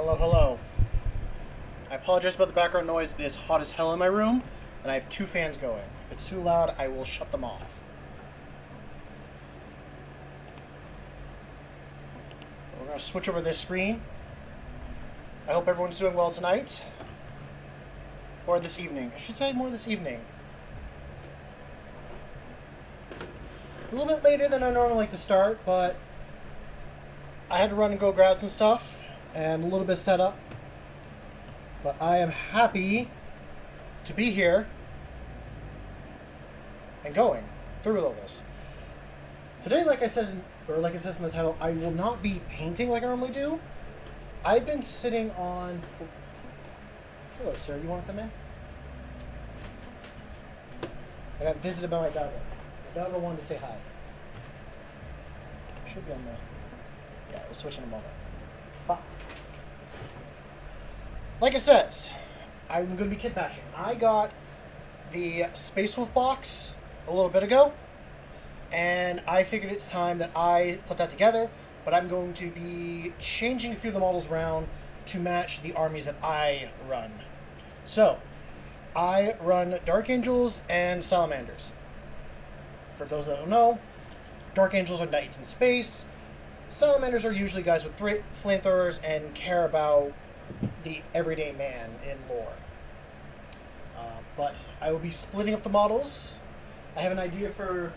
Hello, hello. I apologize about the background noise. It is hot as hell in my room, and I have two fans going. If it's too loud, I will shut them off. We're going to switch over this screen. I hope everyone's doing well tonight. Or this evening. I should say more this evening. A little bit later than I normally like to start, but I had to run and go grab some stuff and a little bit set up. But I am happy to be here and going through all this. Today, like I said, or like it says in the title, I will not be painting like I normally do. I've been sitting on... Hello, sir. You want to come in? I got visited by my daughter. My daughter wanted to say hi. Should be on the... Yeah, we'll switch in a moment. But, like it says, I'm going to be kitbashing. I got the Space Wolf box a little bit ago, and I figured it's time that I put that together, but I'm going to be changing a few of the models around to match the armies that I run. So, I run Dark Angels and Salamanders. For those that don't know, Dark Angels are knights in space. Salamanders are usually guys with flamethrowers and care about the everyday man in lore. But I will be splitting up the models. I have an idea for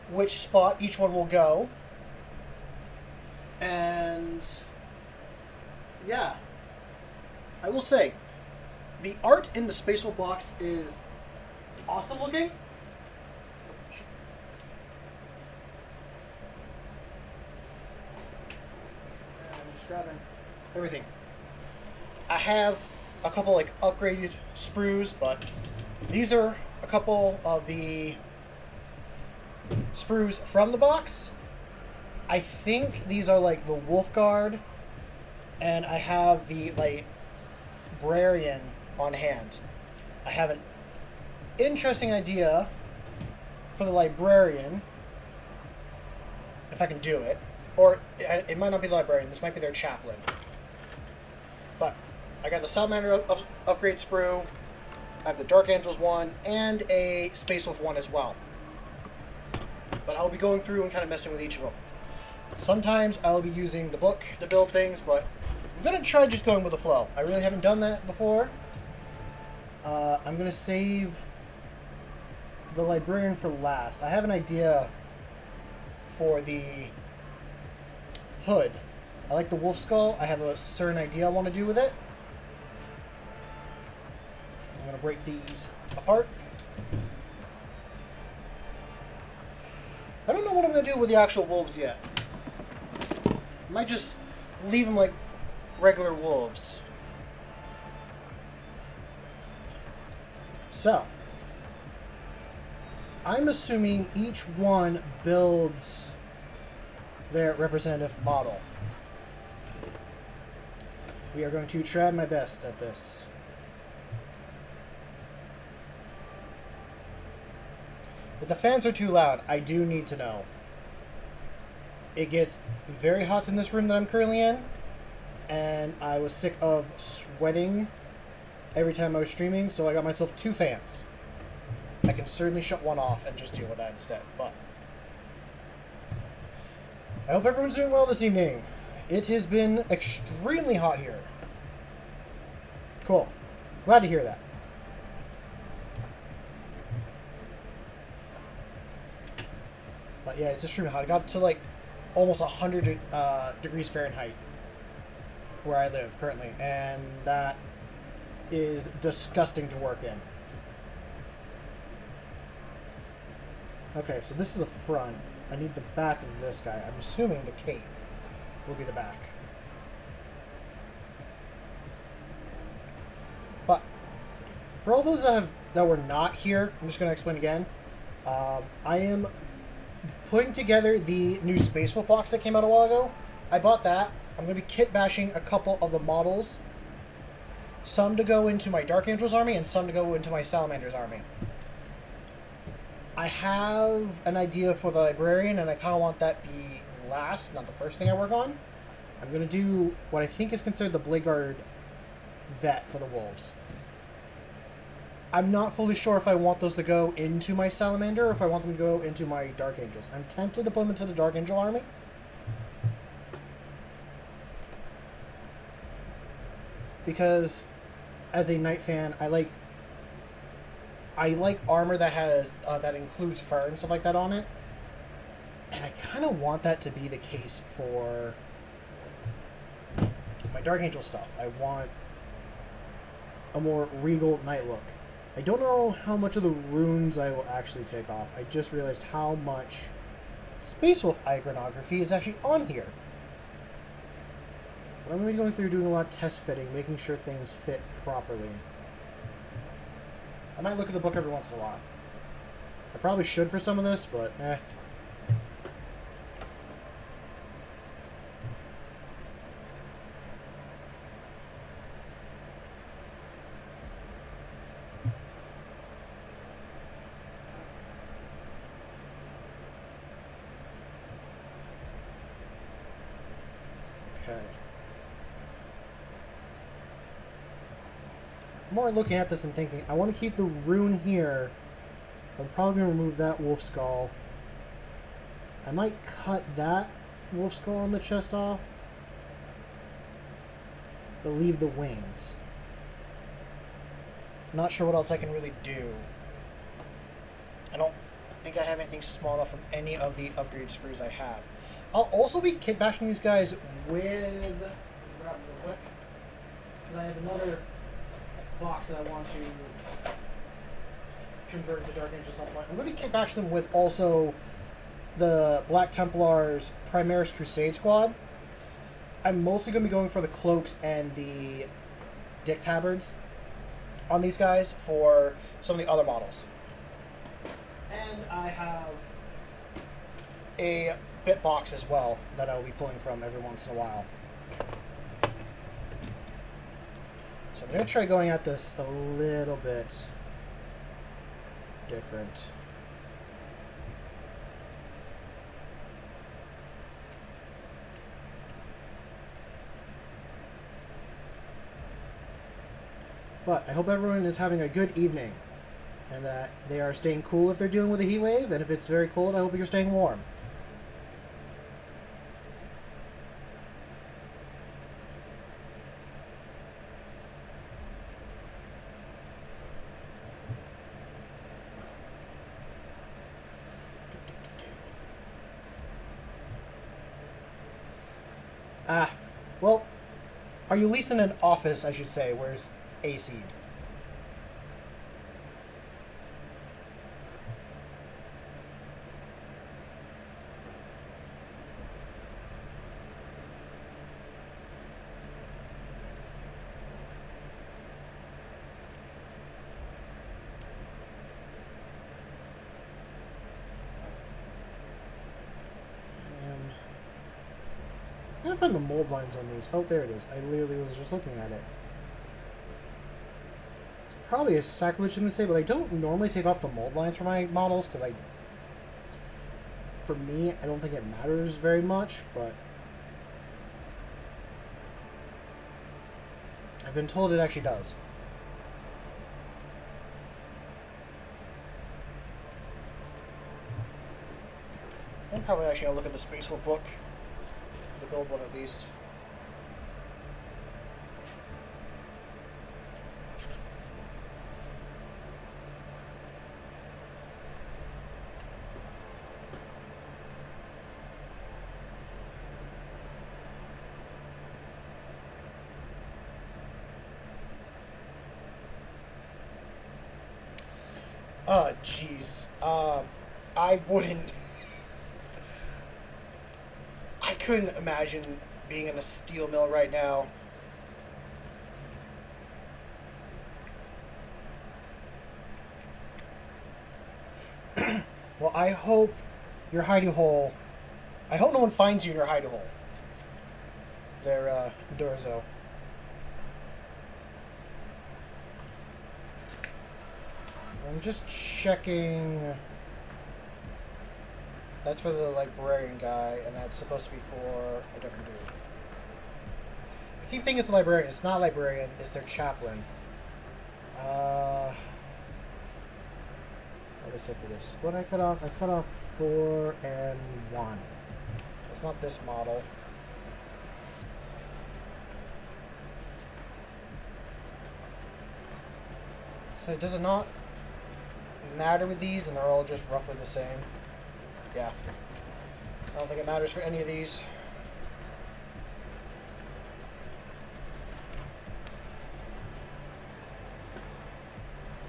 which spot each one will go. And yeah, I will say, the art in the Space Wolf box is awesome looking. I'm just grabbing everything. I have a couple like upgraded sprues, but these are a couple of the sprues from the box. I think these are like the Wolf Guard, and I have the Librarian on hand. I have an interesting idea for the Librarian, if I can do it. Or it might not be the Librarian, this might be their chaplain. But I got the Salamander upgrade sprue, I have the Dark Angels one, and a Space Wolf one as well. But I'll be going through and kind of messing with each of them. Sometimes I'll be using the book to build things, but I'm going to try just going with the flow. I really haven't done that before. I'm going to save the Librarian for last. I have an idea for the hood. I like the wolf skull. I have a certain idea I want to do with it. I'm going to break these apart. I don't know what I'm going to do with the actual wolves yet. I might just leave them like regular wolves. So, I'm assuming each one builds their representative model. We are going to try my best at this. If the fans are too loud, I do need to know. It gets very hot in this room that I'm currently in, and I was sick of sweating every time I was streaming, so I got myself two fans. I can certainly shut one off and just deal with that instead, but I hope everyone's doing well this evening. It has been extremely hot here. Cool. Glad to hear that. But yeah, it's extremely hot. I got to like almost 100 degrees Fahrenheit where I live currently, and that is disgusting to work in. Okay, so this is a front. I need the back of this guy. I'm assuming the cape will be the back. But for all those that were not here, I'm just going to explain again. I am putting together the new Space Wolf box that came out a while ago. I bought that. I'm going to be kit bashing a couple of the models. Some to go into my Dark Angels army and some to go into my Salamanders army. I have an idea for the Librarian, and I kind of want that be last, not the first thing I work on. I'm going to do what I think is considered the Blade Guard vet for the wolves. I'm not fully sure if I want those to go into my Salamander or if I want them to go into my Dark Angels. I'm tempted to put them into the Dark Angel army. Because as a Knight fan, I like armor that has that includes fur and stuff like that on it. And I kind of want that to be the case for my Dark Angel stuff. I want a more regal Knight look. I don't know how much of the runes I will actually take off. I just realized how much Space Wolf iconography is actually on here. But I'm going to be going through doing a lot of test fitting, making sure things fit properly. I might look at the book every once in a while. I probably should for some of this, but eh. Okay. I'm more looking at this and thinking, I want to keep the rune here. I'm probably going to remove that wolf skull. I might cut that wolf skull on the chest off. But leave the wings. Not sure what else I can really do. I don't think I have anything small enough from any of the upgrade sprues I have. I'll also be kitbashing these guys with... grab real quick. Because I have another box that I want to convert to Dark Angel at some point. I'm going to be kitbashing them with also the Black Templars Primaris Crusade Squad. I'm mostly going to be going for the cloaks and the dick tabards on these guys for some of the other models. And I have a bit box as well that I'll be pulling from every once in a while. So I'm going to try going at this a little bit different. But I hope everyone is having a good evening and that they are staying cool if they're dealing with a heat wave, and if it's very cold, I hope you're staying warm. Well, are you leasing an office, I should say, where's A-Seed? I gotta find the mold lines on these. Oh, there it is. I literally was just looking at it. It's probably a sacrilege thing to say, but I don't normally take off the mold lines for my models because for me, I don't think it matters very much, but I've been told it actually does. I'm probably actually gonna look at the Space Wolf book. To build one at least. Jeez. I wouldn't. I couldn't imagine being in a steel mill right now. Well, I hope your hidey hole... I hope no one finds you in your hidey hole. There, Durzo. I'm just checking... That's for the librarian guy, and that's supposed to be for a different dude. keep thinking it's a librarian. It's not a librarian. It's their chaplain. What did I say for this? What did I cut off? I cut off 4 and 1. It's not this model. So does it not matter with these, and they're all just roughly the same? Yeah. I don't think it matters for any of these.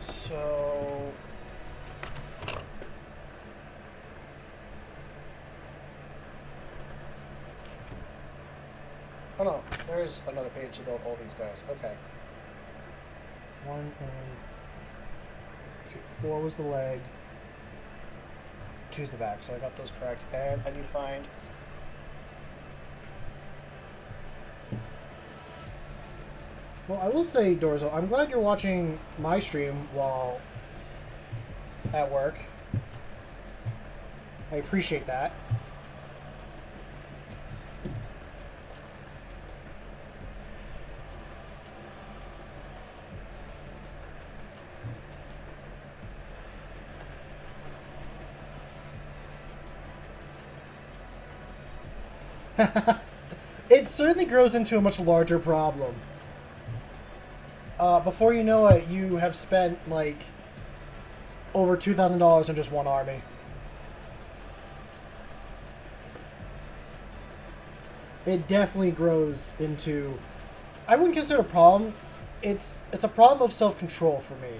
So... oh no, there's another page to build all these guys. Okay. 1 and... okay, 4 was the leg. 2's the back, so I got those correct. And I need to find... well, I will say, Dorzo, I'm glad you're watching my stream while at work. I appreciate that. It certainly grows into a much larger problem. Before you know it, you have spent, like, over $2,000 on just one army. It definitely grows into... I wouldn't consider it a problem. It's a problem of self-control for me.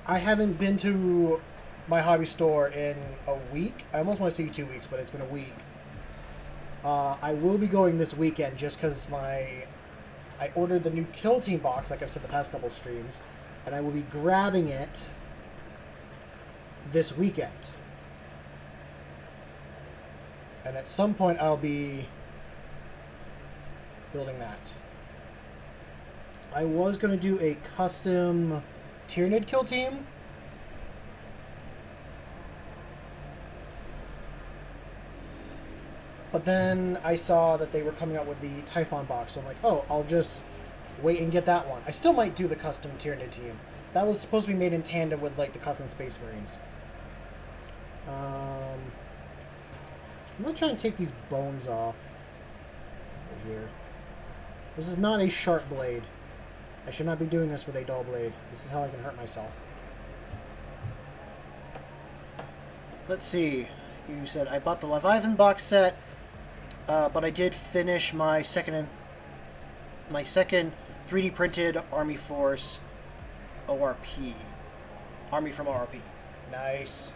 I haven't been to my hobby store in a week. I almost want to say 2 weeks, but it's been a week. I will be going this weekend just because I ordered the new Kill Team box, like I've said the past couple streams, and I will be grabbing it this weekend. And at some point, I'll be building that. I was going to do a custom Tyranid Kill Team. But then I saw that they were coming out with the Typhon box, so I'm like, oh, I'll just wait and get that one. I still might do the custom Tyranid team. That was supposed to be made in tandem with, like, the custom Space Marines. I'm going to try and take these bones off over here. This is not a sharp blade. I should not be doing this with a dull blade. This is how I can hurt myself. Let's see. You said I bought the Leviathan box set. But I did finish my second 3D printed Army Force ORP. Army from ORP. Nice.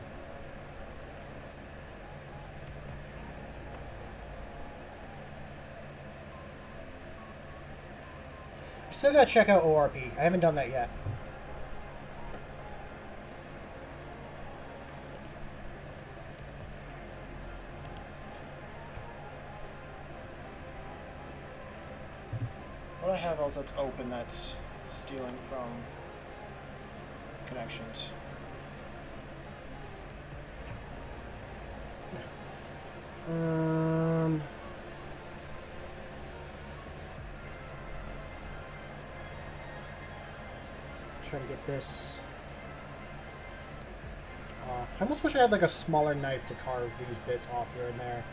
I still gotta check out ORP. I haven't done that yet. What I have else that's open that's stealing from connections. Try to get this off. I almost wish I had like a smaller knife to carve these bits off here and there.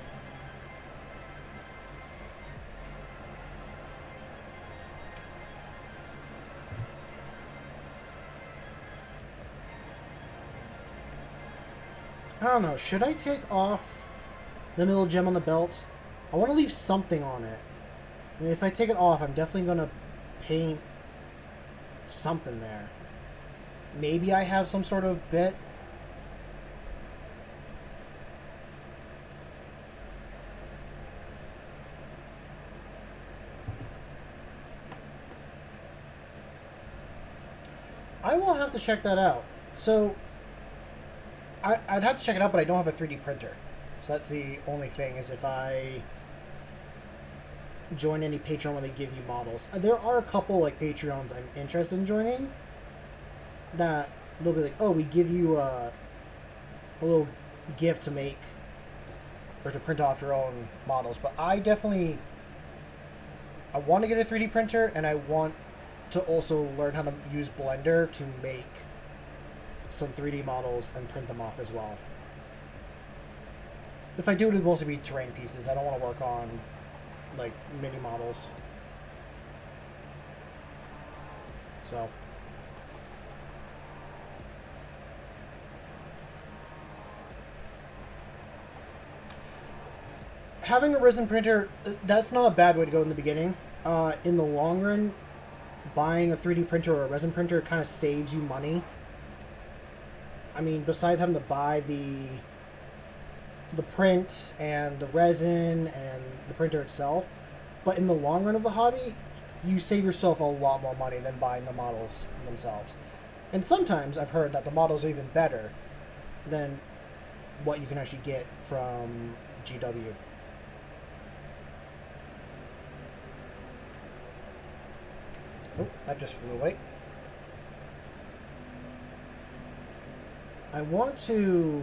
I don't know. Should I take off the middle gem on the belt? I want to leave something on it. I mean, if I take it off, I'm definitely going to paint something there. Maybe I have some sort of bit. I will have to check that out. So... I'd have to check it out, but I don't have a 3D printer. So that's the only thing, is if I join any Patreon where they give you models. There are a couple, like, Patreons I'm interested in joining that they'll be like, oh, we give you a little gift to make or to print off your own models. But I want to get a 3D printer, and I want to also learn how to use Blender to make some 3D models and print them off as well. If I do, it would mostly be terrain pieces. I don't want to work on, like, mini models. So. Having a resin printer, that's not a bad way to go in the beginning. In the long run, buying a 3D printer or a resin printer kind of saves you money. I mean, besides having to buy the prints and the resin and the printer itself, but in the long run of the hobby, you save yourself a lot more money than buying the models themselves. And sometimes I've heard that the models are even better than what you can actually get from GW. Oh, that just flew away. I want to...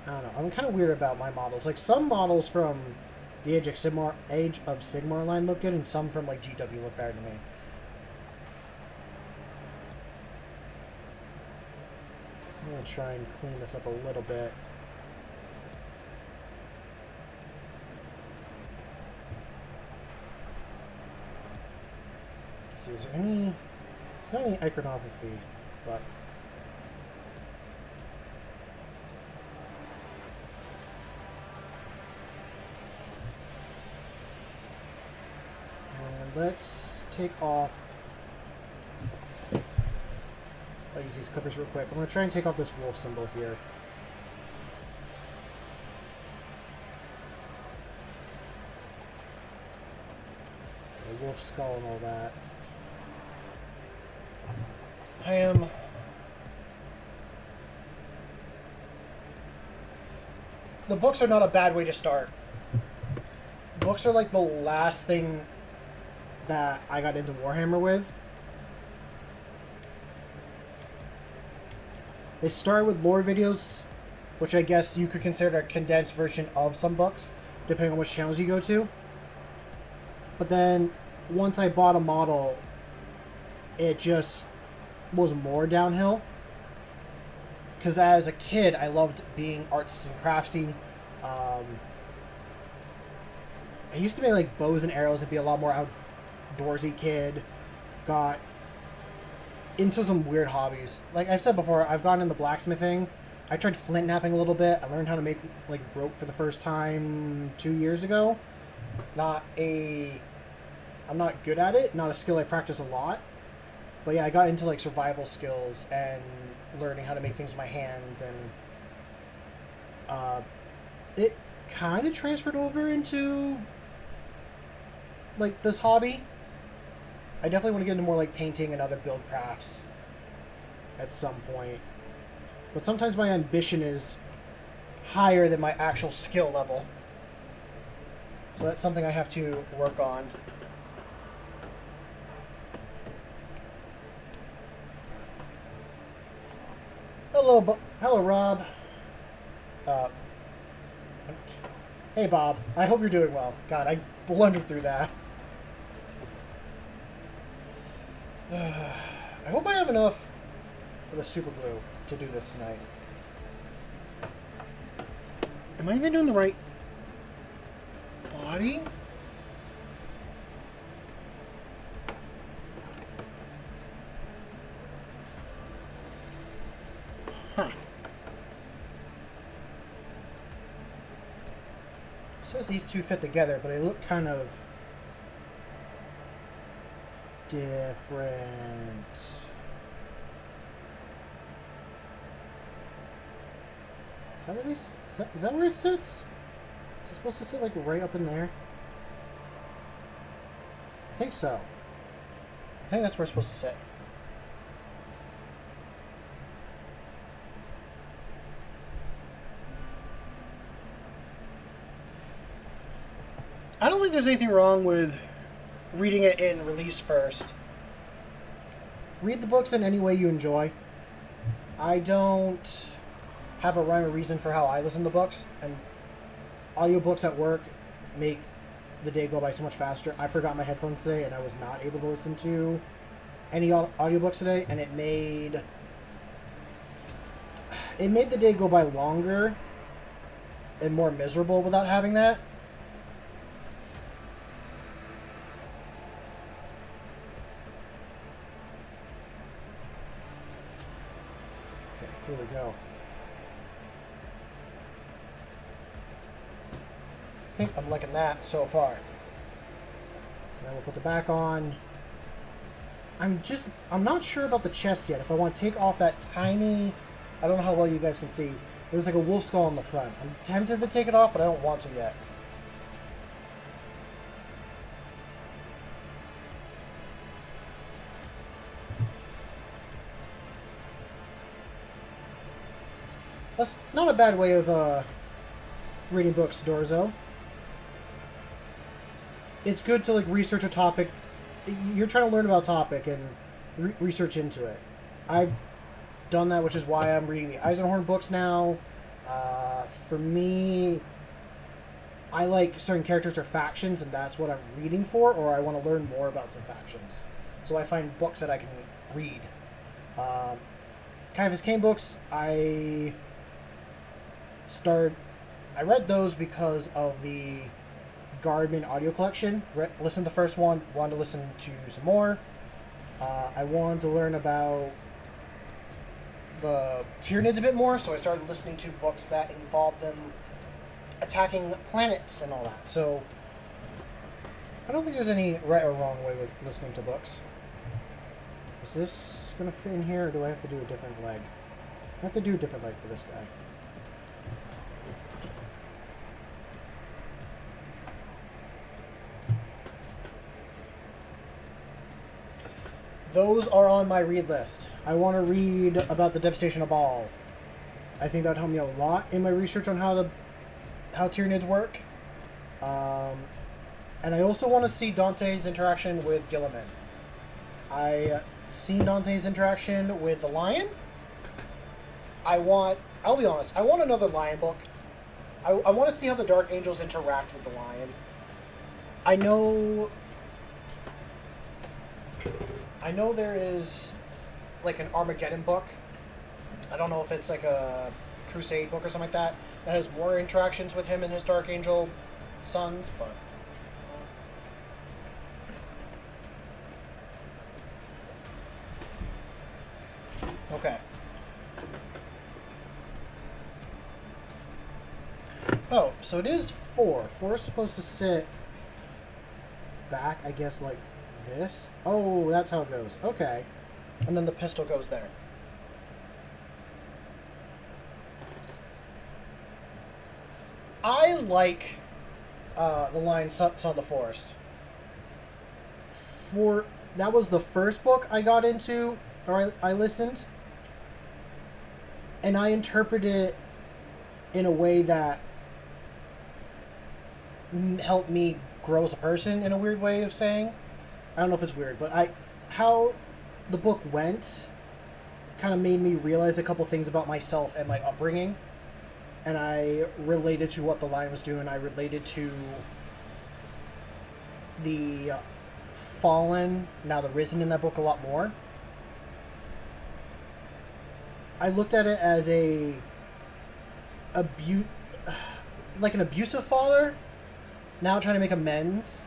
I don't know. I'm kind of weird about my models. Like, some models from the Age of Sigmar line look good, and some from, like, GW look better to me. I'm going to try and clean this up a little bit. Let's see, is there any iconography? But... let's take off... I'll use these clippers real quick. I'm going to try and take off this wolf symbol here. The wolf skull and all that. The books are not a bad way to start. Books are like the last thing that I got into Warhammer with. They started with lore videos, which I guess you could consider a condensed version of some books, depending on which channels you go to. But then, once I bought a model, it just was more downhill. Because as a kid, I loved being arts and craftsy. I used to make like bows and arrows and be a lot more outdoorsy kid. Got into some weird hobbies. Like I've said before, I've gone into blacksmithing. I tried flint knapping a little bit. I learned how to make like rope for the first time 2 years ago. I'm not good at it. Not a skill I practice a lot. But yeah, I got into like survival skills and learning how to make things with my hands, and it kind of transferred over into like this hobby. I definitely want to get into more like painting and other build crafts at some point. But sometimes my ambition is higher than my actual skill level. So that's something I have to work on. Hello, Rob. Hey, Bob. I hope you're doing well. God, I blundered through that. I hope I have enough of the super glue to do this tonight. Am I even doing the right body? Huh. It says these two fit together, but they look kind of different. Is that where is that where it sits? Is it supposed to sit like right up in there? I think so. I think that's where it's supposed to sit. I don't think there's anything wrong with reading it in release first. Read the books in any way you enjoy. I don't have a rhyme or reason for how I listen to books, and audiobooks at work make the day go by so much faster. I forgot my headphones today, and I was not able to listen to any audiobooks today, and it made the day go by longer and more miserable without having that. Okay, here we go. I think I'm liking that so far. Then we'll put the back on. I'm not sure about the chest yet. If I want to take off that tiny, I don't know how well you guys can see. There's like a wolf skull on the front. I'm tempted to take it off, but I don't want to yet. That's not a bad way of reading books, Dorzo. It's good to like research a topic. You're trying to learn about a topic and research into it. I've done that, which is why I'm reading the Eisenhorn books now. For me, I like certain characters or factions, and that's what I'm reading for, or I want to learn more about some factions. So I find books that I can read. Caiaphas Cain books, I read those because of the Guardman audio collection. Listened to the first one, wanted to listen to some more. I wanted to learn about the Tyranids a bit more, so I started listening to books that involved them attacking planets and all that. So I don't think there's any right or wrong way with listening to books. Is this going to fit in here, or do I have to do a different leg? I have to do a different leg for this guy. Those are on my read list. I want to read about the devastation of Baal. I think that would help me a lot in my research on how Tyranids work. And I also want to see Dante's interaction with Gilliman. I seen Dante's interaction with the lion. I'll be honest, I want another lion book. I want to see how the Dark Angels interact with the lion. I know there is like an Armageddon book. I don't know if it's like a Crusade book or something like that has more interactions with him and his Dark Angel sons, but okay. Oh, so it is 4. 4 is supposed to sit back, I guess, like this. Oh, that's how it goes. Okay. And then the pistol goes there. I like the line Sons of the Forest. That was the first book I got into, or I listened. And I interpreted it in a way that helped me grow as a person, in a weird way of saying. I don't know if it's weird, but how the book went kind of made me realize a couple things about myself and my upbringing. And I related to what the lion was doing. I related to the fallen, now the risen in that book a lot more. I looked at it as like an abusive father, now trying to make amends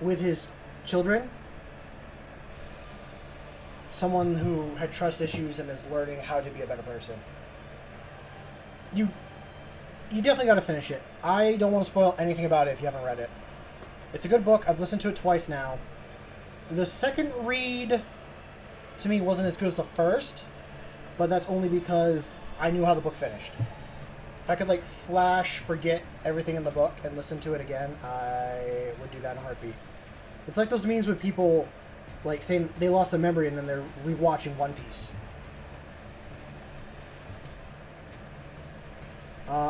with his children. Someone who had trust issues and is learning how to be a better person. You definitely got to finish it. I don't want to spoil anything about it if you haven't read it. It's a good book. I've listened to it twice now. The second read, to me, wasn't as good as the first, but that's only because I knew how the book finished. If I could, like, forget everything in the book and listen to it again, I would do that in a heartbeat. It's like those memes with people, like, saying they lost a memory and then they're rewatching One Piece.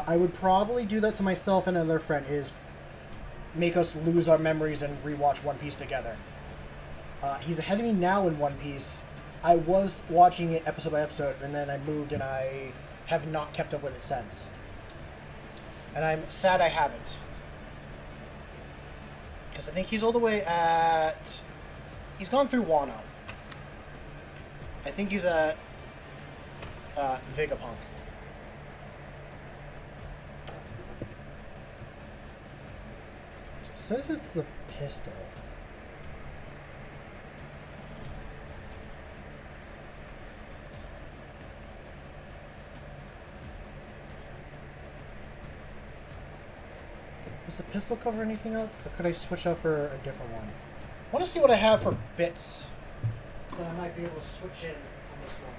I would probably do that to myself and another friend, is make us lose our memories and rewatch One Piece together. He's ahead of me now in One Piece, I was watching it episode by episode, and then I moved, and I have not kept up with it since. And I'm sad I haven't. Because I think he's all the way at... He's gone through Wano. I think he's at Vegapunk. So it says it's the pistol. Does the pistol cover anything up? Or could I switch out for a different one? I want to see what I have for bits that I might be able to switch in on this one.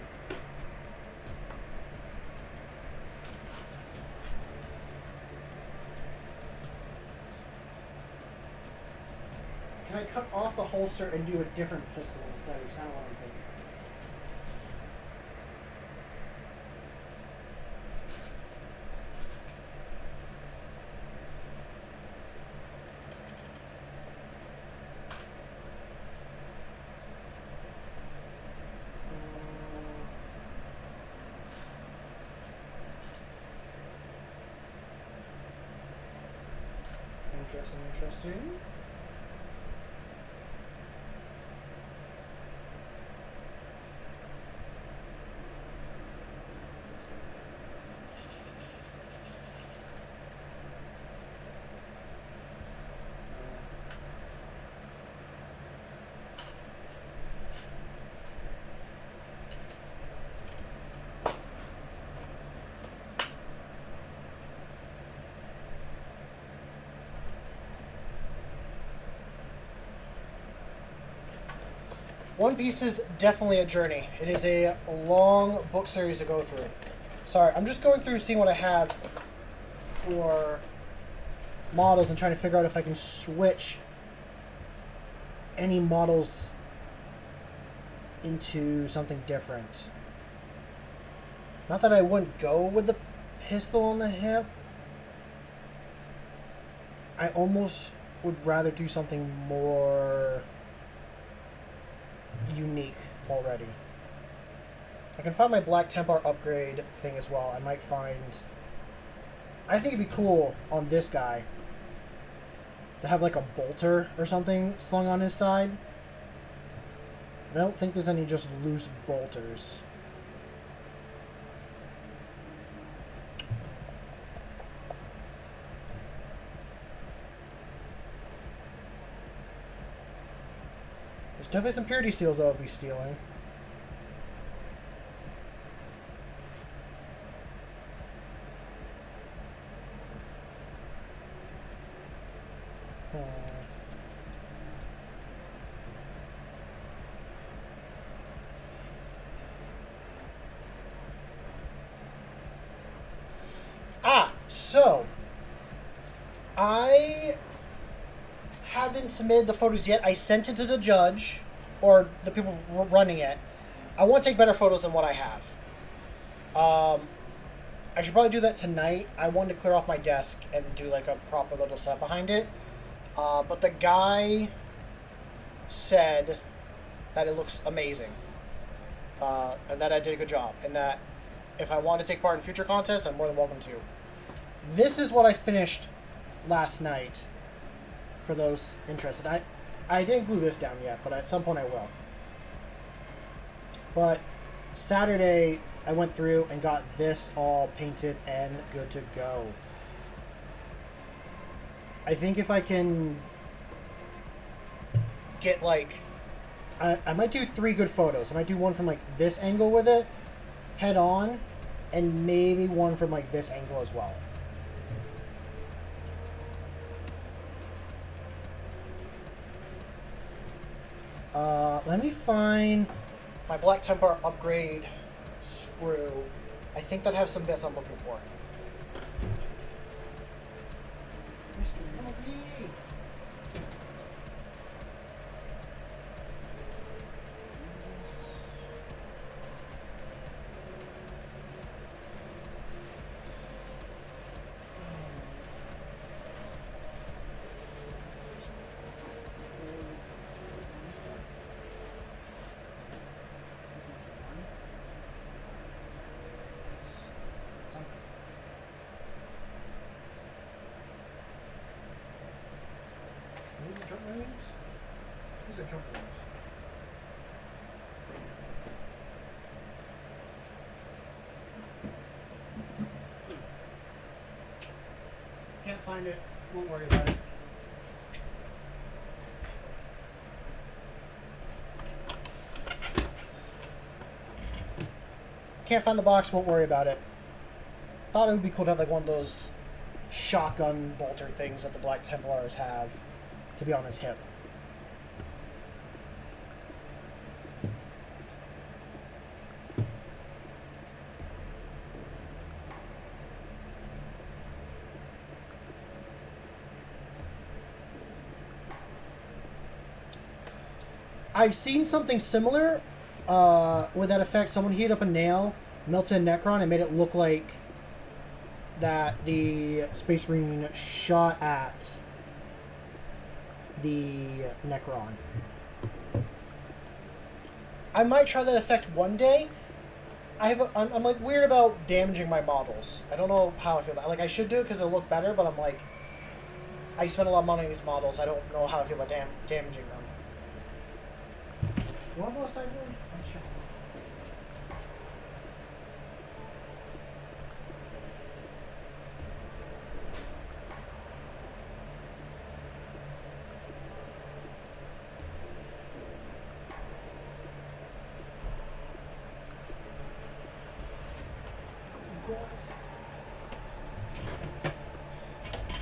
Can I cut off the holster and do a different pistol instead? Is kind of what I'm thinking. Interesting. One Piece is definitely a journey. It is a long book series to go through. Sorry, I'm just going through seeing what I have for models and trying to figure out if I can switch any models into something different. Not that I wouldn't go with the pistol on the hip. I almost would rather do something more unique already. I can find my Black Templar upgrade thing as well. I might find... I think it'd be cool on this guy to have like a bolter or something slung on his side. I don't think there's any just loose bolters. There's definitely some purity seals I'll be stealing. So I haven't submitted the photos yet. I sent it to the judge or the people running it. I want to take better photos than what I have. I should probably do that tonight. I wanted to clear off my desk and do like a proper little setup behind it. But the guy said that it looks amazing. And that I did a good job. And that if I want to take part in future contests, I'm more than welcome to. This is what I finished last night for those interested. I didn't glue this down yet, but at some point I will. But Saturday, I went through and got this all painted and good to go. I think if I can get like... I might do 3 good photos. I might do one from like this angle with it, head on, and maybe one from like this angle as well. Let me find my Black Templar upgrade sprue. I think that has some bits I'm looking for. Mr. Yogi! Is it jump rings? These are jump rings. Can't find it. Won't worry about it. Can't find the box. Won't worry about it. Thought it would be cool to have like one of those shotgun bolter things that the Black Templars have to be on his hip. I've seen something similar with that effect. Someone heated up a nail, melted a Necron, and made it look like that the Space Marine shot at the Necron. I might try that effect one day. I'm like weird about damaging my models. I don't know how I feel about it. Like I should do it because it'll look better, but I'm like, I spend a lot of money on these models. I don't know how I feel about damaging them. You want to go outside room? I'm sure.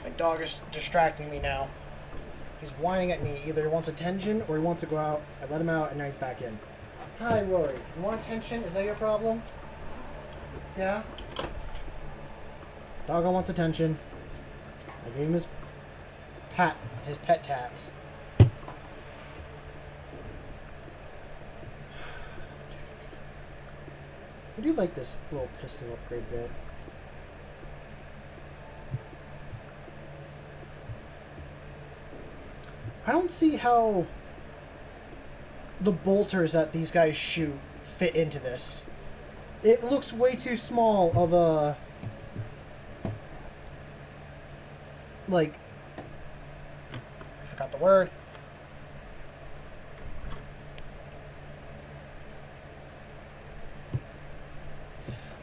My dog is distracting me now. He's whining at me. Either he wants attention or he wants to go out. I let him out and now he's back in. Hi, Rory. You want attention? Is that your problem? Yeah? Doggo wants attention. I gave him his pet tax. I do like this little pistol upgrade bit. I don't see how the bolters that these guys shoot fit into this. It looks way too small of a... like... I forgot the word.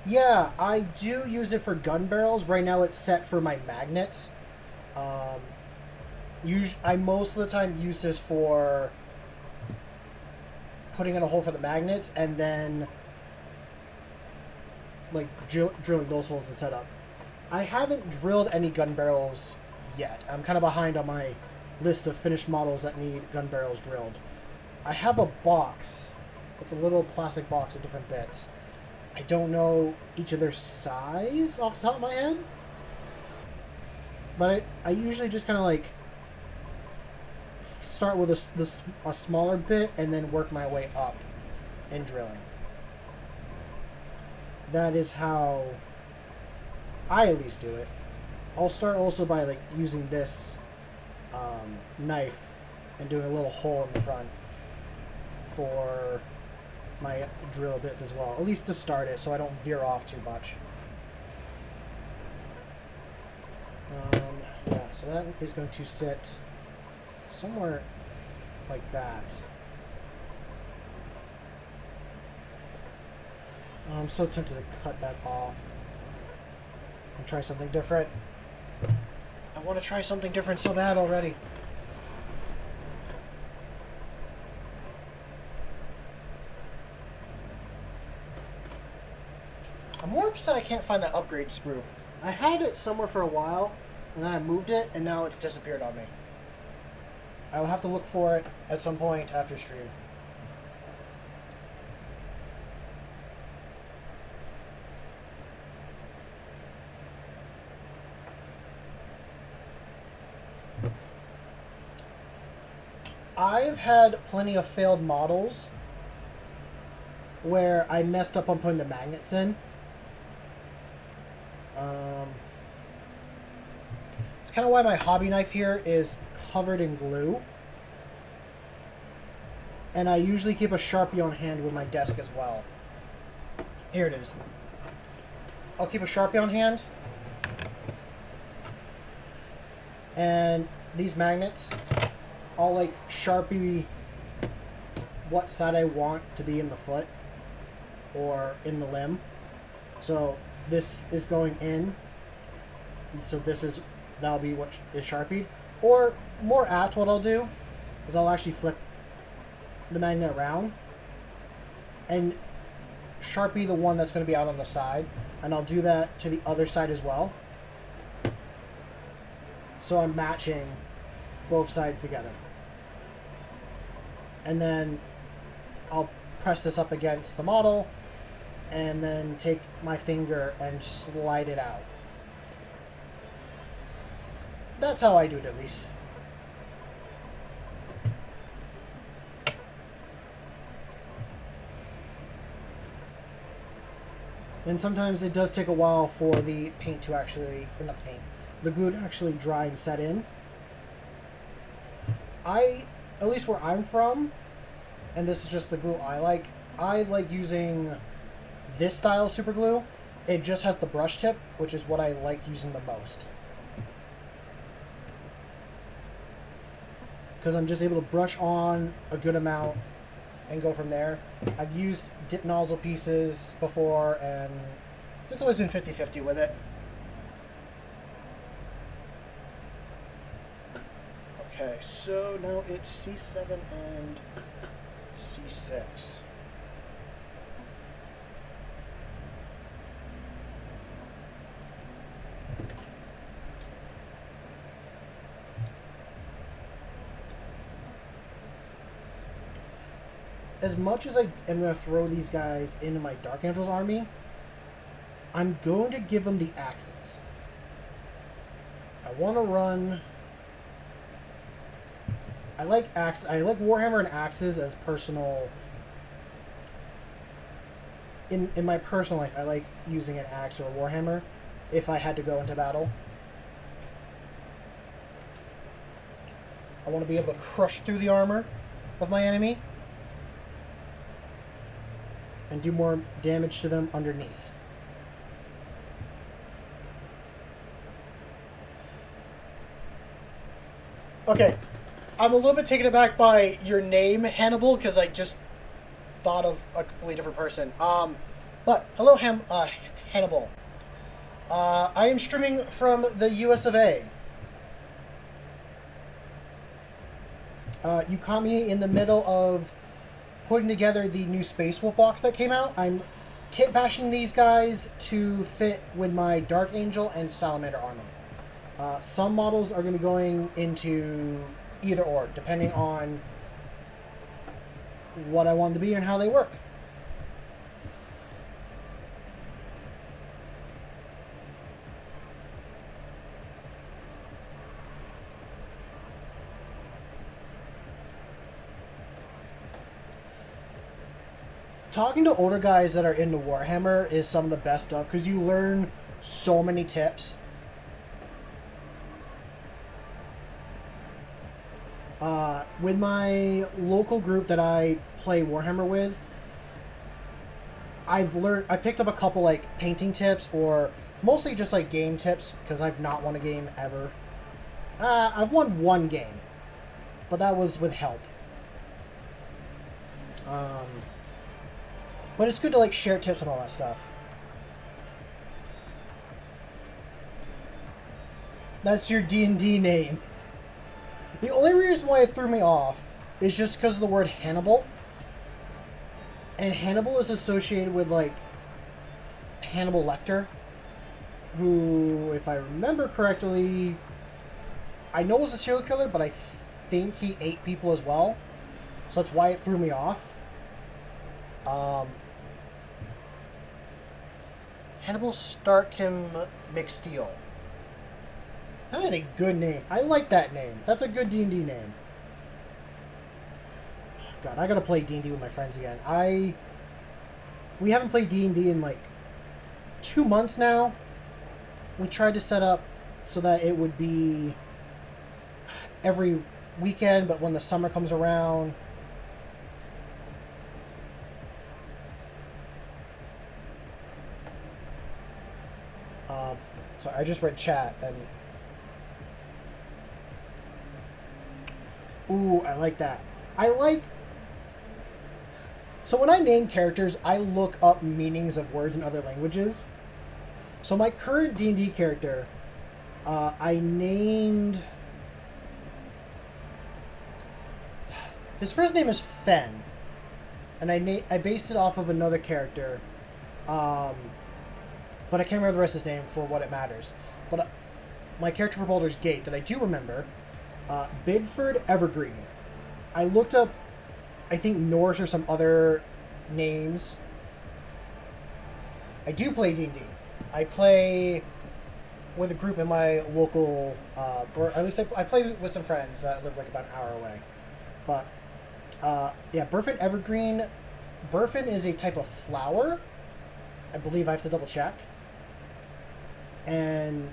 Yeah, I do use it for gun barrels. Right now it's set for my magnets. I most of the time use this for putting in a hole for the magnets and then like drilling those holes in setup. I haven't drilled any gun barrels yet. I'm kind of behind on my list of finished models that need gun barrels drilled. I have a box. It's a little plastic box of different bits. I don't know each of their size off the top of my head. But I usually just kind of like start with a smaller bit and then work my way up in drilling. That is how I at least do it. I'll start also by like using this knife and doing a little hole in the front for my drill bits as well, at least to start it so I don't veer off too much. Yeah, so that is going to sit somewhere like that. I'm so tempted to cut that off and try something different. I want to try something different so bad already. I'm more upset I can't find that upgrade sprue. I had it somewhere for a while, and then I moved it, and now it's disappeared on me. I will have to look for it at some point after stream. I've had plenty of failed models where I messed up on putting the magnets in. It's kind of why my hobby knife here is covered in glue. And I usually keep a Sharpie on hand with my desk as well. Here it is. I'll keep a Sharpie on hand. And these magnets, I'll like Sharpie what side I want to be in the foot or in the limb. So this is going in. So that'll be what is Sharpied. Or more apt, what I'll do is I'll actually flip the magnet around and Sharpie the one that's going to be out on the side, and I'll do that to the other side as well. So I'm matching both sides together. And then I'll press this up against the model and then take my finger and slide it out. That's how I do it, at least. And sometimes it does take a while for the paint to actually, or not paint, the glue to actually dry and set in. At least where I'm from, and this is just the glue I like using this style of super glue. It just has the brush tip, which is what I like using the most. Because I'm just able to brush on a good amount and go from there. I've used dip nozzle pieces before, and it's always been 50-50 with it. Okay, so now it's C7 and C6. As much as I am going to throw these guys into my Dark Angels army, I'm going to give them the axes. I want to run... I like Warhammer and axes as personal... In my personal life, I like using an axe or a Warhammer if I had to go into battle. I want to be able to crush through the armor of my enemy and do more damage to them underneath. Okay, I'm a little bit taken aback by your name, Hannibal, because I just thought of a completely different person. But hello, Hannibal. I am streaming from the US of A. You caught me in the middle of putting together the new Space Wolf box that came out. I'm kitbashing these guys to fit with my Dark Angel and Salamander armor. Some models are going to be going into either or, depending on what I want them to be and how they work. Talking to older guys that are into Warhammer is some of the best stuff because you learn so many tips. With my local group that I play Warhammer with, I picked up a couple like painting tips or mostly just like game tips because I've not won a game ever. I've won one game, but that was with help. But it's good to like share tips and all that stuff. That's your D&D name. The only reason why it threw me off is just because of the word Hannibal. And Hannibal is associated with like Hannibal Lecter, who, if I remember correctly, I know was a serial killer, but I think he ate people as well. So that's why it threw me off. Hannibal Starkham McSteel. That is a good name. I like that name. That's a good D&D name. God, I gotta play D&D with my friends again. We haven't played D&D in like 2 months now. We tried to set up so that it would be every weekend, but when the summer comes around... So I just read chat and... Ooh, I like that. I like. So when I name characters, I look up meanings of words in other languages. So my current D&D character, I named. His first name is Fen, and I based it off of another character, but I can't remember the rest of his name for what it matters. But my character for Baldur's Gate that I do remember, Bidford Evergreen. I looked up, I think Norse or some other names. I do play D&D. I play with a group in my local, or at least I play with some friends that live like about an hour away. But yeah, Burfin Evergreen. Burfin is a type of flower. I believe I have to double check. And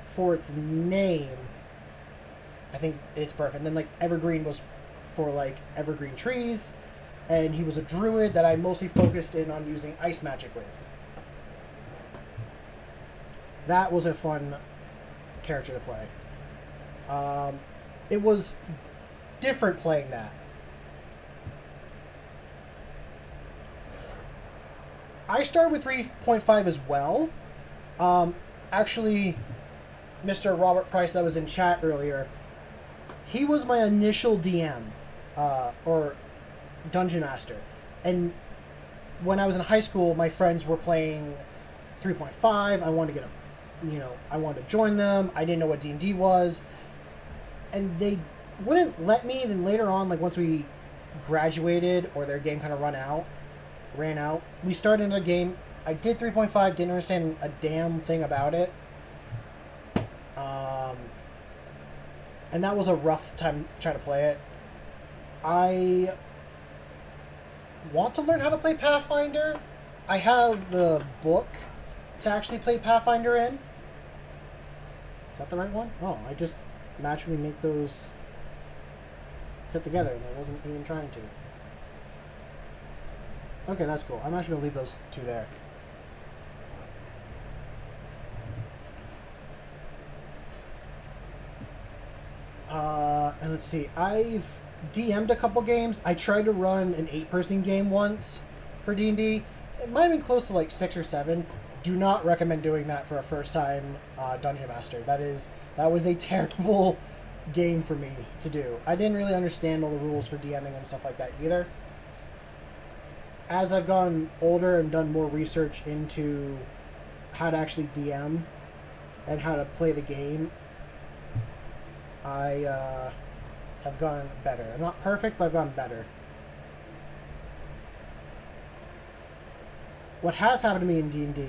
for its name, I think it's Burfin. Then like Evergreen was for like evergreen trees, and he was a druid that I mostly focused in on using ice magic with. That was a fun character to play. It was different playing that. I started with 3.5 as well. Actually, Mr. Robert Price that was in chat earlier, he was my initial DM, or Dungeon Master. And when I was in high school, my friends were playing 3.5. I wanted to get I wanted to join them. I didn't know what D&D was. And they wouldn't let me. Then later on, like once we graduated or their game kind of ran out, we started another game. I did 3.5, didn't understand a damn thing about it. And that was a rough time trying to play it. I want to learn how to play Pathfinder. I have the book to actually play Pathfinder in. Is that the right one? Oh, I just magically make those fit together and I wasn't even trying to. Okay, that's cool. I'm actually going to leave those two there. And let's see. I've DM'd a couple games. I tried to run an 8-person game once for D&D. It might have been close to like 6 or 7. Do not recommend doing that for a first-time Dungeon Master. That was a terrible game for me to do. I didn't really understand all the rules for DMing and stuff like that either. As I've gotten older and done more research into how to actually DM and how to play the game, I have gone better. I'm not perfect, but I've gone better. What has happened to me in D&D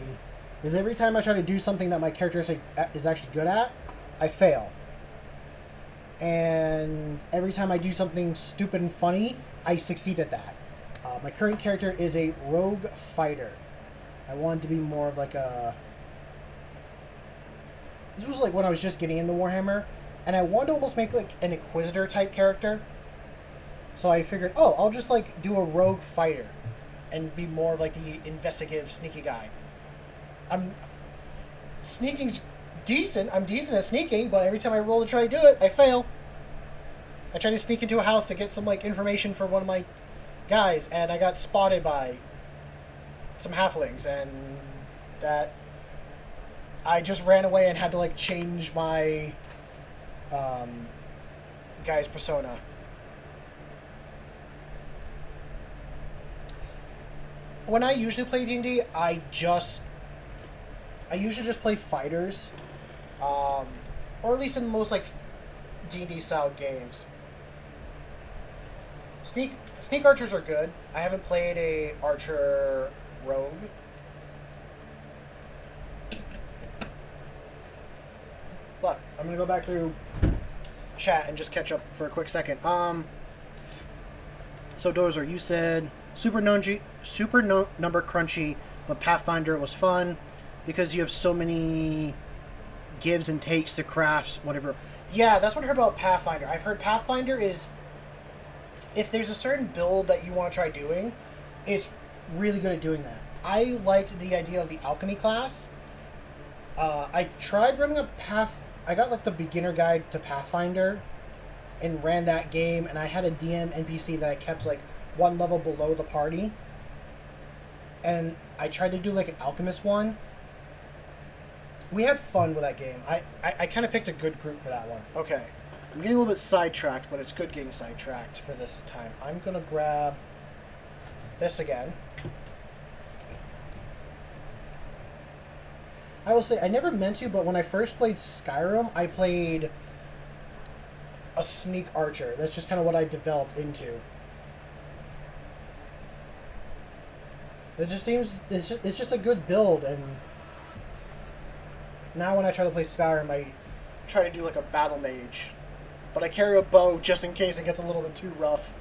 is every time I try to do something that my character is actually good at, I fail. And every time I do something stupid and funny, I succeed at that. My current character is a rogue fighter. I wanted to be more of like a... This was like when I was just getting into Warhammer, and I wanted to almost make like an Inquisitor type character. So I figured, oh, I'll just like do a rogue fighter and be more like the investigative, sneaky guy. Sneaking's decent. I'm decent at sneaking, but every time I roll to try to do it, I fail. I try to sneak into a house to get some like information for one of my guys, and I got spotted by some halflings, and that I just ran away and had to like change my guy's persona. When I usually play D&D, I usually just play fighters, or at least in most like D&D style games. Sneak archers are good. I haven't played a archer rogue. But I'm gonna go back through chat and just catch up for a quick second. So Dozer, you said super number crunchy, but Pathfinder was fun because you have so many gives and takes to crafts, whatever. Yeah, that's what I heard about Pathfinder. I've heard Pathfinder is, if there's a certain build that you want to try doing, it's really good at doing that. I liked the idea of the alchemy class. I tried running I got like the beginner guide to Pathfinder, and ran that game, and I had a DM NPC that I kept like one level below the party, and I tried to do like an alchemist one. We had fun with that game. I kind of picked a good group for that one. Okay, I'm getting a little bit sidetracked, but it's good getting sidetracked for this time. I'm gonna grab this again. I will say, I never meant to, but when I first played Skyrim, I played a sneak archer. That's just kind of what I developed into. It just seems, it's just a good build, and now when I try to play Skyrim, I try to do like a battle mage. But I carry a bow just in case it gets a little bit too rough.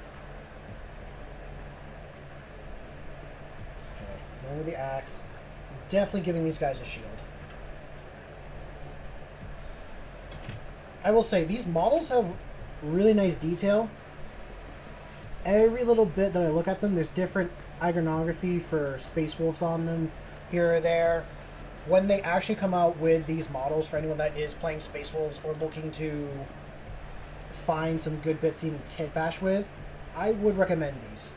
Okay, going with the axe. Definitely giving these guys a shield. I will say, these models have really nice detail. Every little bit that I look at them, there's different iconography for Space Wolves on them, here or there. When they actually come out with these models, for anyone that is playing Space Wolves or looking to find some good bits to even kit bash with, I would recommend these.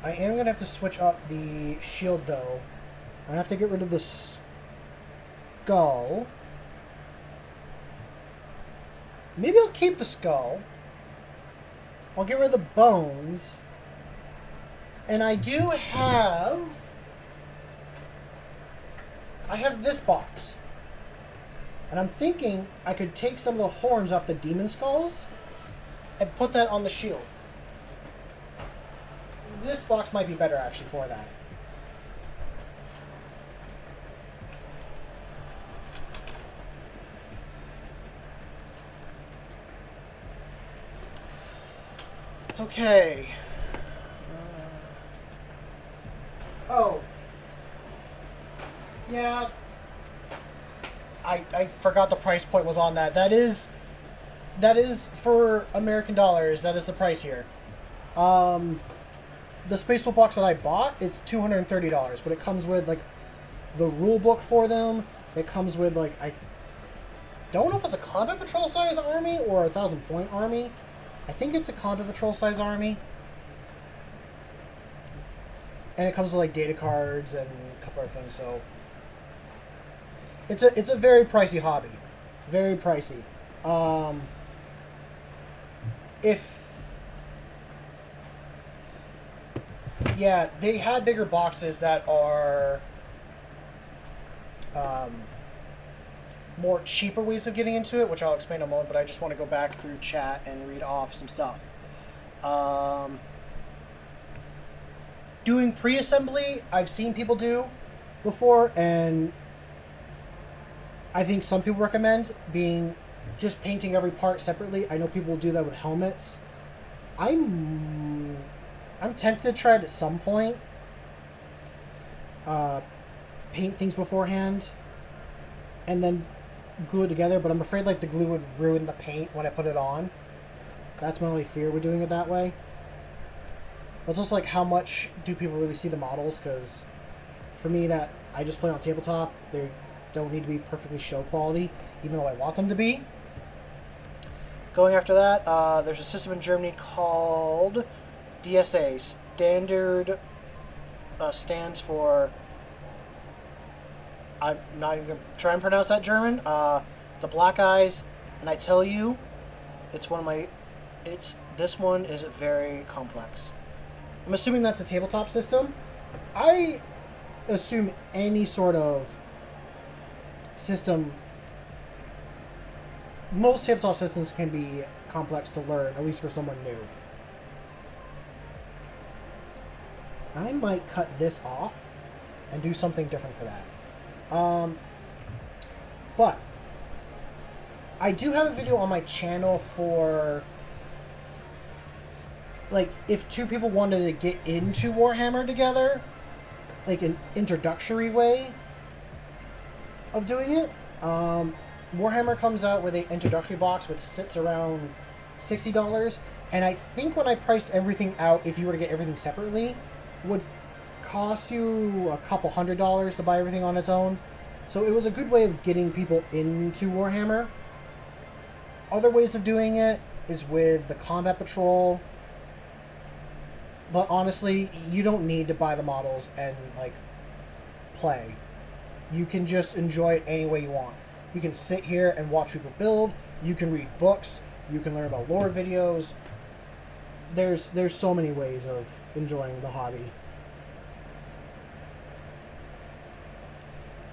I am going to have to switch up the shield, though. I have to get rid of the skull. Maybe I'll keep the skull. I'll get rid of the bones. And I do have... I have this box. And I'm thinking I could take some of the horns off the demon skulls and put that on the shield. This box might be better, actually, for that. Okay. Oh. Yeah. I forgot the price point was on that. That is for American dollars. That is the price here. The Space Wolf box that I bought, it's $230, but it comes with like the rule book for them. It comes with like, I don't know if it's a combat patrol size army or a 1,000-point army. I think it's a combat patrol size army. And it comes with like data cards and a couple other things, so it's a very pricey hobby. Very pricey. Yeah, they had bigger boxes that are more cheaper ways of getting into it, which I'll explain in a moment, but I just want to go back through chat and read off some stuff. Doing pre-assembly, I've seen people do before, and I think some people recommend just painting every part separately. I know people will do that with helmets. I'm tempted to try it at some point. Paint things beforehand and then glue it together, but I'm afraid like the glue would ruin the paint when I put it on. That's my only fear with doing it that way. But it's also like, how much do people really see the models? Because for me, that I just play on tabletop, they don't need to be perfectly show quality, even though I want them to be. Going after that, there's a system in Germany called DSA. Standard stands for... I'm not even going to try and pronounce that German. The Black Eyes, and I tell you, it's one of my... This one is very complex. I'm assuming that's a tabletop system. I assume any sort of system... Most tabletop systems can be complex to learn, at least for someone new. I might cut this off and do something different for that. But I do have a video on my channel for, like, if two people wanted to get into Warhammer together, like an introductory way of doing it. Warhammer comes out with an introductory box which sits around $60, and I think when I priced everything out, if you were to get everything separately, would cost you a couple $100 to buy everything on its own. So it was a good way of getting people into Warhammer. Other ways of doing it is with the Combat Patrol. But honestly, you don't need to buy the models and, like, play. You can just enjoy it any way you want. You can sit here and watch people build. You can read books. You can learn about lore videos. There's so many ways of enjoying the hobby.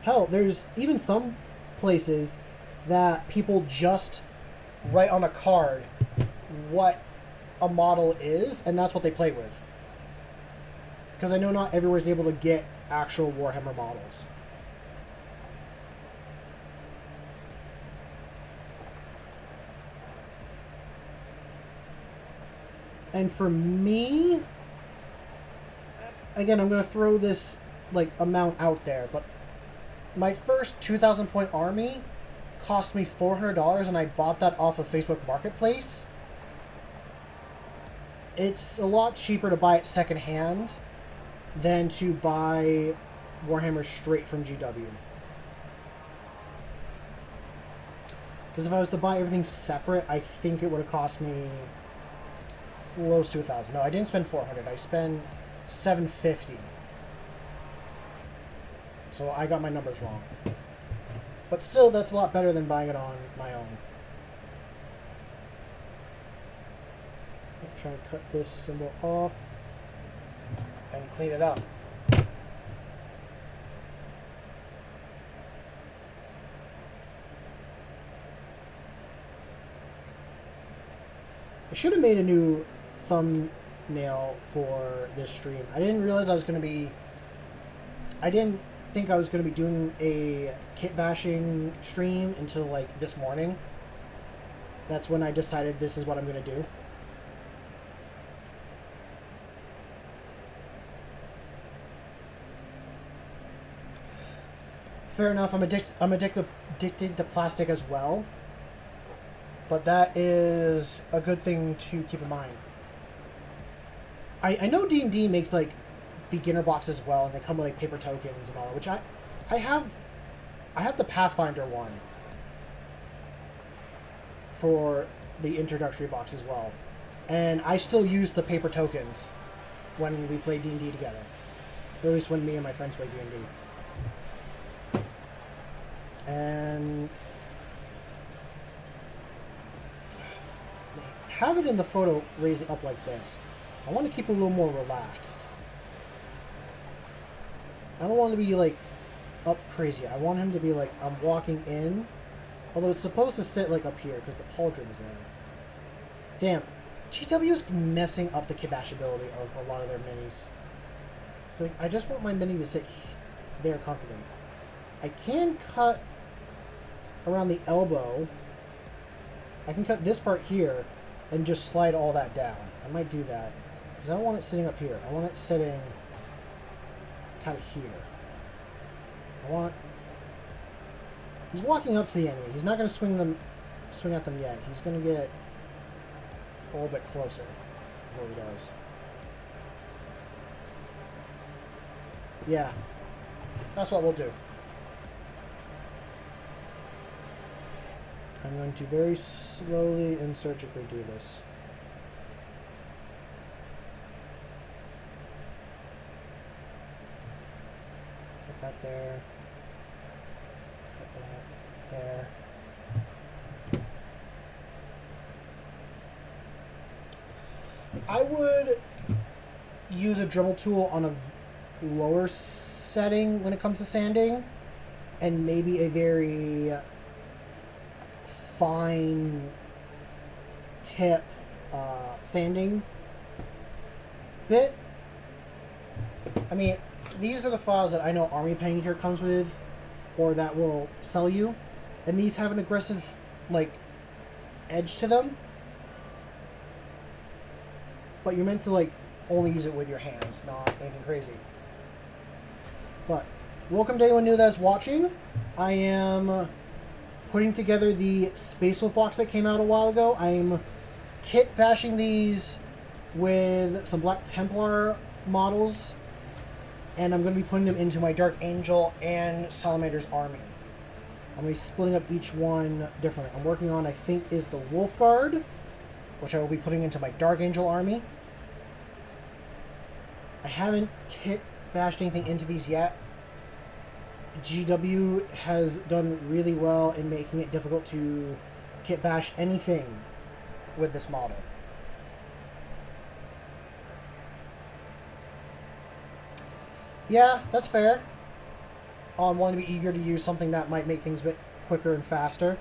Hell, there's even some places that people just write on a card what a model is, and that's what they play with. Because I know not everywhere is able to get actual Warhammer models. And for me, again, I'm going to throw this, like, amount out there, but my first 2,000 point army cost me $400, and I bought that off of Facebook Marketplace. It's a lot cheaper to buy it secondhand than to buy Warhammer straight from GW. Because if I was to buy everything separate, I think it would have cost me close to 1,000. No, I didn't spend 400. I spent 750. So I got my numbers wrong. But still, that's a lot better than buying it on my own. I'll try and cut this symbol off and clean it up. I should have made a new thumbnail for this stream. I didn't realize I was going to be... I didn't think I was going to be doing a kit bashing stream until, like, this morning. That's when I decided this is what I'm going to do. Fair enough, I'm addicted to plastic as well. But that is a good thing to keep in mind. I know D&D makes, like, beginner boxes as well, and they come with, like, paper tokens and all that, which I have the Pathfinder one for the introductory box as well. And I still use the paper tokens when we play D&D together. Or at least when me and my friends play D&D. And have it in the photo, raise it up like this. I want to keep it a little more relaxed. I don't want to be, like, up crazy. I want him to be like, I'm walking in. Although it's supposed to sit, like, up here because the pauldron is there. Damn. GW is messing up the kibash ability of a lot of their minis. It's like, I just want my mini to sit there comfortably. I can cut around the elbow. I can cut this part here and just slide all that down. I might do that. Because I don't want it sitting up here. I want it sitting kind of here. I want... He's walking up to the enemy. He's not going to swing at them yet. He's going to get a little bit closer before he does. Yeah. That's what we'll do. I'm going to very slowly and surgically do this. Cut that there. Cut that there. I would use a Dremel tool on a lower setting when it comes to sanding, and maybe a very fine tip sanding bit. I mean, these are the files that I know Army Painter comes with, or that will sell you, and these have an aggressive, like, edge to them. But you're meant to, like, only use it with your hands, not anything crazy. But welcome to anyone new that's watching. I am putting together the Space Wolf box that came out a while ago. I'm kit bashing these with some Black Templar models and I'm going to be putting them into my Dark Angel and Salamanders army. I'm going to be splitting up each one differently. I'm working on, I think, is the Wolf Guard, which I will be putting into my Dark Angel army. I haven't bashed anything into these yet. GW has done really well in making it difficult to kit bash anything with this model. Yeah, that's fair. I'm wanting to be eager to use something that might make things a bit quicker and faster.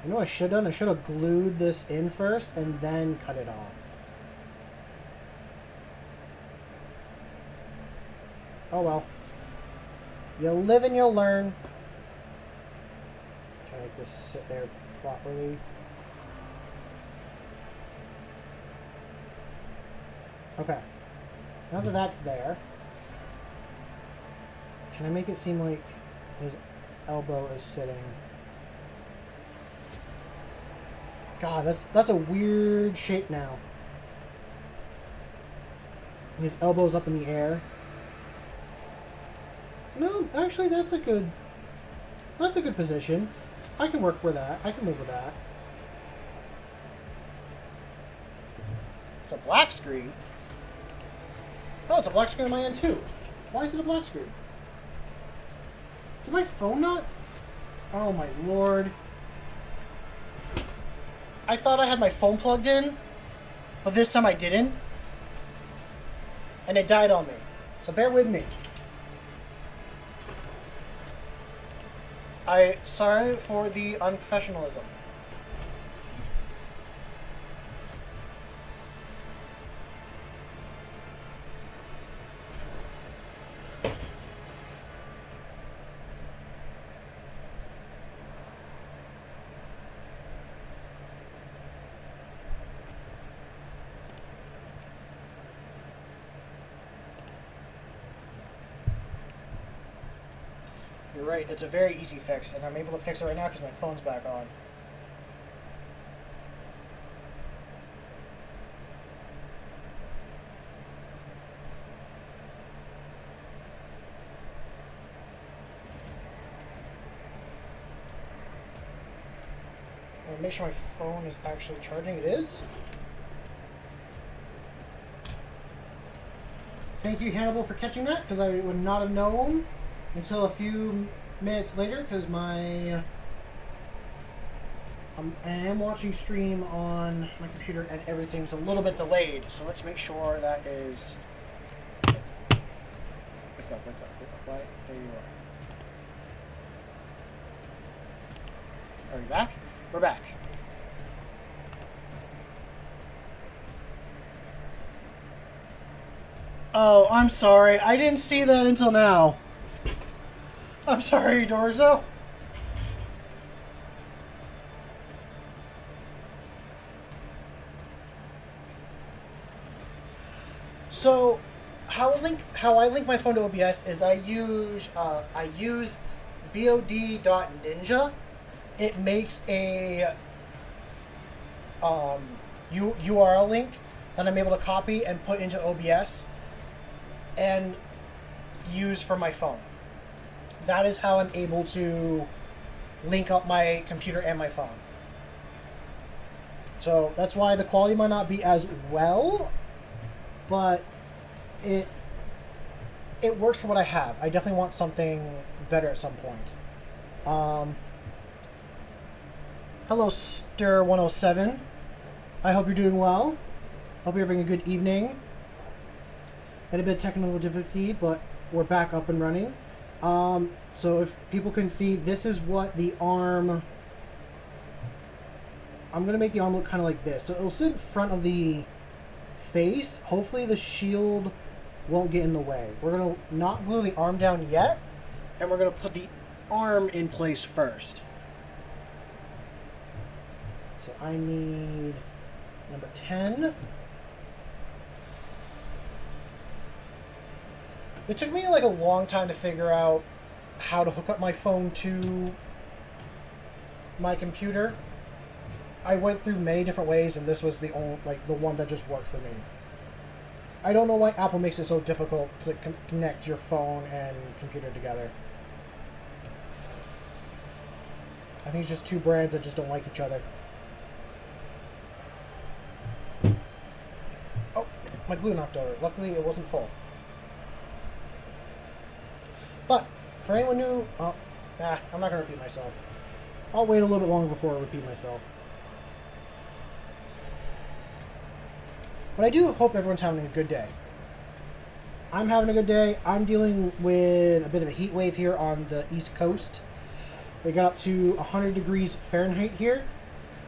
You know what I should have done? I should have glued this in first and then cut it off. Oh well. You live and you'll learn. Try to make this sit there properly. Okay. Now that that's there, can I make it seem like his elbow is sitting? God, that's a weird shape now. His elbow's up in the air. No, actually that's a good position. I can work with that. I can live with that. It's a black screen. Oh, it's a black screen on my end too. Why is it a black screen? Did my phone not? Oh my lord. I thought I had my phone plugged in, but this time I didn't. And it died on me. So bear with me. Sorry for the unprofessionalism. You're right, it's a very easy fix, and I'm able to fix it right now because my phone's back on. I'll make sure my phone is actually charging. It is. Thank you, Hannibal, for catching that, because I would not have known until a few minutes later, because I am watching stream on my computer and everything's a little bit delayed. So let's make sure that is. Wake up! Right, there you are. Are we back? We're back. Oh, I'm sorry. I didn't see that until now. I'm sorry, Dorzo. So, how I link my phone to OBS is I use VOD.Ninja. It makes a URL link that I'm able to copy and put into OBS and use for my phone. That is how I'm able to link up my computer and my phone. So that's why the quality might not be as well, but it works for what I have. I definitely want something better at some point. Hello, Stir107. I hope you're doing well. Hope you're having a good evening. Had a bit of technical difficulty, but we're back up and running. So if people can see, this is what the arm... I'm going to make the arm look kind of like this. So it'll sit in front of the face. Hopefully the shield won't get in the way. We're going to not glue the arm down yet, and we're going to put the arm in place first. So I need number 10. It took me like a long time to figure out how to hook up my phone to my computer. I went through many different ways, and this was the only, the one that just worked for me. I don't know why Apple makes it so difficult to connect your phone and computer together. I think it's just two brands that just don't like each other. Oh, my glue knocked over. Luckily, it wasn't full. But, for anyone new... I'm not going to repeat myself. I'll wait a little bit longer before I repeat myself. But I do hope everyone's having a good day. I'm having a good day. I'm dealing with a bit of a heat wave here on the East Coast. We got up to 100 degrees Fahrenheit here.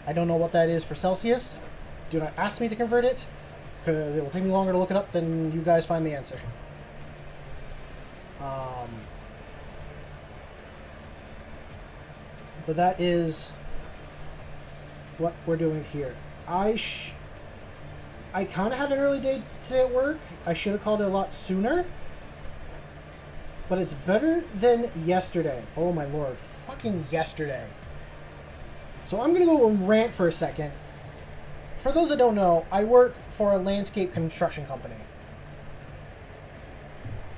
I don't know what that is for Celsius. Do not ask me to convert it, because it will take me longer to look it up than you guys find the answer. But that is what we're doing here. I kind of had an early day today at work. I should have called it a lot sooner. But it's better than yesterday. Oh my lord. Fucking yesterday. So I'm going to go and rant for a second. For those that don't know, I work for a landscape construction company.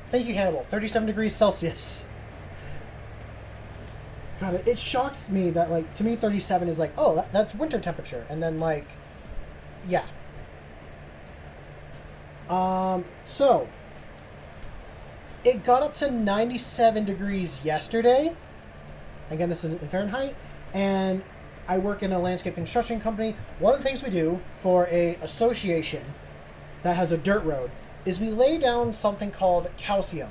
Thank you, Hannibal. 37 degrees Celsius. God, it shocks me that, like, to me 37 is like, oh, that's winter temperature. And then, like, yeah. So, it got up to 97 degrees yesterday. Again, this is in Fahrenheit. And I work in a landscape construction company. One of the things we do for a association that has a dirt road is we lay down something called calcium.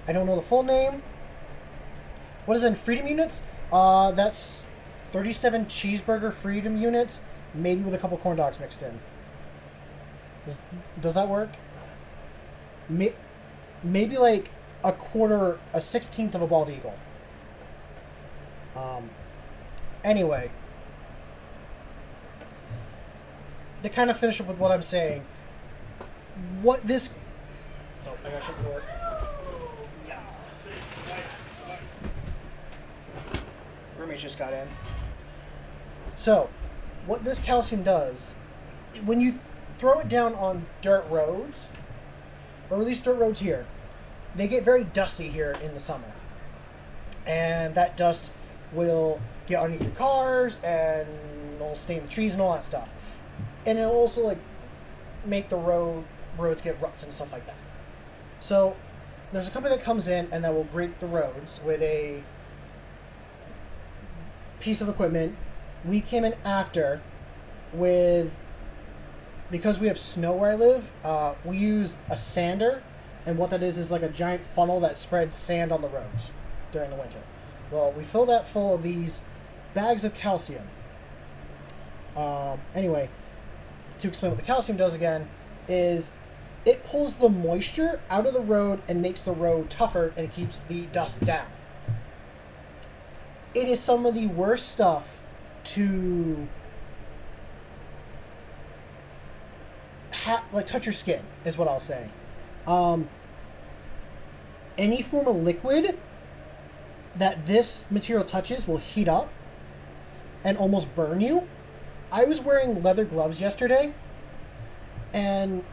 I don't know the full name. What is it in freedom units? That's 37 cheeseburger freedom units, maybe with a couple corn dogs mixed in. Does that work? Maybe like a 1/16 of a bald eagle. Anyway, to kind of finish up with what I'm saying, what this... Oh, I gotta shut the door. Roommates just got in. So, what this calcium does, when you throw it down on dirt roads, or at least dirt roads here, they get very dusty here in the summer. And that dust will get underneath your cars, and it'll stain the trees and all that stuff. And it'll also, like, make the roads get ruts and stuff like that. So, there's a company that comes in and that will grate the roads with a piece of equipment. We came in after because we have snow where I live, we use a sander, and what that is like a giant funnel that spreads sand on the roads during the winter. Well, we fill that full of these bags of calcium. Anyway, to explain what the calcium does again, is it pulls the moisture out of the road and makes the road tougher, and it keeps the dust down. It is some of the worst stuff to touch your skin, is what I'll say. Any form of liquid that this material touches will heat up and almost burn you. I was wearing leather gloves yesterday, and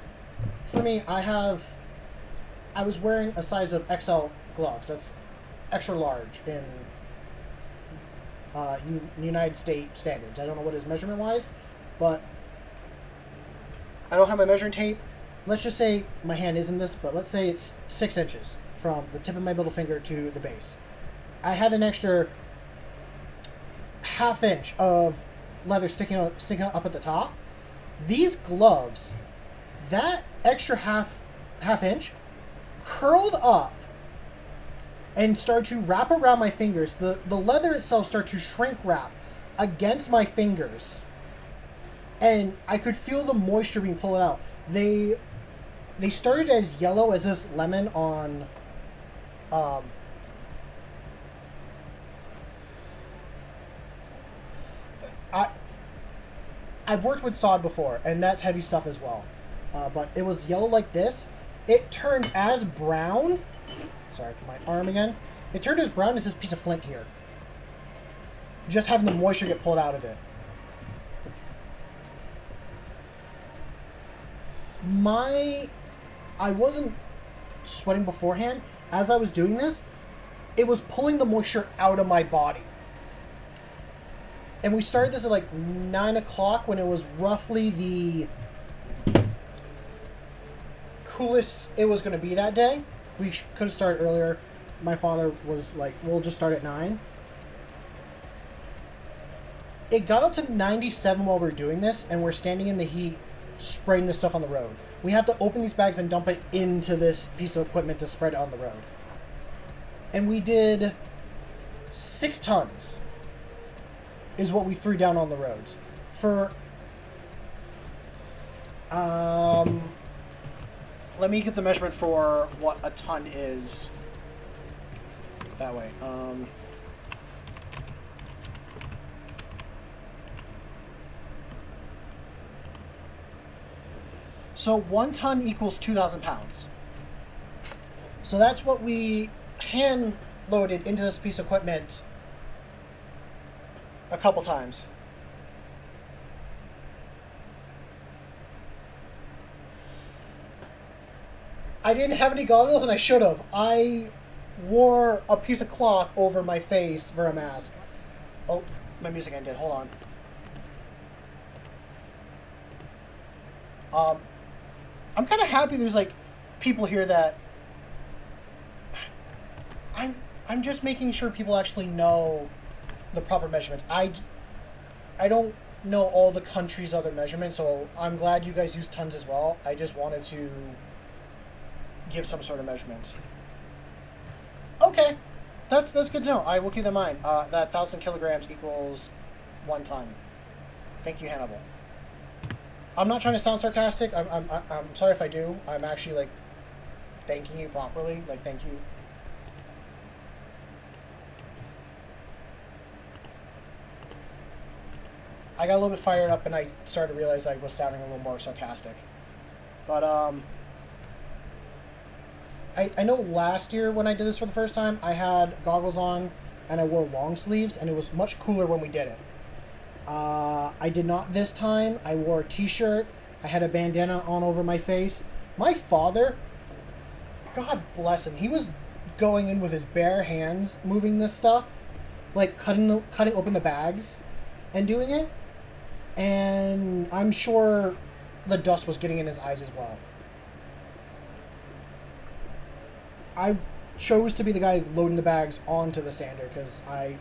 for me, I was wearing a size of XL gloves. That's extra large in United States standards. I don't know what it is measurement-wise, but I don't have my measuring tape. Let's just say my hand isn't this, but let's say it's 6 inches from the tip of my middle finger to the base. I had an extra ½ inch of leather sticking up at the top. These gloves, that extra half inch, curled up and started to wrap around my fingers. The leather itself started to shrink wrap against my fingers, and I could feel the moisture being pulled out. They started as yellow as this lemon on I've worked with sod before, and that's heavy stuff as well. But it was yellow like this. It turned as brown. Sorry for my arm again. It turned as brown as this piece of flint here. Just having the moisture get pulled out of it. I wasn't sweating beforehand. As I was doing this, it was pulling the moisture out of my body. And we started this at like 9 o'clock when it was roughly the coolest it was going to be that day. We could have started earlier. My father was like, we'll just start at 9. It got up to 97 while we were doing this, and we're standing in the heat, spraying this stuff on the road. We have to open these bags and dump it into this piece of equipment to spread it on the road. And we did 6 tons is what we threw down on the roads. For, let me get the measurement for what a ton is. That way. So 1 ton equals 2,000 pounds. So that's what we hand loaded into this piece of equipment a couple times. I didn't have any goggles, and I should have. I wore a piece of cloth over my face for a mask. Oh, my music ended. Hold on. I'm kind of happy there's like people here that I'm just making sure people actually know the proper measurements. I don't know all the country's other measurements, so I'm glad you guys use tons as well. I just wanted to give some sort of measurement. Okay, that's good to know. I will keep that in mind. That 1,000 kilograms equals 1 ton. Thank you, Hannibal. I'm not trying to sound sarcastic. I'm sorry if I do. I'm actually like thanking you properly. Like, thank you. I got a little bit fired up, and I started to realize I was sounding a little more sarcastic. But I know last year when I did this for the first time, I had goggles on and I wore long sleeves, and it was much cooler when we did it. I did not this time. I wore a t-shirt. I had a bandana on over my face. My father, God bless him, he was going in with his bare hands moving this stuff, like cutting open the bags and doing it. And I'm sure the dust was getting in his eyes as well. I chose to be the guy loading the bags onto the sander because I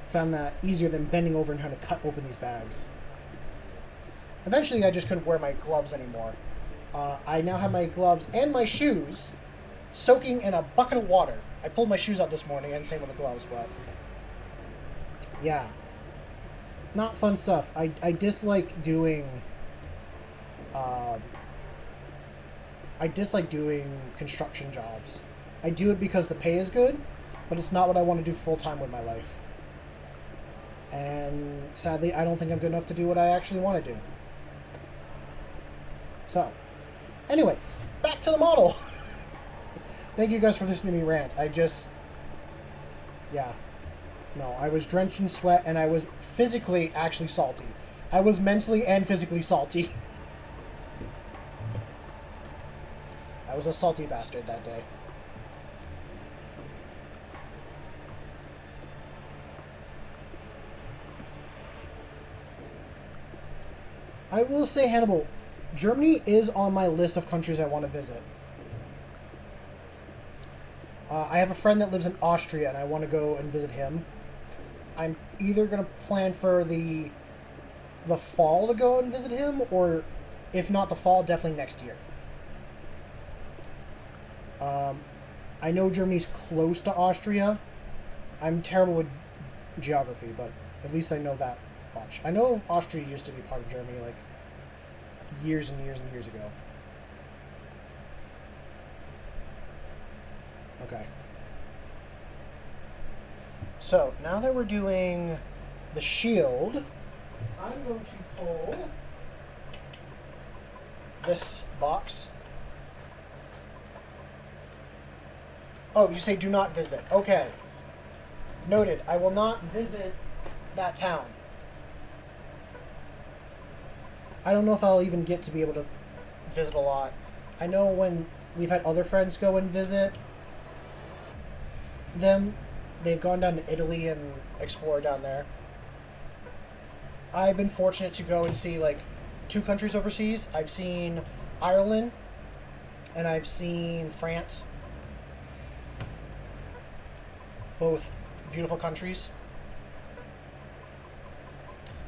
found that easier than bending over and trying to cut open these bags. Eventually, I just couldn't wear my gloves anymore. I now have my gloves and my shoes soaking in a bucket of water. I pulled my shoes out this morning, and same with the gloves, but yeah. Not fun stuff. I dislike doing construction jobs. I do it because the pay is good, but it's not what I want to do full-time with my life. And sadly, I don't think I'm good enough to do what I actually want to do. So, anyway, back to the model. Thank you guys for listening to me rant. No, I was drenched in sweat, and I was physically actually salty. I was mentally and physically salty. I was a salty bastard that day. I will say, Hannibal, Germany is on my list of countries I want to visit. I have a friend that lives in Austria, and I want to go and visit him. I'm either going to plan for the fall to go and visit him, or if not the fall, definitely next year. I know Germany's close to Austria. I'm terrible with geography, but at least I know that much. I know Austria used to be part of Germany, like, years and years and years ago. Okay. So, now that we're doing the shield, I'm going to pull this box. Oh, you say do not visit. Okay. Noted. I will not visit that town. I don't know if I'll even get to be able to visit a lot. I know when we've had other friends go and visit them, they've gone down to Italy and explore down there. I've been fortunate to go and see like 2 countries overseas. I've seen Ireland and I've seen France. Both beautiful countries.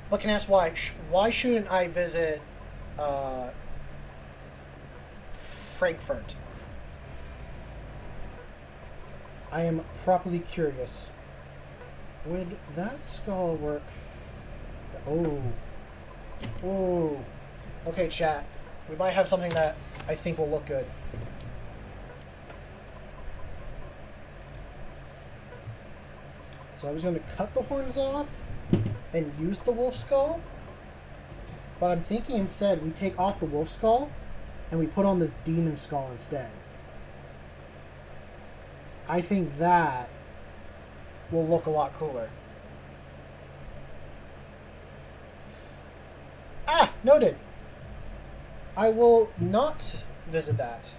But can I ask why? Why shouldn't I visit Frankfurt? I am properly curious. Would that skull work? Oh. Oh. Okay, chat. We might have something that I think will look good. So I was going to cut the horns off and use the wolf skull. But I'm thinking instead we take off the wolf skull and we put on this demon skull instead. I think that will look a lot cooler. Ah, noted. I will not visit that.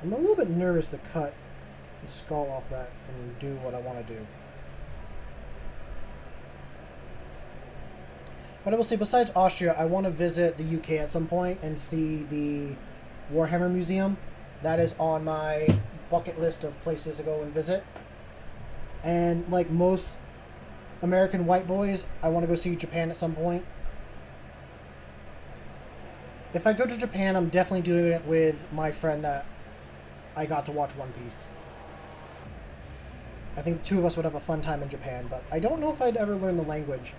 I'm a little bit nervous to cut the skull off that and do what I want to do. But I will say, besides Austria, I want to visit the UK at some point and see the Warhammer Museum. That is on my bucket list of places to go and visit. And like most American white boys, I want to go see Japan at some point. If I go to Japan, I'm definitely doing it with my friend that I got to watch One Piece. I think 2 of us would have a fun time in Japan, but I don't know if I'd ever learn the language.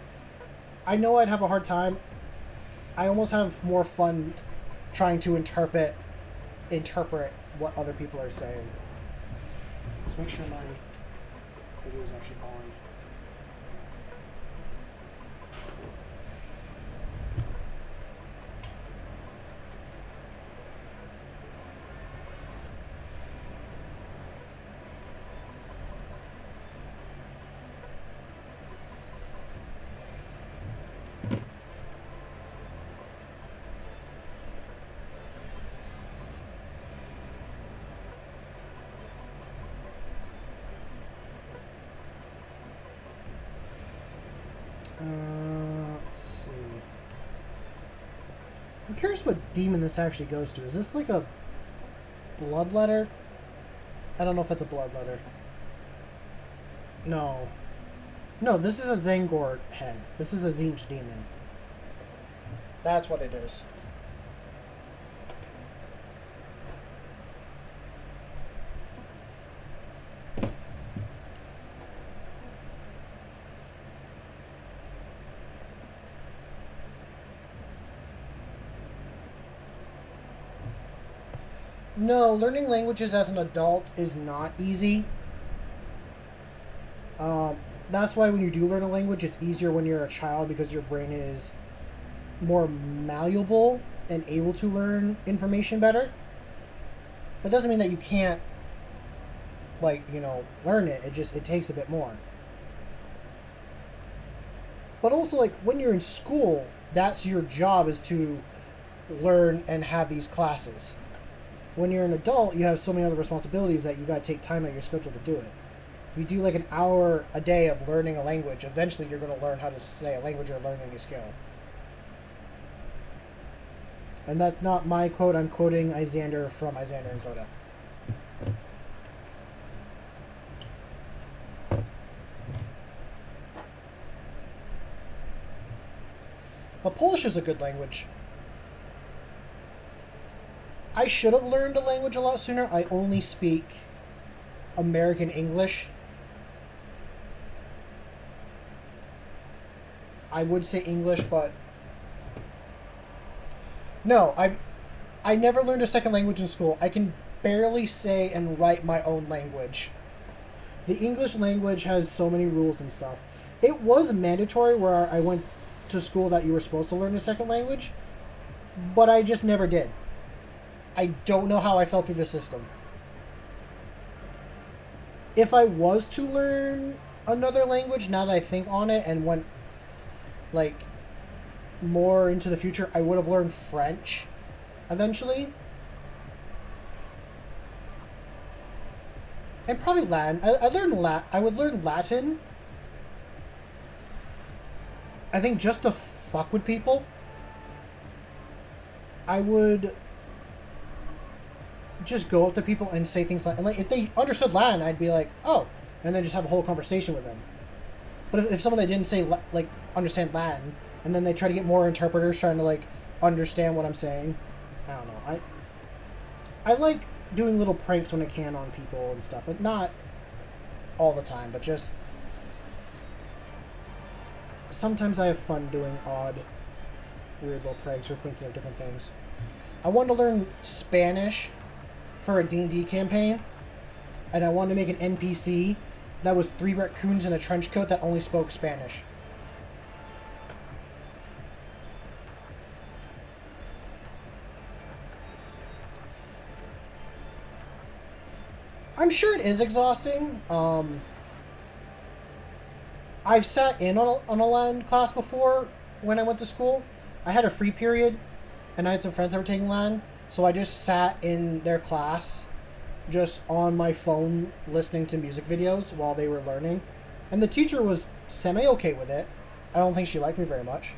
I know I'd have a hard time. I almost have more fun trying to interpret what other people are saying. Let's make sure my video is actually on. Let's see. I'm curious what demon this actually goes to. Is this like a bloodletter? I don't know if it's a bloodletter. No. No, this is a Zangor head. This is a Zinch demon. That's what it is. No, learning languages as an adult is not easy. That's why when you do learn a language, it's easier when you're a child because your brain is more malleable and able to learn information better. It doesn't mean that you can't, like, learn it. It takes a bit more. But also, like, when you're in school, that's your job, is to learn and have these classes. When you're an adult, you have so many other responsibilities that you got to take time out of your schedule to do it. If you do like an hour a day of learning a language, eventually you're going to learn how to say a language or learn a new skill. And that's not my quote. I'm quoting Isander from Isander and Coda. But Polish is a good language. I should have learned a language a lot sooner. I only speak American English. I would say English, but no, I never learned a second language in school. I can barely say and write my own language. The English language has so many rules and stuff. It was mandatory where I went to school that you were supposed to learn a second language, but I just never did. I don't know how I fell through the system. If I was to learn another language, now that I think on it and went, like, more into the future, I would have learned French eventually. And probably Latin. I would learn Latin. I think just to fuck with people. I would just go up to people and say things like, and like if they understood Latin, I'd be like, oh, and then just have a whole conversation with them. But if someone that didn't say like understand Latin, and then they try to get more interpreters trying to like understand what I'm saying, I don't know. I like doing little pranks when I can on people and stuff, but not all the time. But just sometimes I have fun doing odd, weird little pranks or thinking of different things. I wanted to learn Spanish for a D&D campaign, and I wanted to make an NPC that was 3 raccoons in a trench coat that only spoke Spanish. I'm sure it is exhausting. I've sat in on a Latin class before when I went to school. I had a free period, and I had some friends that were taking Latin, so I just sat in their class just on my phone listening to music videos while they were learning. And the teacher was semi-okay with it. I don't think she liked me very much.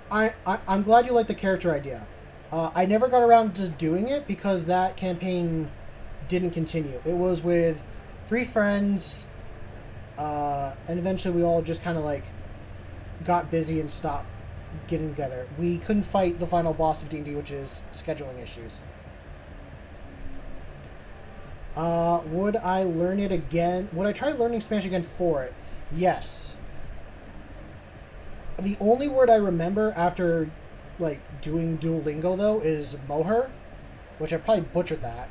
I'm glad you like the character idea. I never got around to doing it because that campaign didn't continue. It was with 3 friends, and eventually we all just kind of like got busy and stopped getting together. We couldn't fight the final boss of D&D, which is scheduling issues. Would I learn it again? Would I try learning Spanish again for it? Yes. The only word I remember after like doing Duolingo though is moher, which I probably butchered that,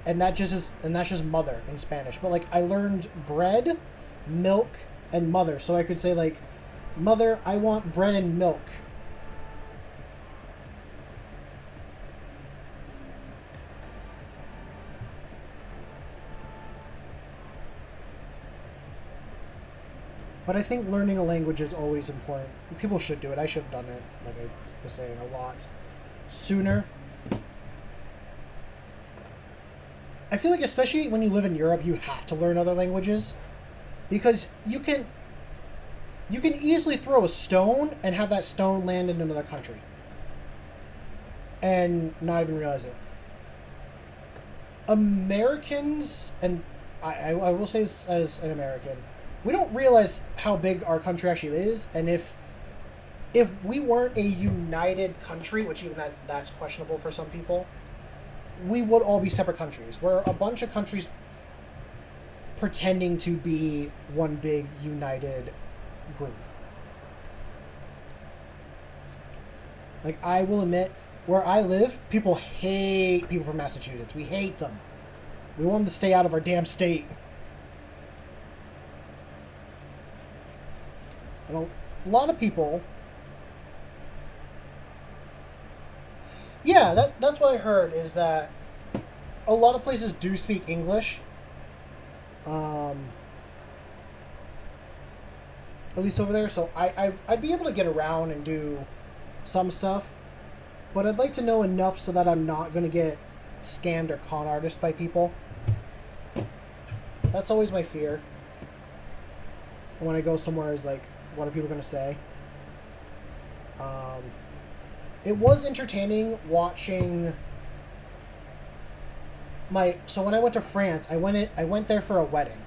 and that's just mother in Spanish. But like I learned bread, milk, and mother, so I could say like, mother, I want bread and milk. But I think learning a language is always important. People should do it. I should have done it, like I was saying, a lot sooner. I feel like especially when you live in Europe, you have to learn other languages. Because you can easily throw a stone and have that stone land in another country. And not even realize it. Americans, and I will say this as an American, we don't realize how big our country actually is, and if we weren't a united country, which even that's questionable for some people, we would all be separate countries. We're a bunch of countries pretending to be one big united group. Like, I will admit, where I live, people hate people from Massachusetts. We hate them. We want them to stay out of our damn state. And a lot of people... Yeah, that's what I heard, is that a lot of places do speak English. At least over there. So I'd be able to get around and do some stuff. But I'd like to know enough so that I'm not going to get scammed or con artist by people. That's always my fear. When I go somewhere is like, what are people going to say? It was entertaining watching so when I went to France, I went there for a wedding.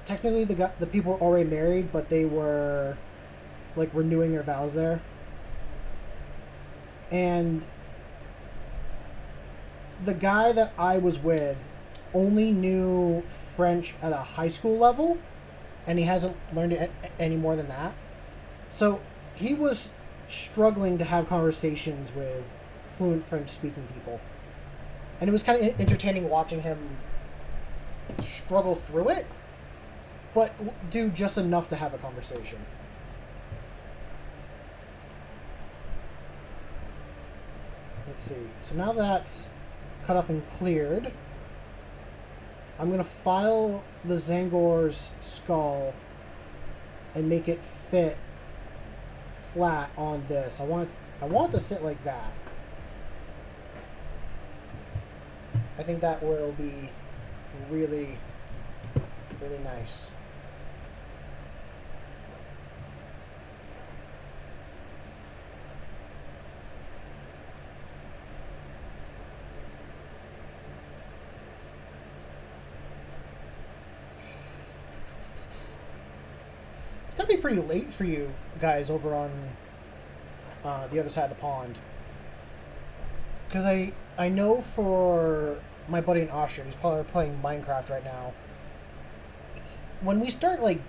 Technically the people were already married, but they were like renewing their vows there. And the guy that I was with only knew French at a high school level, and he hasn't learned it any more than that. So he was struggling to have conversations with fluent French-speaking people. And it was kind of entertaining watching him struggle through it, but do just enough to have a conversation. Let's see. So now that's cut off and cleared, I'm going to file the Zangor's skull and make it fit flat on this. I want it to sit like that. I think that will be really, really nice. It's gonna be pretty late for you guys over on the other side of the pond. Because I know for my buddy in Austria, he's probably playing Minecraft right now. When we start like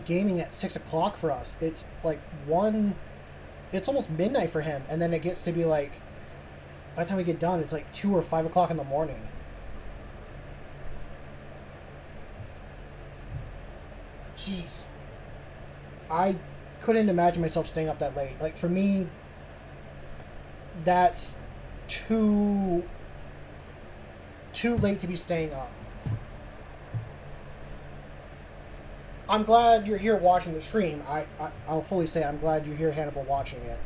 gaming at 6 o'clock for us, it's like it's almost midnight for him, and then it gets to be like, by the time we get done, it's like 2 or 5 o'clock in the morning. Jeez. I couldn't imagine myself staying up that late. Like, for me, that's too late to be staying up. I'm glad you're here watching the stream. I'll fully say I'm glad you're here, Hannibal, watching it.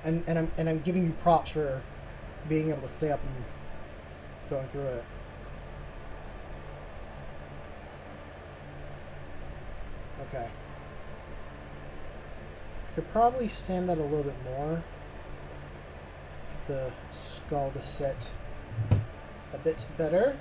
And I'm giving you props for being able to stay up and going through it. Okay. I could probably sand that a little bit more. Get the skull to sit a bit better.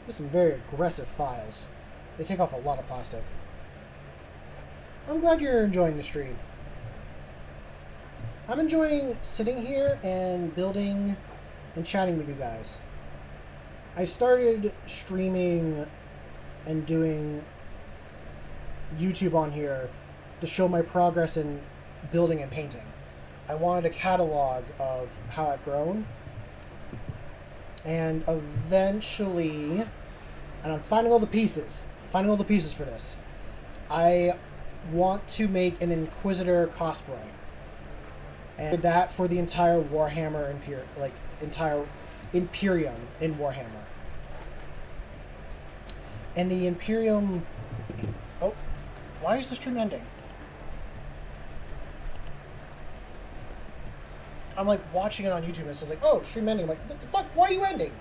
There's some very aggressive files. They take off a lot of plastic. I'm glad you're enjoying the stream. I'm enjoying sitting here and building and chatting with you guys. I started streaming and doing YouTube on here to show my progress in building and painting. I wanted a catalog of how I've grown. And eventually, and I'm finding all the pieces for this. I want to make an Inquisitor cosplay. And that for the entire Warhammer entire Imperium in Warhammer. And the Imperium... Oh, why is the stream ending? I'm like watching it on YouTube and it says like, oh, stream ending. I'm like, what the fuck? Why are you ending?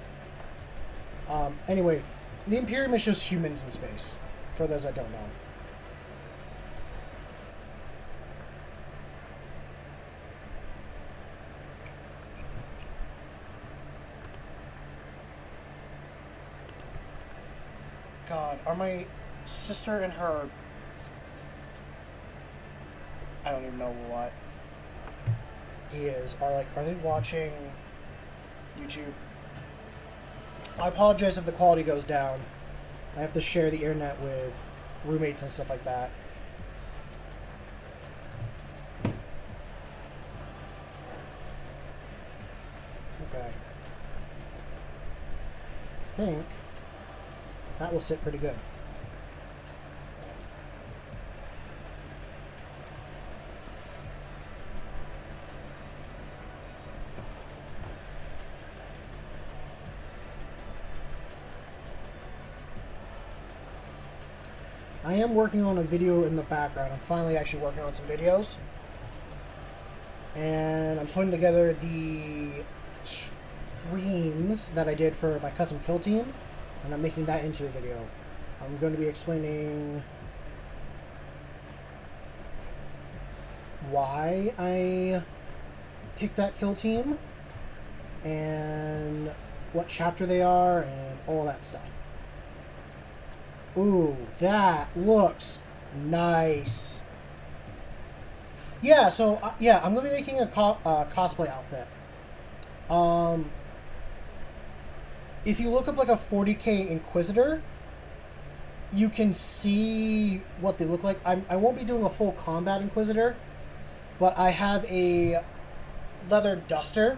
Anyway, the Imperium is just humans in space, for those that don't know. God, are my sister and her... I don't even know what are they watching YouTube? I apologize if the quality goes down. I have to share the internet with roommates and stuff like that. Okay. I think that will sit pretty good. I am working on a video in the background. I'm finally actually working on some videos. And I'm putting together the streams that I did for my custom kill team. And I'm making that into a video. I'm going to be explaining why I picked that kill team. And what chapter they are and all that stuff. Ooh, that looks nice. Yeah, so, yeah, I'm going to be making a cosplay outfit. If you look up, like, a 40k Inquisitor, you can see what they look like. I won't be doing a full combat Inquisitor, but I have a leather duster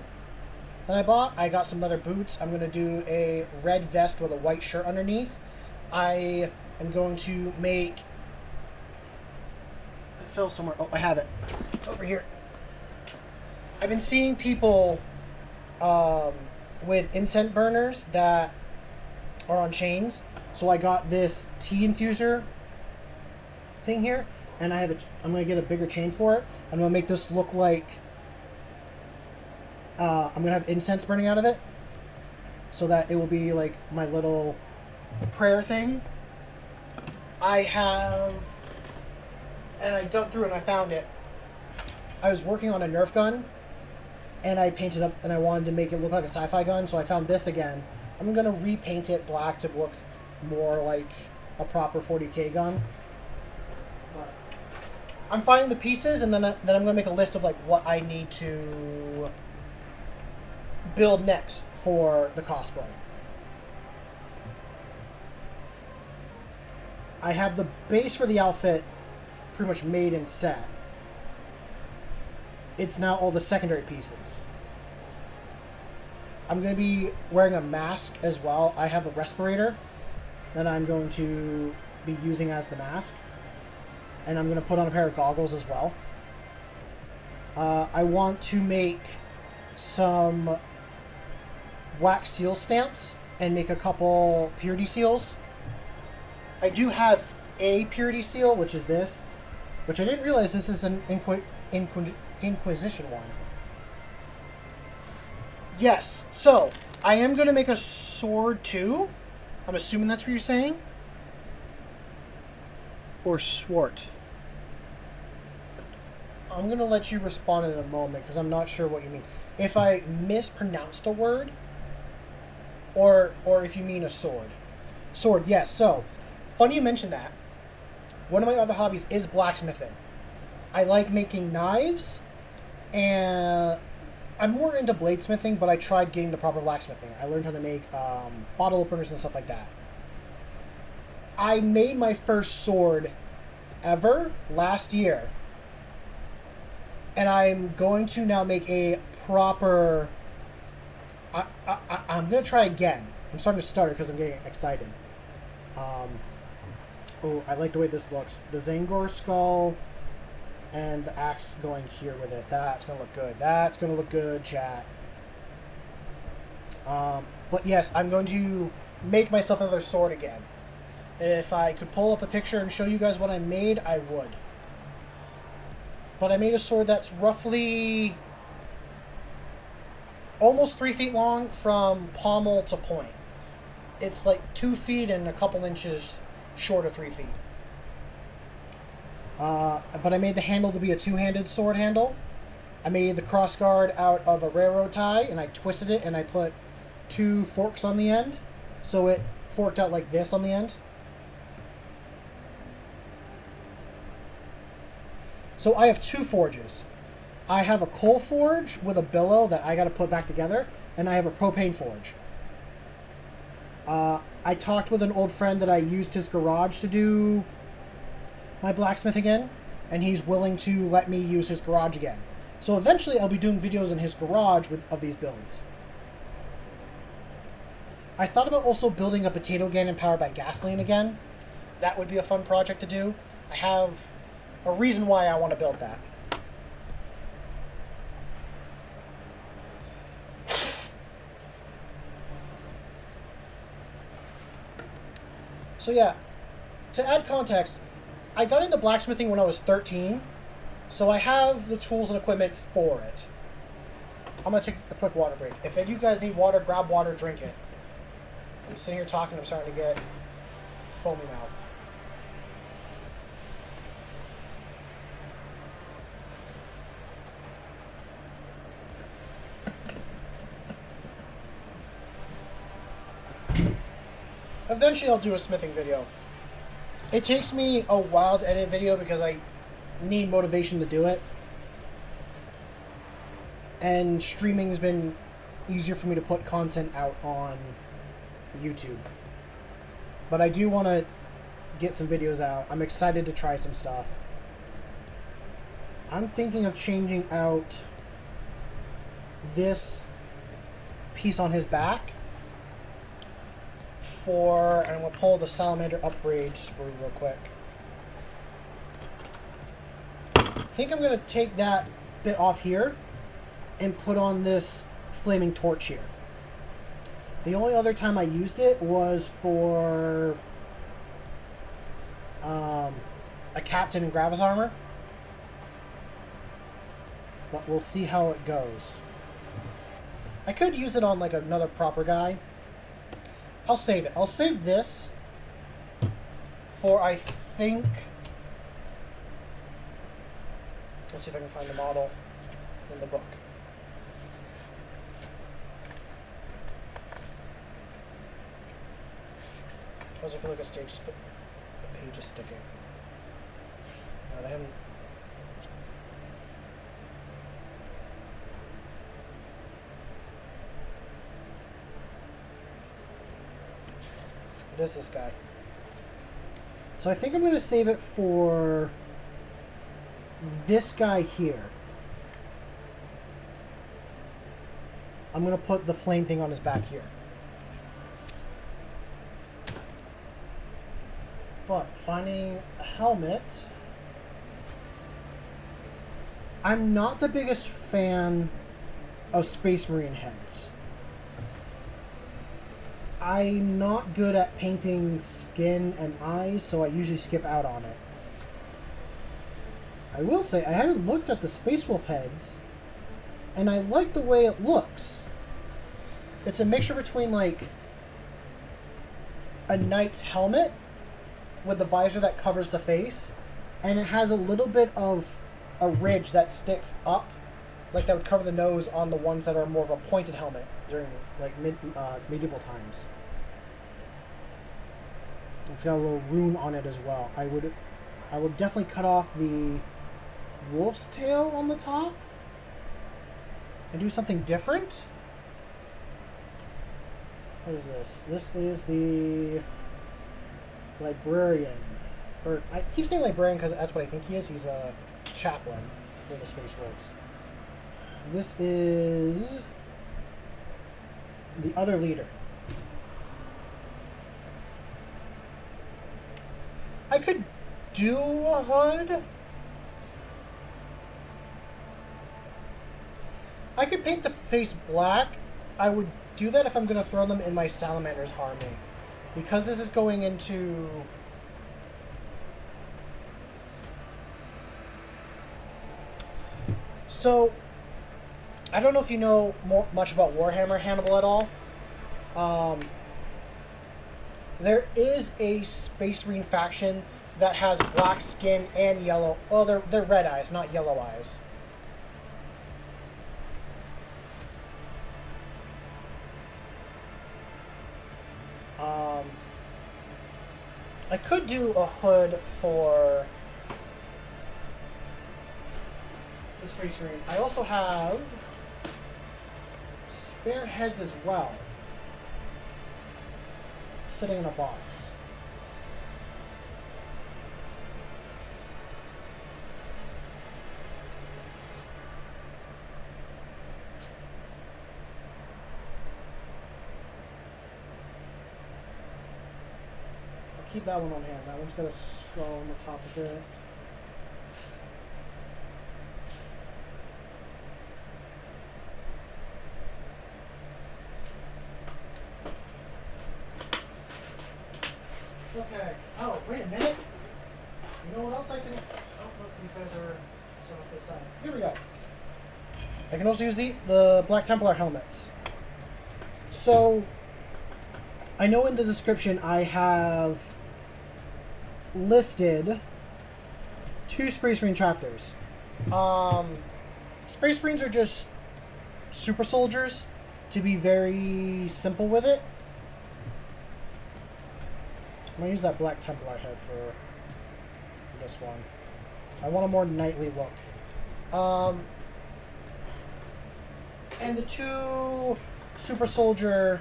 that I bought. I got some leather boots. I'm going to do a red vest with a white shirt underneath. I am going to make... It fell somewhere. Oh, I have it. It's over here. I've been seeing people with incense burners that are on chains. So I got this tea infuser thing here, and I'm going to get a bigger chain for it. I'm going to make this look like I'm going to have incense burning out of it, so that it will be like my little prayer thing. I have, and I dug through and I found it. I was working on a Nerf gun, and I painted up, and I wanted to make it look like a sci-fi gun, so I found this again. I'm going to repaint it black to look more like a proper 40K gun. But I'm finding the pieces, and then I'm going to make a list of like what I need to build next for the cosplay. I have the base for the outfit pretty much made and set. It's now all the secondary pieces. I'm going to be wearing a mask as well. I have a respirator that I'm going to be using as the mask. And I'm going to put on a pair of goggles as well. I want to make some wax seal stamps and make a couple purity seals. I do have a purity seal, which is this, which I didn't realize this is an Inquisition one. Yes, so I am going to make a sword too. I'm assuming that's what you're saying. Or swart. I'm going to let you respond in a moment because I'm not sure what you mean. If I mispronounced a word, or if you mean a sword. Sword, yes. So, funny you mentioned that. One of my other hobbies is blacksmithing. I like making knives, and I'm more into bladesmithing, but I tried getting the proper blacksmithing. I learned how to make bottle openers and stuff like that. I made my first sword ever last year, and I'm going to now make a proper... I'm going to try again. I'm starting to stutter because I'm getting excited. Oh, I like the way this looks. The Zangor skull and the axe going here with it. That's going to look good. That's going to look good, chat. But yes, I'm going to make myself another sword again. If I could pull up a picture and show you guys what I made, I would. But I made a sword that's roughly almost 3 feet long from pommel to point. It's like 2 feet and a couple inches short of 3 feet. But I made the handle to be a two-handed sword handle. I made the crossguard out of a railroad tie, and I twisted it, and I put 2 forks on the end, so it forked out like this on the end. So I have 2 forges. I have a coal forge with a billow that I got to put back together, and I have a propane forge. I talked with an old friend that I used his garage to do my blacksmithing in, and he's willing to let me use his garage again. So eventually I'll be doing videos in his garage of these builds. I thought about also building a potato cannon powered by gasoline again. That would be a fun project to do. I have a reason why I want to build that. So yeah, to add context, I got into blacksmithing when I was 13, so I have the tools and equipment for it. I'm going to take a quick water break. If any of you guys need water, grab water, drink it. I'm sitting here talking, I'm starting to get foamy mouthed. Eventually I'll do a smithing video. It takes me a while to edit a video because I need motivation to do it. And streaming's been easier for me to put content out on YouTube. But I do want to get some videos out. I'm excited to try some stuff. I'm thinking of changing out this piece on his back for, and I'm going to pull the Salamander upgrade sprue real quick. I think I'm going to take that bit off here and put on this flaming torch here. The only other time I used it was for a captain in Gravis armor. But we'll see how it goes. I could use it on like another proper guy. I'll save it. I'll save this for, I think... Let's see if I can find the model in the book. Why does it feel like a stage just put the page is sticking? No, they haven't. What is this guy? So I think I'm going to save it for this guy here. I'm going to put the flame thing on his back here. But finding a helmet, I'm not the biggest fan of Space Marine heads. I'm not good at painting skin and eyes, so I usually skip out on it. I will say, I haven't looked at the Space Wolf heads, and I like the way it looks. It's a mixture between, like, a knight's helmet with the visor that covers the face, and it has a little bit of a ridge that sticks up, like that would cover the nose on the ones that are more of a pointed helmet during like medieval times. It's got a little rune on it as well. I would definitely cut off the wolf's tail on the top and do something different. What is this? This is the librarian, or I keep saying librarian because that's what I think he is. He's a chaplain for the Space Wolves. This is the other leader. I could do a hood. I could paint the face black. I would do that if I'm going to throw them in my Salamanders army. Because this is going into... So, I don't know if you know much about Warhammer Hannibal at all. There is a Space Marine faction that has black skin and yellow... Oh, they're red eyes, not yellow eyes. I could do a hood for the Space Marine. I also have spare heads as well, sitting in a box. Keep that one on hand. That one's got a skull on the top of it. Okay. Oh, wait a minute. You know what else I can... Oh, look, these guys are set off to the side. Here we go. I can also use the Black Templar helmets. So, I know in the description I have listed 2 Space Marine chapters. Space Marines are just super soldiers, to be very simple with it. I'm going to use that Black Templar head for this one. I want a more knightly look. And the 2 super soldier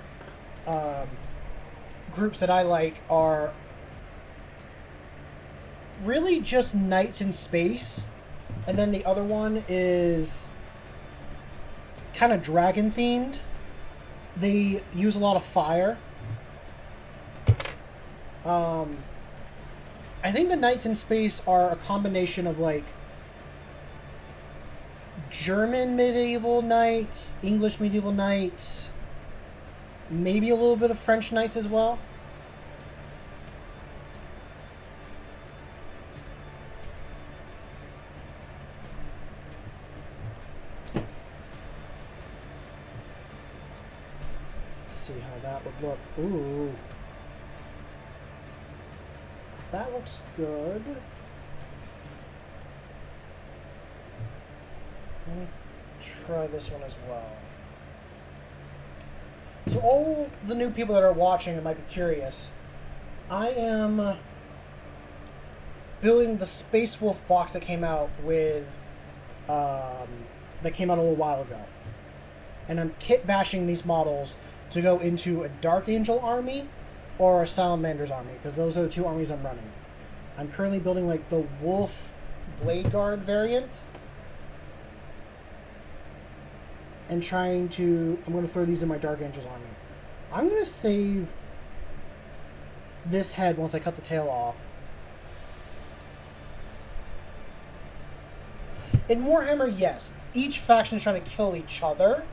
groups that I like are really just knights in space, and then the other one is kind of dragon themed. They use a lot of fire. I think the knights in space are a combination of like German medieval knights, English medieval knights, maybe a little bit of French knights as well. Let's see how that would look. Ooh. That looks good. Let me try this one as well. So all the new people that are watching that might be curious, I am building the Space Wolf box that came out with that came out a little while ago, and I'm kit bashing these models to go into a Dark Angel army or a Salamanders army, because those are the two armies I'm running. I'm currently building like the Wolf Blade Guard variant, and I'm going to throw these in my Dark Angels army. I'm going to save this head once I cut the tail off. In Warhammer, yes, each faction is trying to kill each other.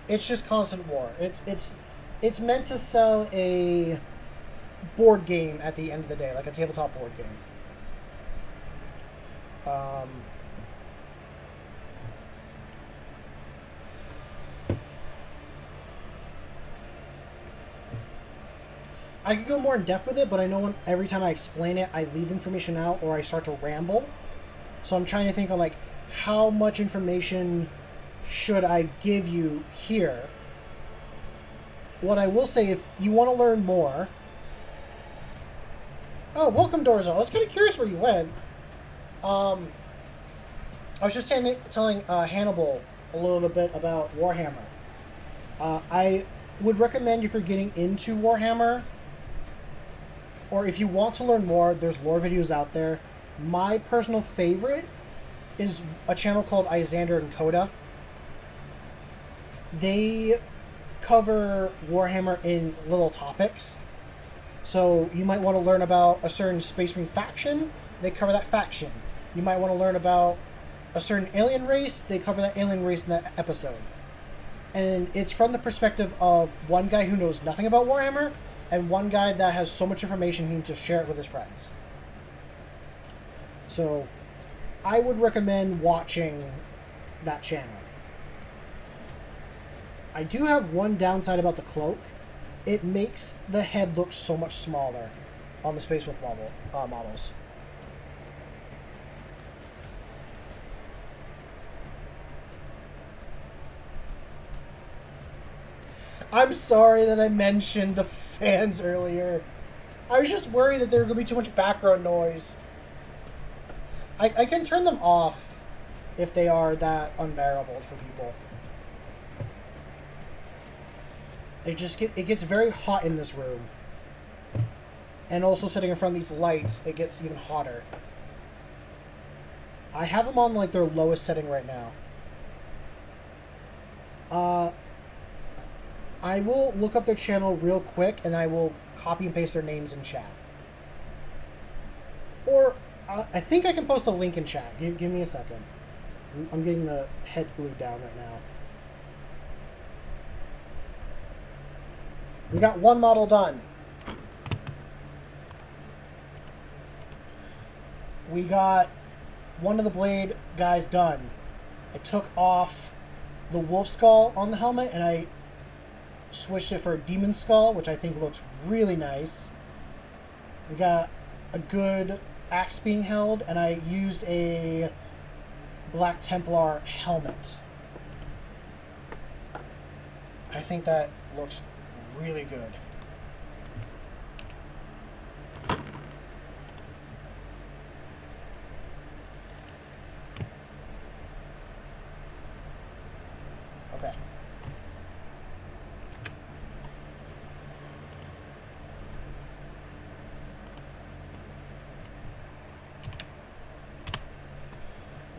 It's just constant war. It's meant to sell a board game at the end of the day, like a tabletop board game. I could go more in depth with it, but I know every time I explain it, I leave information out or I start to ramble. So I'm trying to think of like, how much information should I give you here? What I will say, if you want to learn more... Oh, welcome, Dorzo. I was kind of curious where you went. I was just telling Hannibal a little bit about Warhammer. I would recommend, if you're getting into Warhammer, or if you want to learn more, there's lore videos out there. My personal favorite is a channel called Izander and Coda. They cover Warhammer in little topics. So you might want to learn about a certain Space Marine faction, they cover that faction. You might want to learn about a certain alien race, they cover that alien race in that episode. And it's from the perspective of one guy who knows nothing about Warhammer, and one guy that has so much information he can just share it with his friends. So I would recommend watching that channel. I do have one downside about the cloak. It makes the head look so much smaller on the Space Wolf models. I'm sorry that I mentioned the fans earlier. I was just worried that there was going to be too much background noise. I can turn them off if they are that unbearable for people. It gets very hot in this room. And also sitting in front of these lights, it gets even hotter. I have them on like their lowest setting right now. I will look up their channel real quick and I will copy and paste their names in chat. Or I think I can post a link in chat. Give me a second. I'm getting the head glued down right now. We got one model done. We got one of the blade guys done. I took off the wolf skull on the helmet and I switched it for a demon skull, which I think looks really nice. We got a good axe being held, and I used a Black Templar helmet. I think that looks really good. Okay.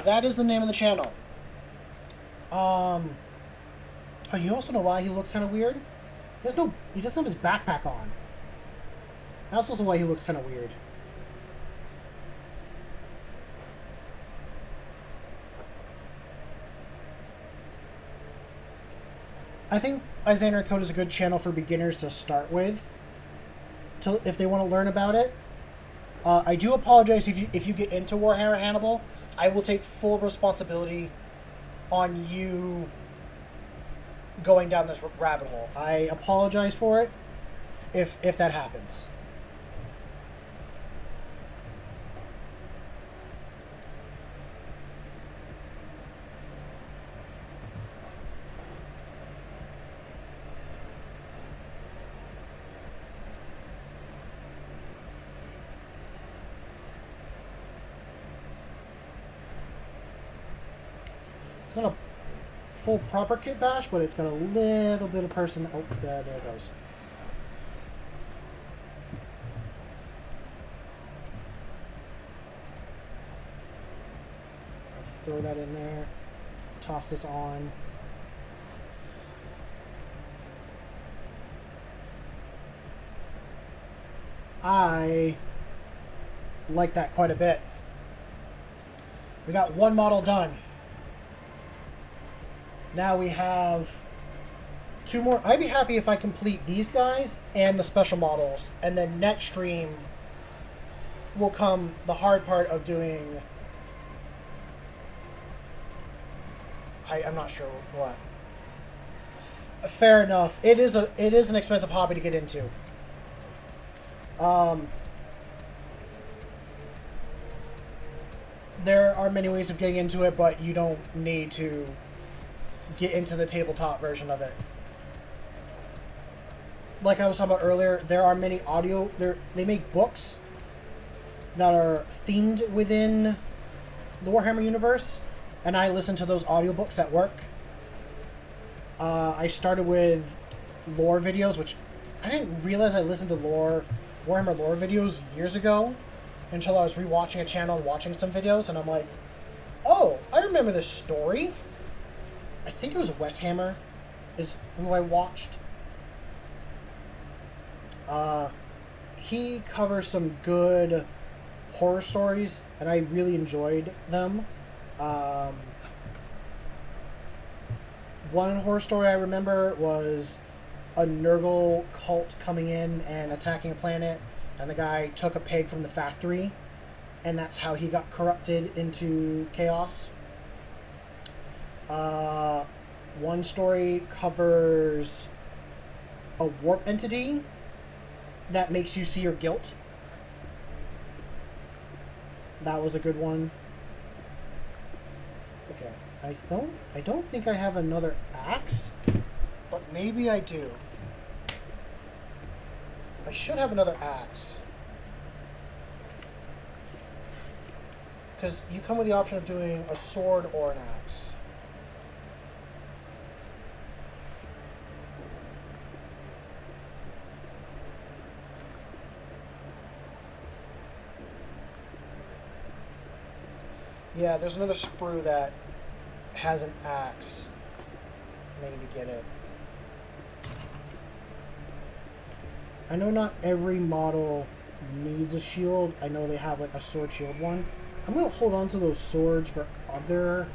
That is the name of the channel. Oh, you also know why he looks kind of weird? He doesn't have his backpack on. That's also why he looks kind of weird. I think Isaiah Code is a good channel for beginners to start with, if they want to learn about it. I do apologize if you get into Warhammer Hannibal. I will take full responsibility on you going down this rabbit hole. I apologize for it if that happens. It's not a full proper kit bash, but it's got a little bit of person. Oh, there it goes. Throw that in there. Toss this on. I like that quite a bit. We got one model done. Now we have two more. I'd be happy if I complete these guys and the special models, and then next stream will come the hard part of doing. I'm not sure what. Fair enough. It is an expensive hobby to get into. There are many ways of getting into it, but you don't need to get into the tabletop version of it. Like I was talking about earlier, there are many they make books that are themed within the Warhammer universe, and I listen to those audiobooks at work. I started with lore videos, which I didn't realize I listened to Warhammer lore videos years ago until I was rewatching a channel and watching some videos, and I'm like, oh, I remember this story. I think it was Wes Hammer is who I watched. He covers some good horror stories, and I really enjoyed them. One horror story I remember was a Nurgle cult coming in and attacking a planet, and the guy took a pig from the factory, and that's how he got corrupted into chaos. One story covers a warp entity that makes you see your guilt. That was a good one. Okay, I don't think I have another axe, but maybe I do. I should have another axe. Because you come with the option of doing a sword or an axe. Yeah, there's another sprue that has an axe. Maybe get it. I know not every model needs a shield. I know they have like a sword shield one. I'm going to hold on to those swords for other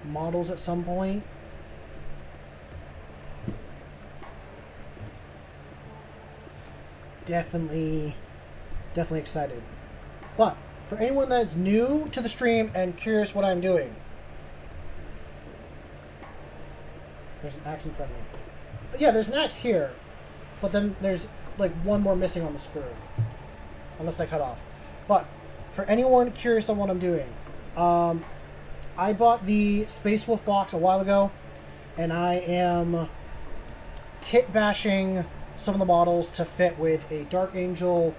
models at some point. Definitely excited. But for anyone that's new to the stream and curious what I'm doing, there's an axe in front of me. Yeah, there's an axe here, but then there's like one more missing on the sprue, unless I cut off. But for anyone curious on what I'm doing, I bought the Space Wolf box a while ago, and I am kit bashing some of the models to fit with a Dark Angel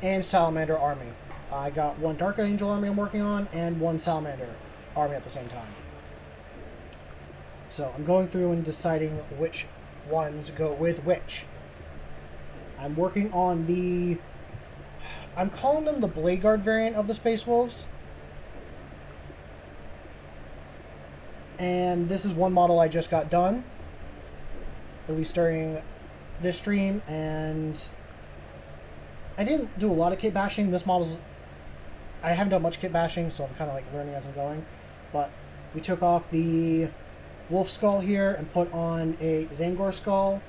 and Salamander army. I got one Dark Angel army I'm working on and one Salamander army at the same time. So I'm going through and deciding which ones go with which. I'm working on I'm calling them the Blade Guard variant of the Space Wolves. And this is one model I just got done, at least during this stream, and I didn't do a lot of kit bashing. This model's, I haven't done much kit bashing, so I'm kind of like learning as I'm going. But we took off the wolf skull here and put on a Zangor skull.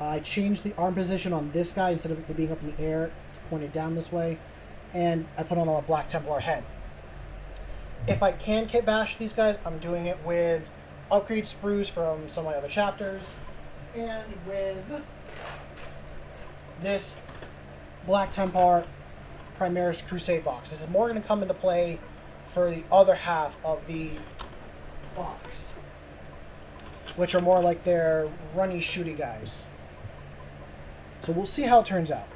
I changed the arm position on this guy. Instead of it being up in the air, it's pointed down this way. And I put on a Black Templar head. If I can kit bash these guys, I'm doing it with upgrade sprues from some of my other chapters. And with this Black Templar Primaris Crusade box. This is more going to come into play for the other half of the box, which are more like their runny, shooty guys. So we'll see how it turns out.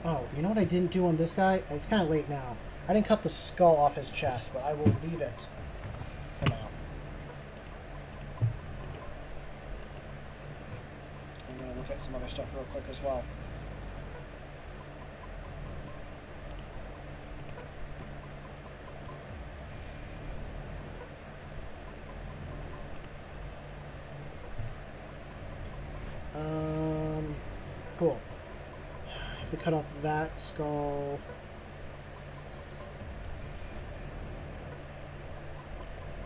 Oh, you know what I didn't do on this guy? It's kind of late now. I didn't cut the skull off his chest, but I will leave it for now. I'm going to look at some other stuff real quick as well. Cool. I have to cut off that skull.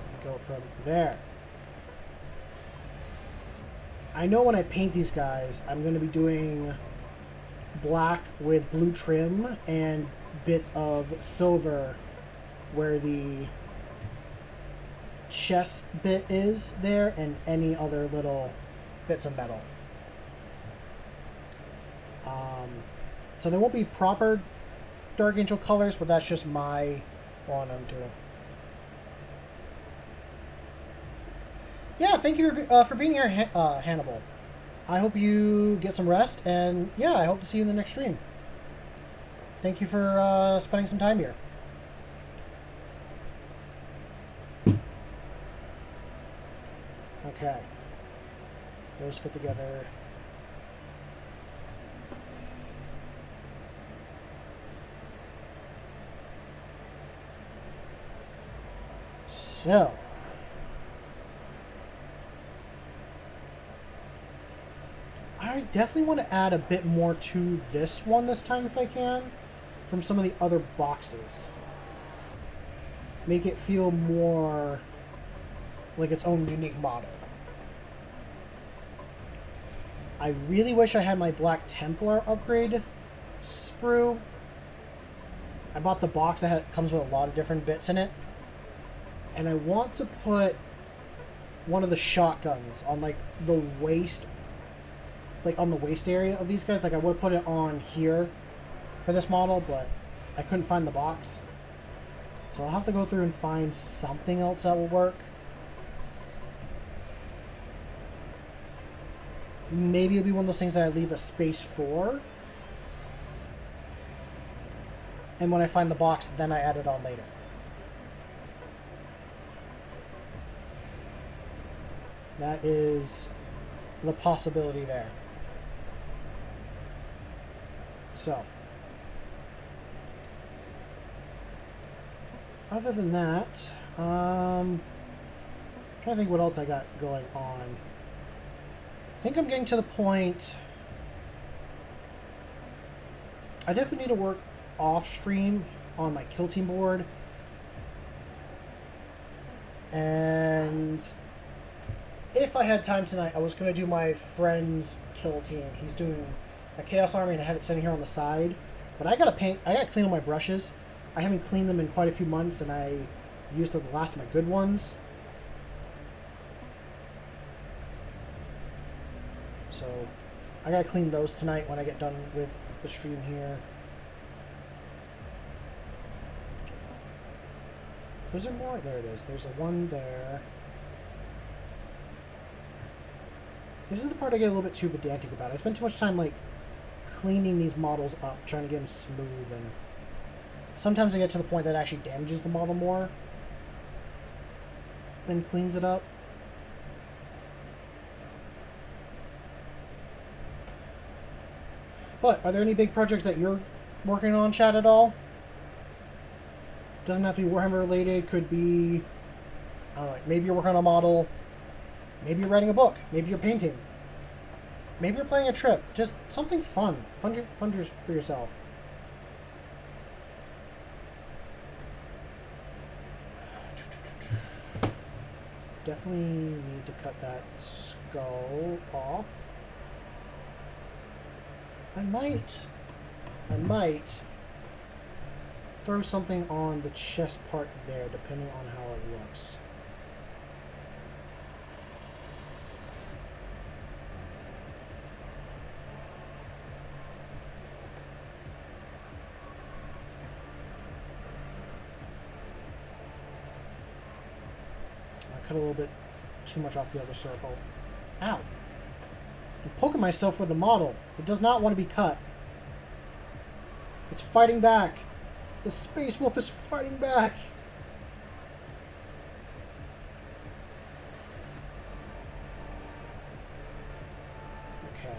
And go from there. I know when I paint these guys, I'm going to be doing black with blue trim and bits of silver where the chest bit is there and any other little bits of metal. So there won't be proper Dark Angel colors, but that's just my one I'm doing. Yeah, thank you for being here, Hannibal. I hope you get some rest, and yeah, I hope to see you in the next stream. Thank you for spending some time here. Okay. Those fit together. So, I definitely want to add a bit more to this one this time if I can, from some of the other boxes. Make it feel more like its own unique model. I really wish I had my Black Templar upgrade sprue. I bought the box that comes with a lot of different bits in it. And I want to put one of the shotguns on like the waist, like on the waist area of these guys. Like I would put it on here for this model, but I couldn't find the box. So I'll have to go through and find something else that will work. Maybe it'll be one of those things that I leave a space for. And when I find the box, then I add it on later. That is the possibility there. So, other than that, I'm trying to think what else I got going on. I think I'm getting to the point. I definitely need to work off stream on my kill team board. And if I had time tonight, I was going to do my friend's kill team. He's doing a Chaos Army, and I have it sitting here on the side. But I got to clean all my brushes. I haven't cleaned them in quite a few months, and I used the last of my good ones. So I got to clean those tonight when I get done with the stream here. Was there more? There it is. There's a one there. This is the part I get a little bit too pedantic about. I spend too much time, like, cleaning these models up, trying to get them smooth, and sometimes I get to the point that it actually damages the model more than cleans it up. But, are there any big projects that you're working on, chat, at all? Doesn't have to be Warhammer related. Could be, I don't know, maybe you're working on a model. Maybe you're writing a book. Maybe you're painting. Maybe you're planning a trip. Just something fun. Fun for yourself. Definitely need to cut that skull off. I might throw something on the chest part there, depending on how it looks. I cut a little bit too much off the other circle. Ow! I'm poking myself with the model. It does not want to be cut. It's fighting back. The Space Wolf is fighting back. Okay.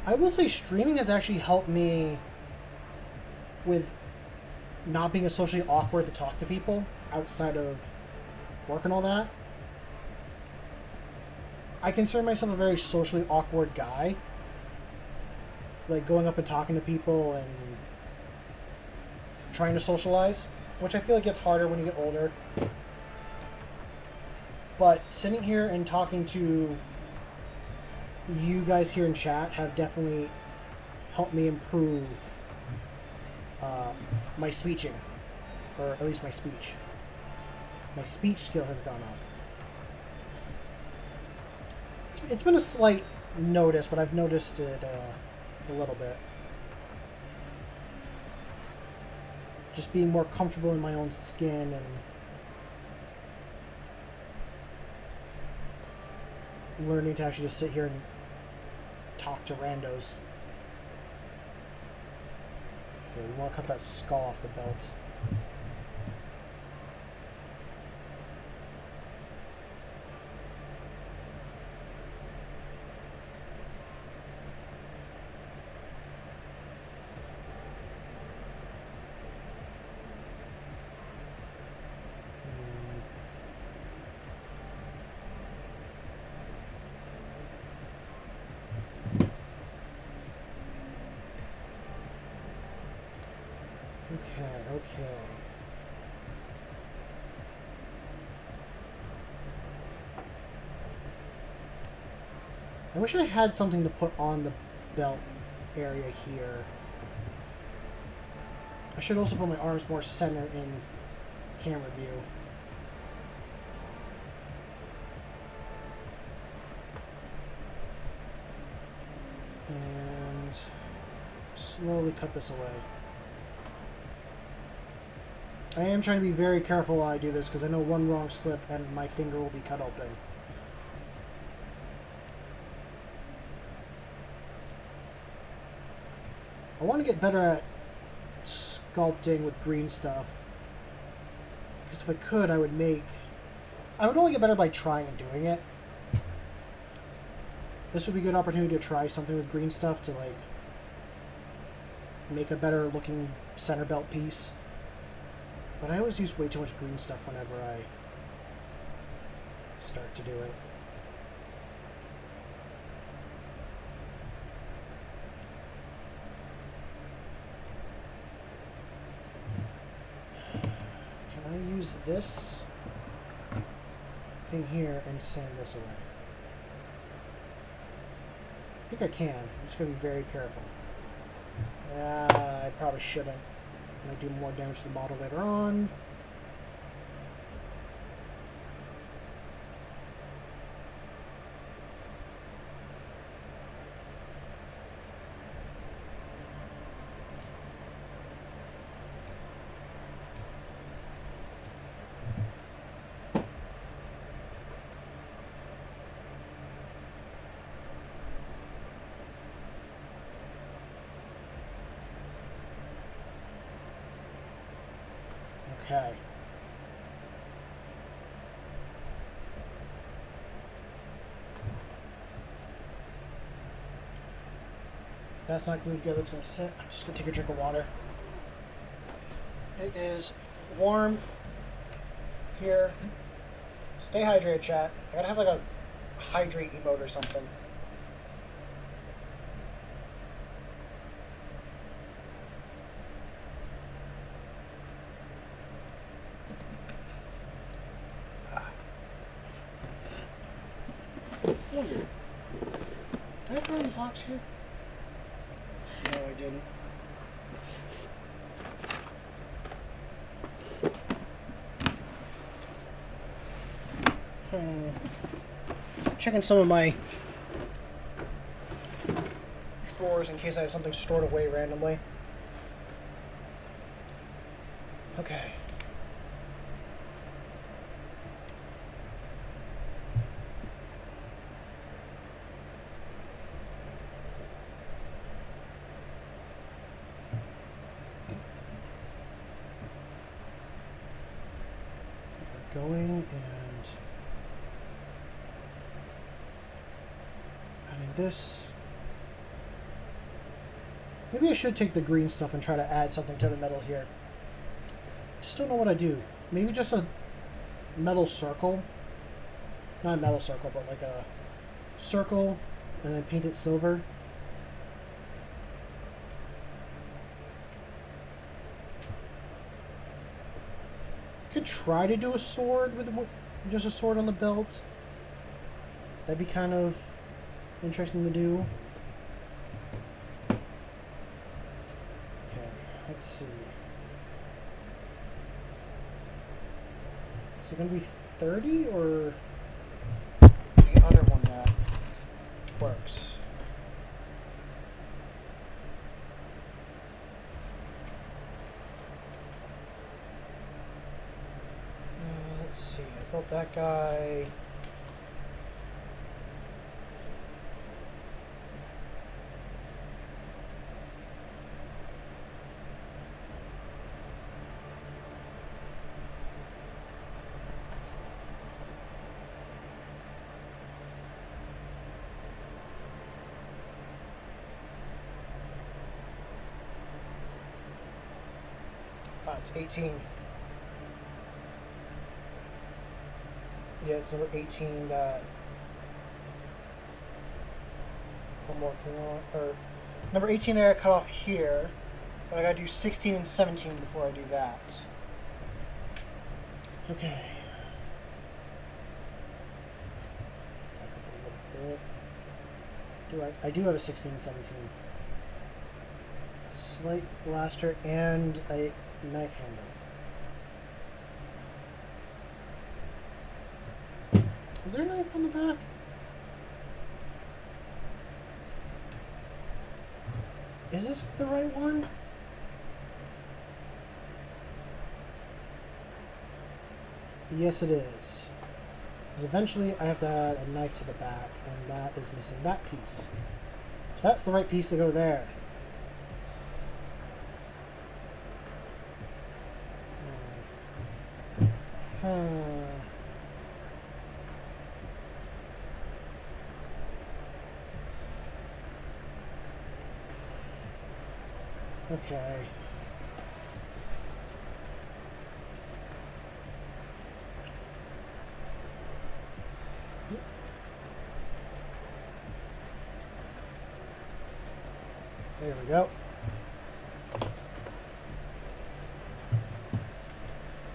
I will say streaming has actually helped me with not being socially awkward to talk to people outside of work and all that. I consider myself a very socially awkward guy. Like going up and talking to people and trying to socialize, which I feel like gets harder when you get older. But sitting here and talking to you guys here in chat have definitely helped me improve my speeching, or at least my speech. My speech skill has gone up. It's been a slight notice, but I've noticed it a little bit. Just being more comfortable in my own skin and learning to actually just sit here and talk to randos. Okay, we want to cut that skull off the belt. Okay. I wish I had something to put on the belt area here. I should also put my arms more center in camera view. And slowly cut this away. I am trying to be very careful while I do this because I know one wrong slip and my finger will be cut open. I want to get better at sculpting with green stuff. Because if I could, I would only get better by trying and doing it. This would be a good opportunity to try something with green stuff to like make a better looking center belt piece. But I always use way too much green stuff whenever I start to do it. Can I use this thing here and sand this away? I think I can. I'm just going to be very careful. I probably shouldn't. I'm going to do more damage to the model later on. Okay. That's not glued together. It's going to sit. I'm just going to take a drink of water. It is warm here. Stay hydrated, chat. I gotta have like a hydrate emote or something. Wonder, did I throw any blocks here? No, I didn't. Checking some of my drawers in case I have something stored away randomly. Okay. We're going and this. Maybe I should take the green stuff and try to add something to the metal here. Just don't know what I do. Maybe just a metal circle. Not a metal circle, but like a circle and then paint it silver. Could try to do a sword with just a sword on the belt. That'd be kind of interesting to do. Okay, let's see. Is it going to be 30 or the other one that works? Let's see. I built that guy. It's 18. Yeah, it's number 18 that I'm working on. Or number 18 I got cut off here, but I gotta do 16 and 17 before I do that. Okay. Back up a little bit. I do have a 16 and 17. Slight blaster and a knife handle. Is there a knife on the back? Is this the right one? Yes, it is. Because eventually I have to add a knife to the back, and that is missing that piece. So that's the right piece to go there. Okay. There we go.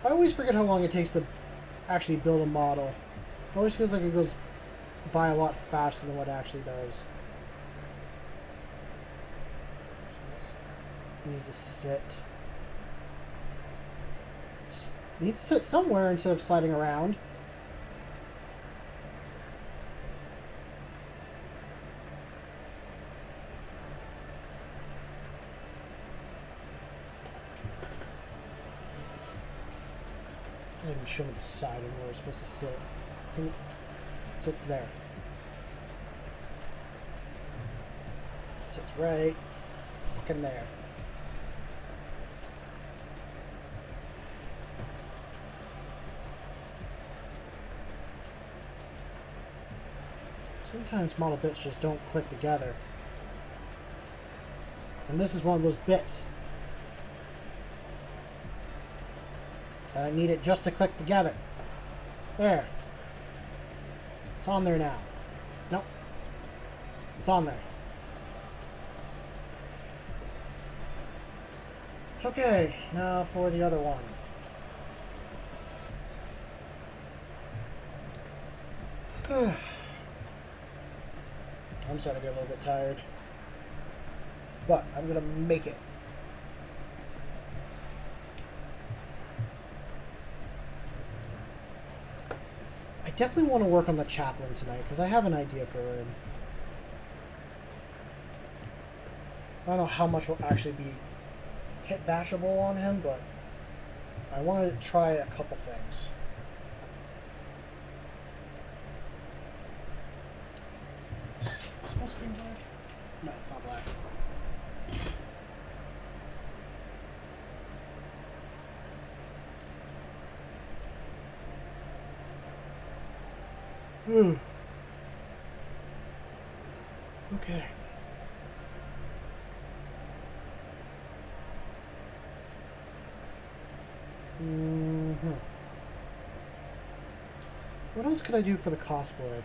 I always forget how long it takes to actually build a model. It always feels like it goes by a lot faster than what it actually does. It needs to sit. It needs to sit somewhere instead of sliding around. Doesn't even show me the side of where it's supposed to sit. I think it sits there. It sits right fucking there. Sometimes model bits just don't click together. And this is one of those bits that I need it just to click together. There. It's on there now. Nope. It's on there. Okay, now for the other one. I'm starting to get a little bit tired. But I'm going to make it. I definitely want to work on the chaplain tonight because I have an idea for him. I don't know how much will actually be kitbashable on him, but I want to try a couple things. Is it supposed to be black? No, it's not black. Okay. What else could I do for the cosplay?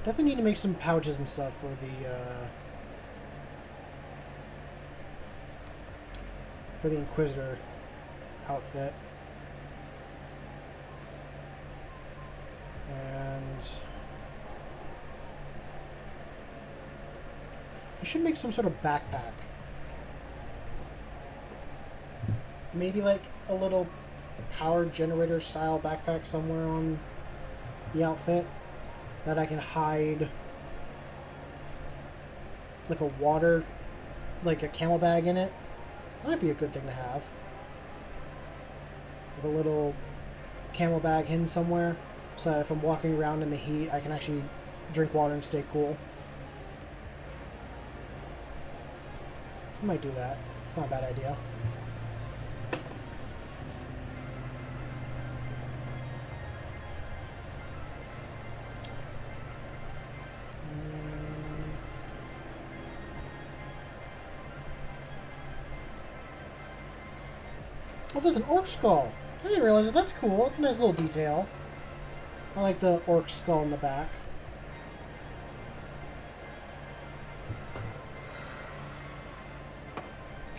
Definitely need to make some pouches and stuff for the Inquisitor outfit. And I should make some sort of backpack. Maybe like a little power generator style backpack somewhere on the outfit that I can hide like a water, like a camel bag in it. That might be a good thing to have. Like a little camel bag hidden somewhere so that if I'm walking around in the heat, I can actually drink water and stay cool. I might do that. It's not a bad idea. Oh, there's an orc skull. I didn't realize it. That's cool. It's a nice little detail. I like the orc skull in the back.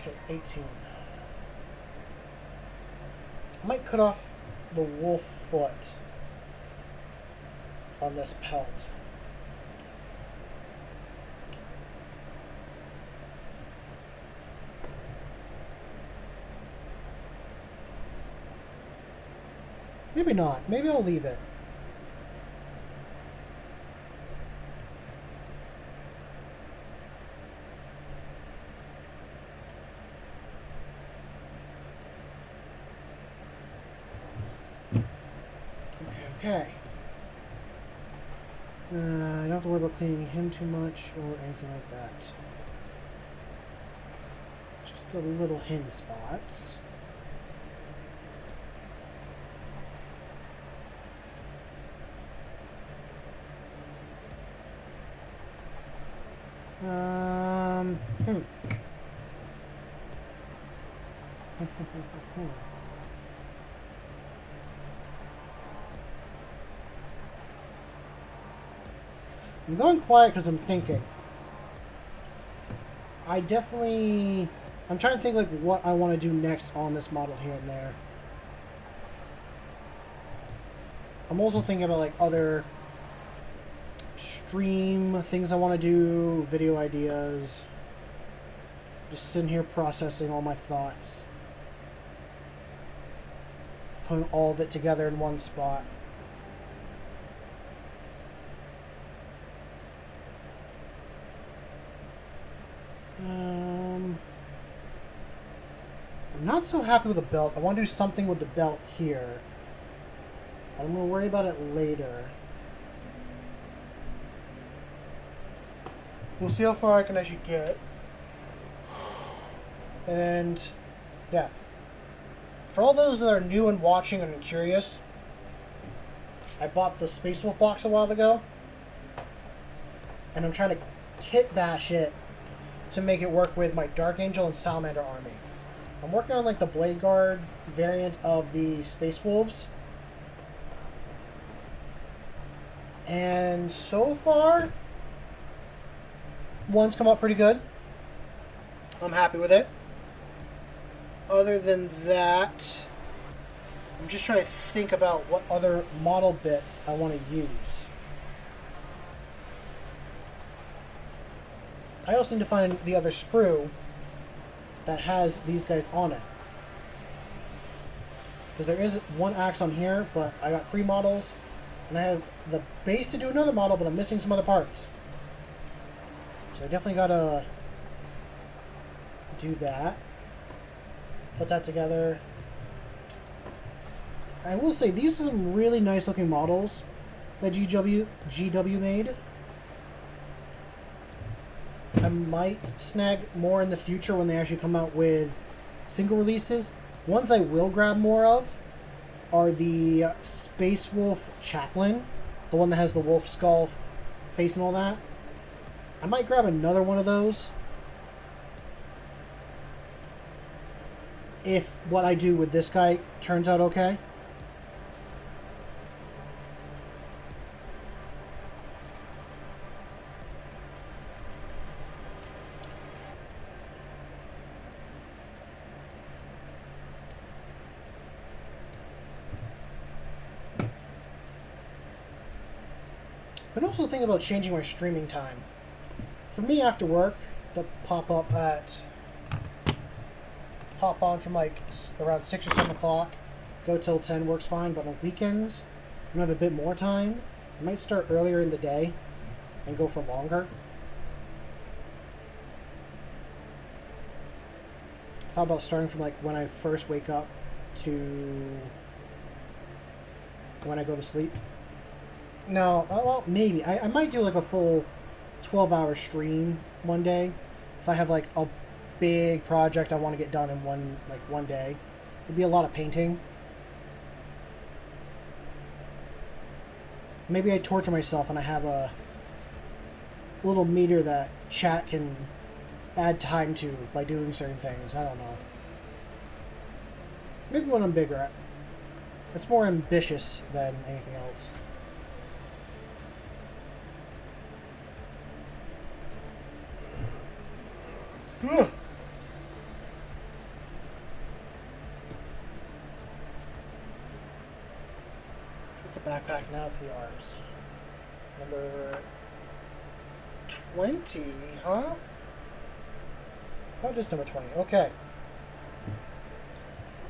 Okay, 18. I might cut off the wolf foot on this pelt. Maybe not. Maybe I'll leave it. Okay. I don't have to worry about cleaning him too much or anything like that. Just the little hen spots. I'm going quiet because I'm thinking. I'm trying to think like what I want to do next on this model here and there. I'm also thinking about like other stream things I want to do, video ideas. Just sitting here processing all my thoughts. Putting all of it together in one spot. I'm not so happy with the belt. I want to do something with the belt here. I'm going to worry about it later. We'll see how far I can actually get. And, yeah. For all those that are new and watching and curious, I bought the Space Wolf box a while ago. And I'm trying to kit bash it to make it work with my Dark Angel and Salamander army. I'm working on like the Blade Guard variant of the Space Wolves. And so far, one's come up pretty good. I'm happy with it. Other than that, I'm just trying to think about what other model bits I want to use. I also need to find the other sprue that has these guys on it. Because there is one axe on here, but I got 3 models, and I have the base to do another model, but I'm missing some other parts. So I definitely gotta do that. Put that together. I will say, these are some really nice looking models that GW made. I might snag more in the future when they actually come out with single releases. Ones I will grab more of are the Space Wolf Chaplain, the one that has the wolf skull face and all that. I might grab another one of those if what I do with this guy turns out okay. I've been also thinking about changing my streaming time. For me, after work, to pop on from like around 6 or 7 o'clock, go till 10 works fine, but on weekends, I'm gonna have a bit more time. I might start earlier in the day and go for longer. I thought about starting from like when I first wake up to when I go to sleep. No, well, maybe. I might do like a full 12-hour stream one day. If I have like a big project I want to get done in one day. It'd be a lot of painting. Maybe I torture myself and I have a little meter that chat can add time to by doing certain things. I don't know. Maybe when I'm bigger. It's more ambitious than anything else. It's a backpack, now it's the arms. Number 20, huh? Oh, it is number 20. Okay. Okay.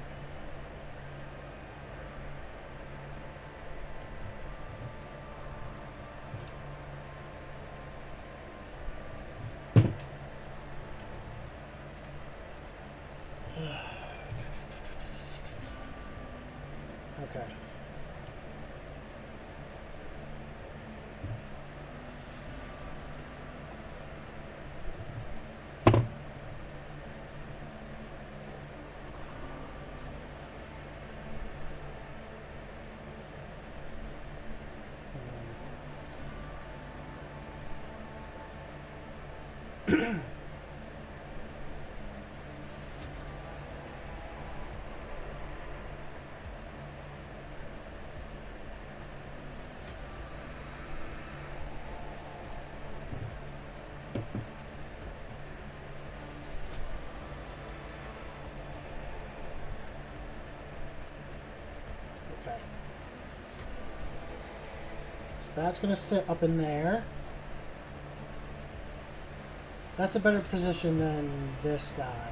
That's going to sit up in there. That's a better position than this guy.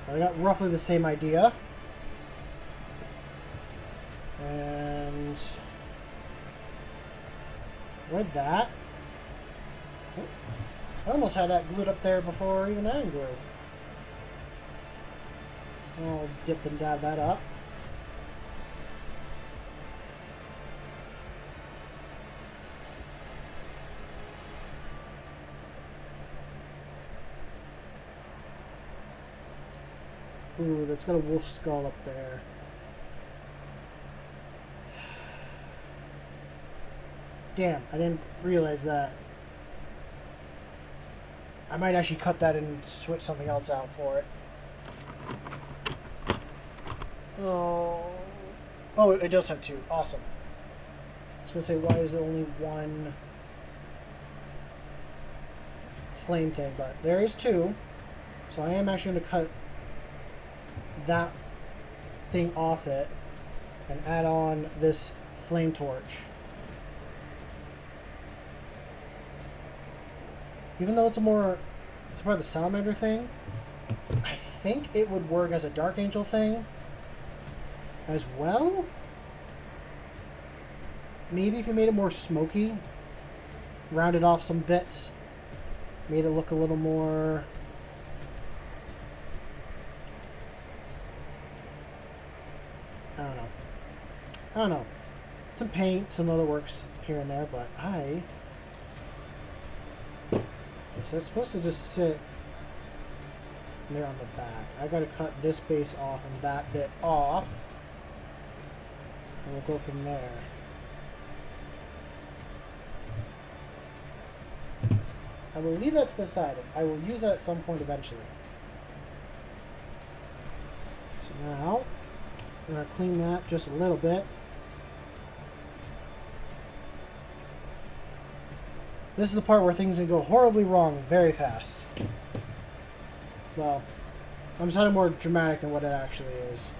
I got roughly the same idea. And with that, I almost had that glued up there before even that glue. I'll dip and dab that up. Ooh, that's got a wolf skull up there. Damn, I didn't realize that. I might actually cut that and switch something else out for it. Oh, it does have 2. Awesome. I was going to say, why is there only 1 flame thing? But there is 2. So I am actually going to cut that thing off it and add on this flame torch. Even though it's part of the Salamander thing, I think it would work as a Dark Angel thing as well. Maybe if you made it more smoky, rounded off some bits, made it look a little more... I don't know. Some paint, some other works here and there, but so it's supposed to just sit there on the back. I gotta cut this base off and that bit off. And we'll go from there. I will leave that to the side. I will use that at some point eventually. So now, I'm gonna clean that just a little bit. This is the part where things can go horribly wrong very fast. Well, I'm sounding more dramatic than what it actually is.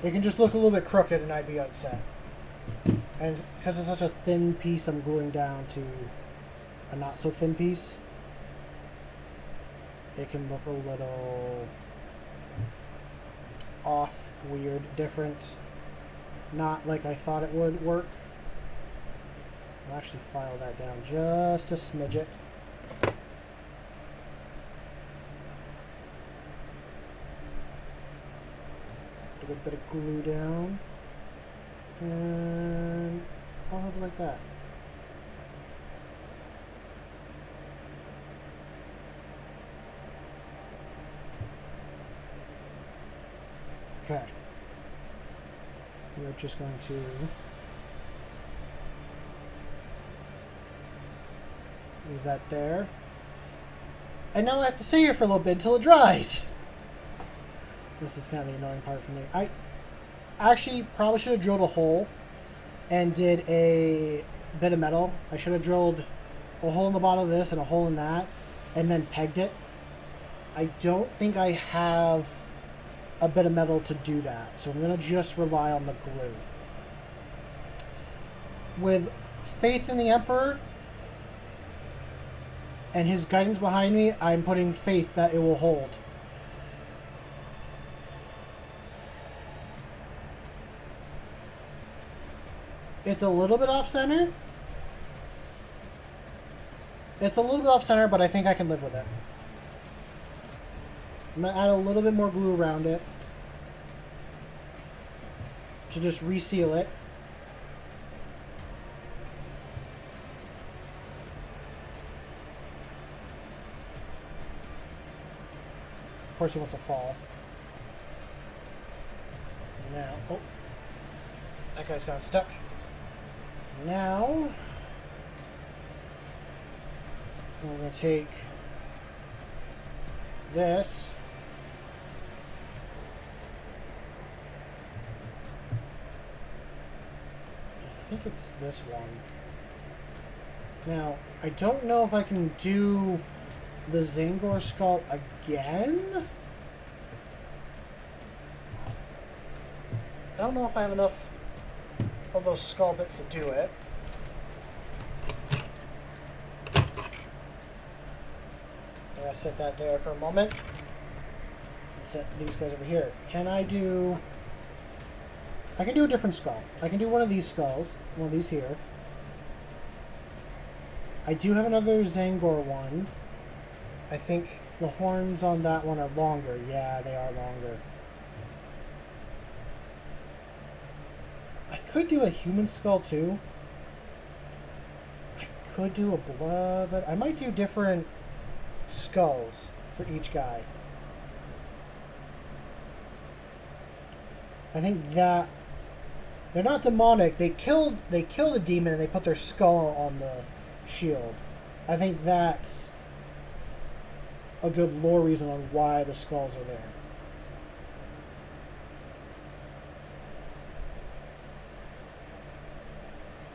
It can just look a little bit crooked and I'd be upset. And because it's such a thin piece, I'm gluing down to a not so thin piece. It can look a little off, weird, different. Not like I thought it would work. I'll actually file that down just a smidget. A good bit of glue down. And I'll have it like that. Okay. We're just going to leave that there. And now I have to sit here for a little bit until it dries. This is kind of the annoying part for me. I actually probably should have drilled a hole and did a bit of metal. I should have drilled a hole in the bottom of this and a hole in that and then pegged it. I don't think I have a bit of metal to do that, so I'm going to just rely on the glue. With faith in the Emperor and his guidance behind me, I'm putting faith that it will hold. It's a little bit off center. It's a little bit off center, but I think I can live with it. I'm going to add a little bit more glue around it to just reseal it. Of course he wants to fall. Now, oh, that guy's gotten stuck. Now, we're going to take this. I think it's this one. Now, I don't know if I can do the Zangor skull again. I don't know if I have enough of those skull bits to do it. I'm gonna set that there for a moment. Set these guys over here. Can I do... I can do a different skull. I can do one of these skulls. One of these here. I do have another Zangor one. I think the horns on that one are longer. Yeah, they are longer. I could do a human skull too. I could do a blood... I might do different skulls for each guy. I think that... They're not demonic. They killed a demon and they put their skull on the shield. I think that's a good lore reason on why the skulls are there.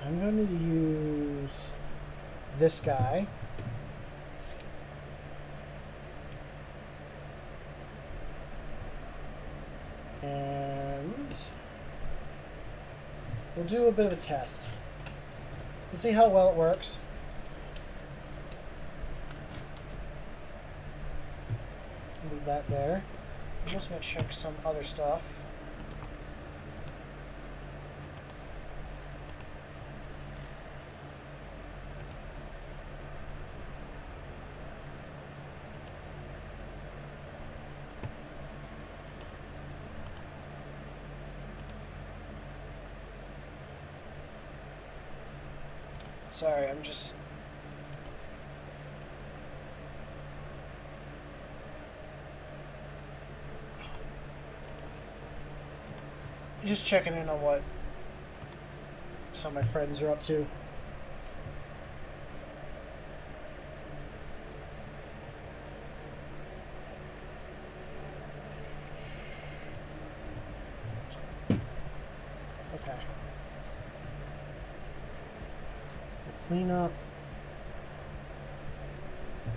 I'm going to use this guy. And we'll do a bit of a test. We'll see how well it works. Move that there. I'm just going to check some other stuff. Sorry, I'm just... checking in on what some of my friends are up to. Okay. Clean up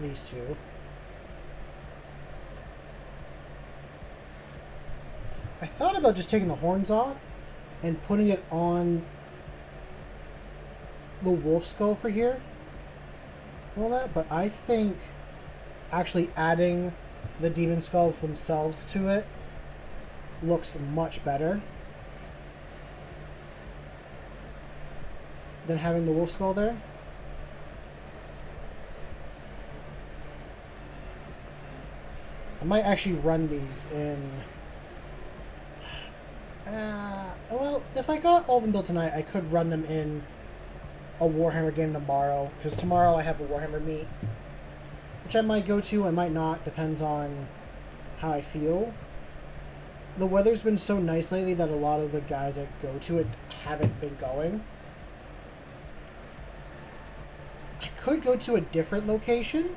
these two. I thought about just taking the horns off and putting it on the wolf skull for here. All that, but I think actually adding the demon skulls themselves to it looks much better than having the wolf skull there. I might actually run these in... well, if I got all of them built tonight, I could run them in a Warhammer game tomorrow, because tomorrow I have a Warhammer meet, which I might go to, I might not, depends on how I feel. The weather's been so nice lately that a lot of the guys that go to it haven't been going. I could go to a different location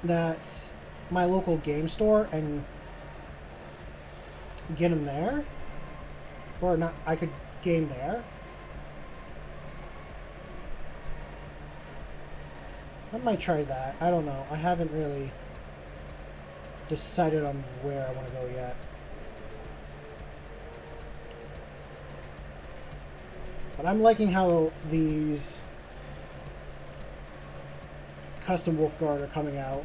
that's my local game store and get them there. Or not, I could game there. I might try that. I don't know. I haven't really decided on where I want to go yet. But I'm liking how these custom Wolfguard are coming out.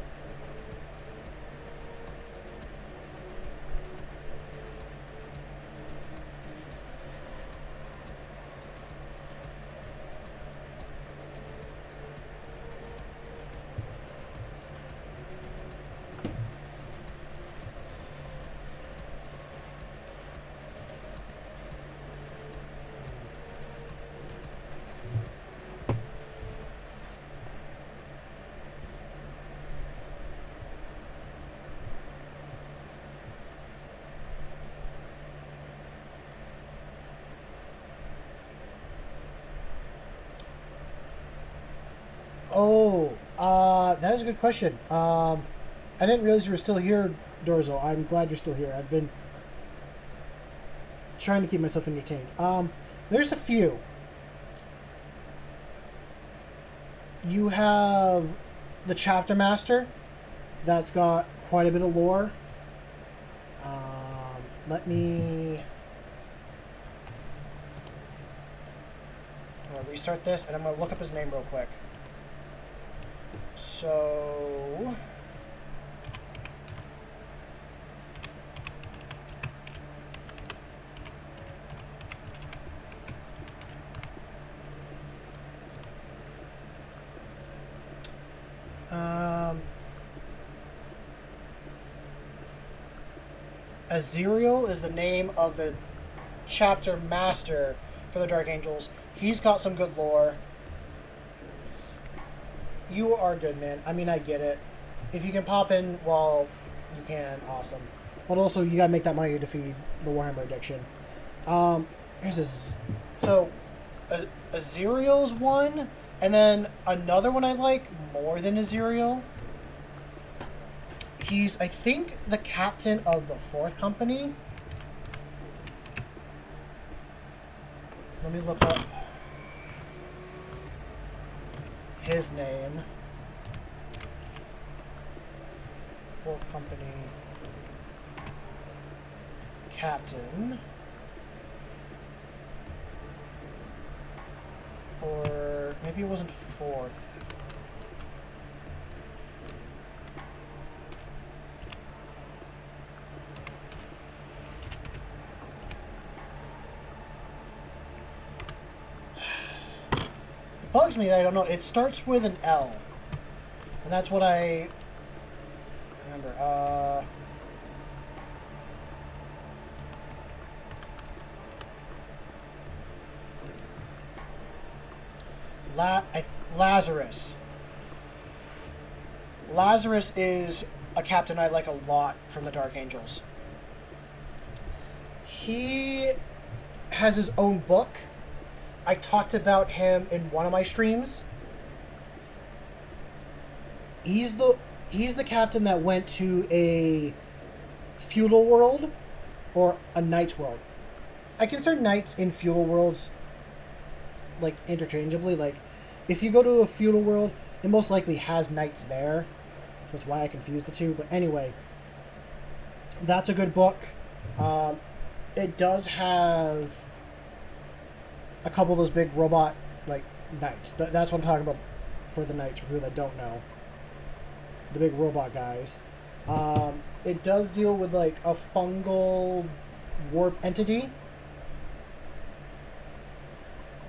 Oh, that is a good question. I didn't realize you were still here, Dorzo. I'm glad you're still here. I've been trying to keep myself entertained. There's a few. You have the Chapter Master. That's got quite a bit of lore. Let me... I'm going to restart this, and I'm going to look up his name real quick. So... Aziriel is the name of the chapter master for the Dark Angels. He's got some good lore. You are good, man. I mean, I get it. If you can pop in while you can, awesome. But also, you gotta make that money to feed the Warhammer addiction. Here's a... So, Aziriel's one And then another one I like more than Aziriel. He's, I think, the captain of the 4th company. Let me look up his name. 4th company captain. Or maybe it wasn't 4th. It bugs me that I don't know. It starts with an L. And that's what I remember. Lazarus. Lazarus is a captain I like a lot from the Dark Angels. He has his own book. I talked about him in one of my streams. He's the captain that went to a feudal world or a knight's world. I consider knights in feudal worlds like interchangeably. Like, if you go to a feudal world, it most likely has knights there. So that's why I confuse the two. But anyway, that's a good book. It does have a couple of those big robot like knights. That's what I'm talking about for the knights, for people that don't know. The big robot guys. It does deal with like a fungal warp entity.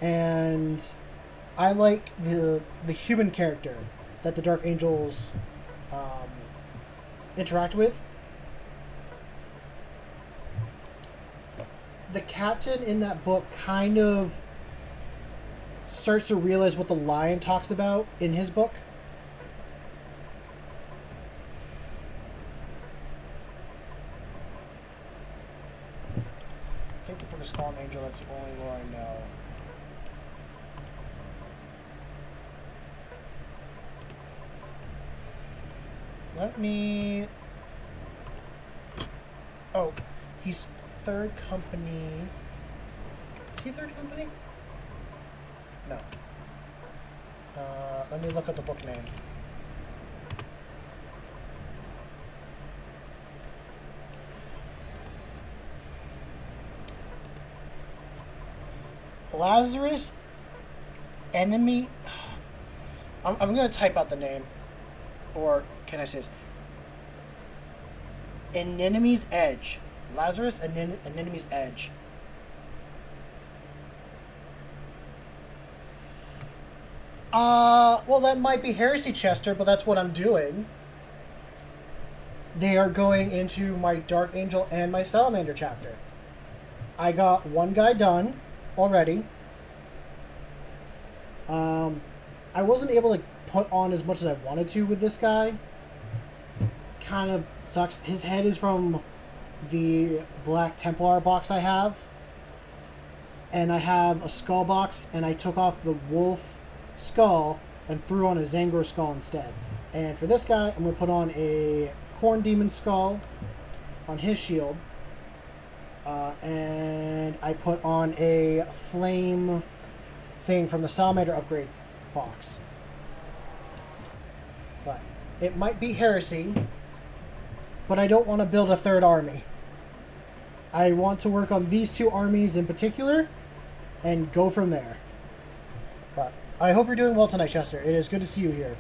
And I like the human character that the Dark Angels interact with. The captain in that book kind of starts to realize what the Lion talks about in his book. I think the book is Fallen Angel. That's the only lore I know. Let me... Oh, he's 3rd company... Is he 3rd company? No. Let me look at the book name. Lazarus Enemy... I'm going to type out the name. Or can I say this? An Enemy's Edge. Lazarus, an Enemy's Edge. Well, that might be Heresy Chester, but that's what I'm doing. They are going into my Dark Angel and my Salamander chapter. I got one guy done already. I wasn't able to put on as much as I wanted to with this guy. Kind of sucks. His head is from the Black Templar box I have. And I have a skull box, and I took off the wolf skull and threw on a Zangor skull instead. And for this guy, I'm going to put on a Corn Demon skull on his shield. And I put on a flame thing from the Salamander upgrade box. But it might be Heresy, but I don't want to build a 3rd army. I want to work on these 2 armies in particular and go from there. But I hope you're doing well tonight, Chester. It is good to see you here.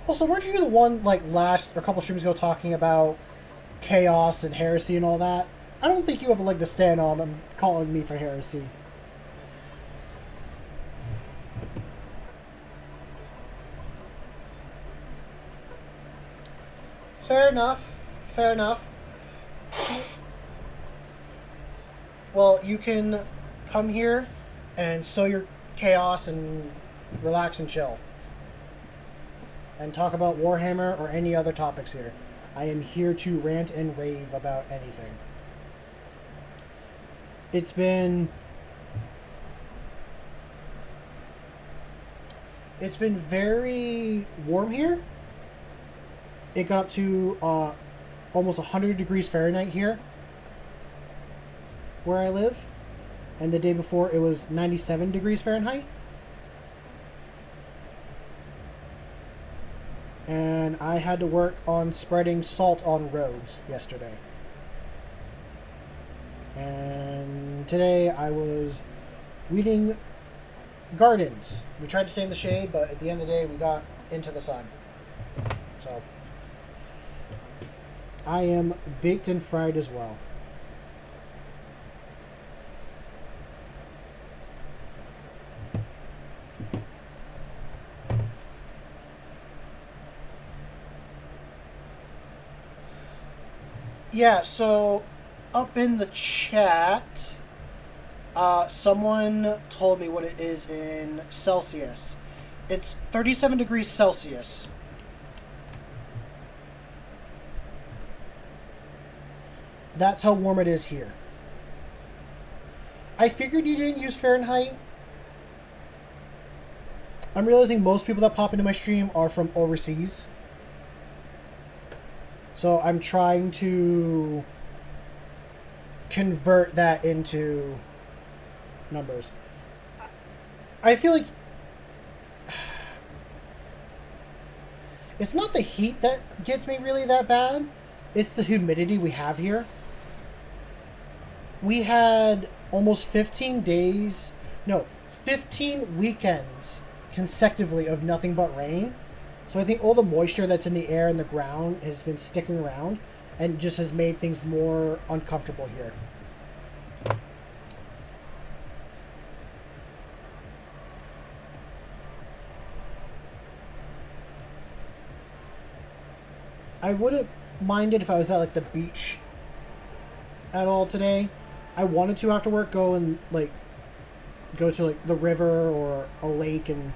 Also, weren't you the one, like, last, or a couple streams ago talking about chaos and heresy and all that? I don't think you have a leg to stand on and calling me for heresy. Fair enough. Fair enough. Well, you can come here and sow your chaos and relax and chill. And talk about Warhammer or any other topics here. I am here to rant and rave about anything. It's been very warm here. It got up to almost 100 degrees Fahrenheit here where I live. And the day before it was 97 degrees Fahrenheit. And I had to work on spreading salt on roads yesterday. And today I was weeding gardens. We tried to stay in the shade, but at the end of the day we got into the sun. So I am baked and fried as well. Yeah, so up in the chat, someone told me what it is in Celsius. It's 37 degrees Celsius. That's how warm it is here. I figured you didn't use Fahrenheit. I'm realizing most people that pop into my stream are from overseas. So I'm trying to convert that into numbers. I feel like it's not the heat that gets me really that bad. It's the humidity we have here. We had almost 15 weekends consecutively of nothing but rain. So I think all the moisture that's in the air and the ground has been sticking around and just has made things more uncomfortable here. I wouldn't mind it if I was at like the beach at all today. I wanted to after work go to like the river or a lake and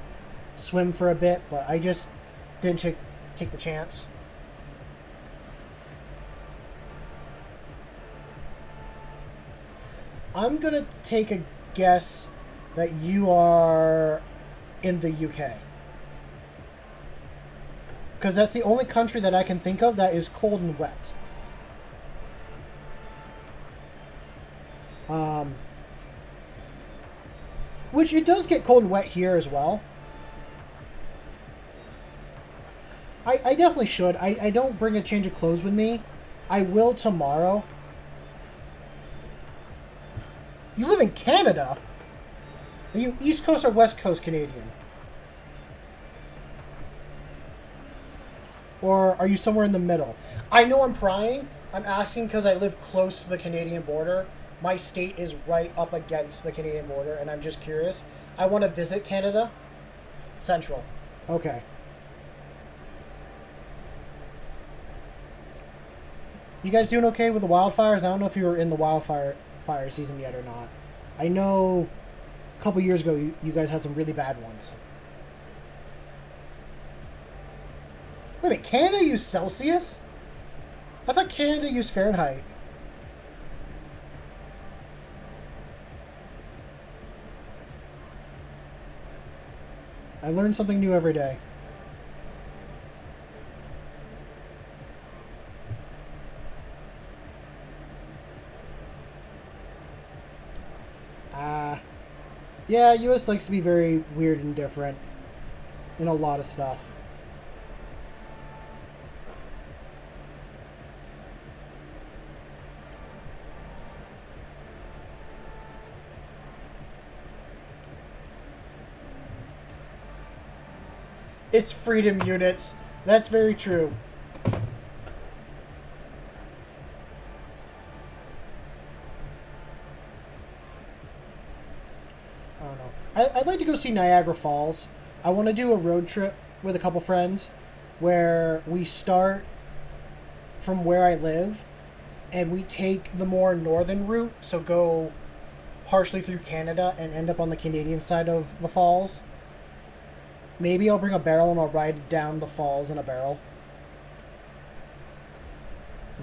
swim for a bit, but I just didn't take the chance. I'm gonna take a guess that you are in the UK. Because that's the only country that I can think of that is cold and wet. Which it does get cold and wet here as well. I definitely should. I don't bring a change of clothes with me. I will tomorrow. You live in Canada? Are you East Coast or West Coast Canadian? Or are you somewhere in the middle? I know I'm prying. I'm asking because I live close to the Canadian border. My state is right up against the Canadian border, and I'm just curious. I want to visit Canada. Central. Okay. You guys doing okay with the wildfires? I don't know if you were in the fire season yet or not. I know a couple years ago you guys had some really bad ones. Wait a minute, Canada used Celsius? I thought Canada used Fahrenheit. I learn something new every day. Yeah, US likes to be very weird and different in a lot of stuff. It's freedom units. That's very true. I don't know. I'd like to go see Niagara Falls. I want to do a road trip with a couple friends where we start from where I live and we take the more northern route, so go partially through Canada and end up on the Canadian side of the falls. Maybe I'll bring a barrel and I'll ride down the falls in a barrel,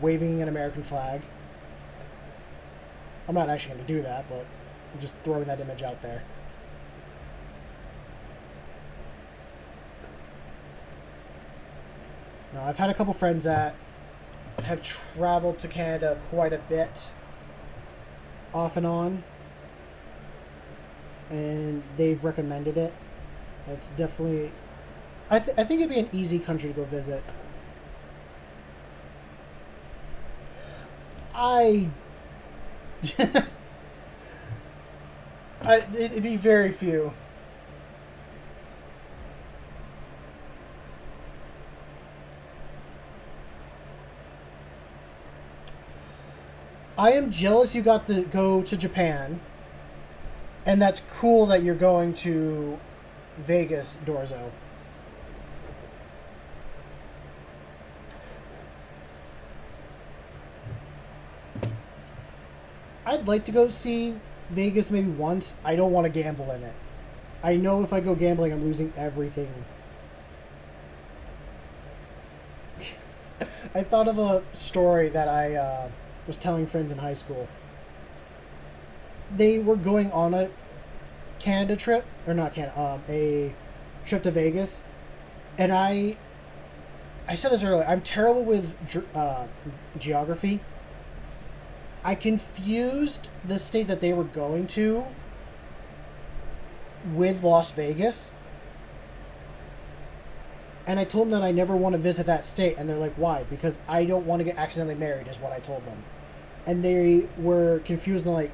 waving an American flag. I'm not actually going to do that, but I'm just throwing that image out there. Now, I've had a couple friends that have traveled to Canada quite a bit, off and on, and they've recommended it. It's definitely... I think it'd be an easy country to go visit. It'd be very few. I am jealous you got to go to Japan, and that's cool that you're going to Vegas, Dorzo. I'd like to go see Vegas maybe once. I don't want to gamble in it. I know if I go gambling, I'm losing everything. I thought of a story that I was telling friends in high school. They were going on a Canada trip, or not Canada, a trip to Vegas, and I said this earlier. I'm terrible with geography. I confused the state that they were going to with Las Vegas. And I told them that I never want to visit that state. And they're like, why? Because I don't want to get accidentally married, is what I told them. And they were confused and like,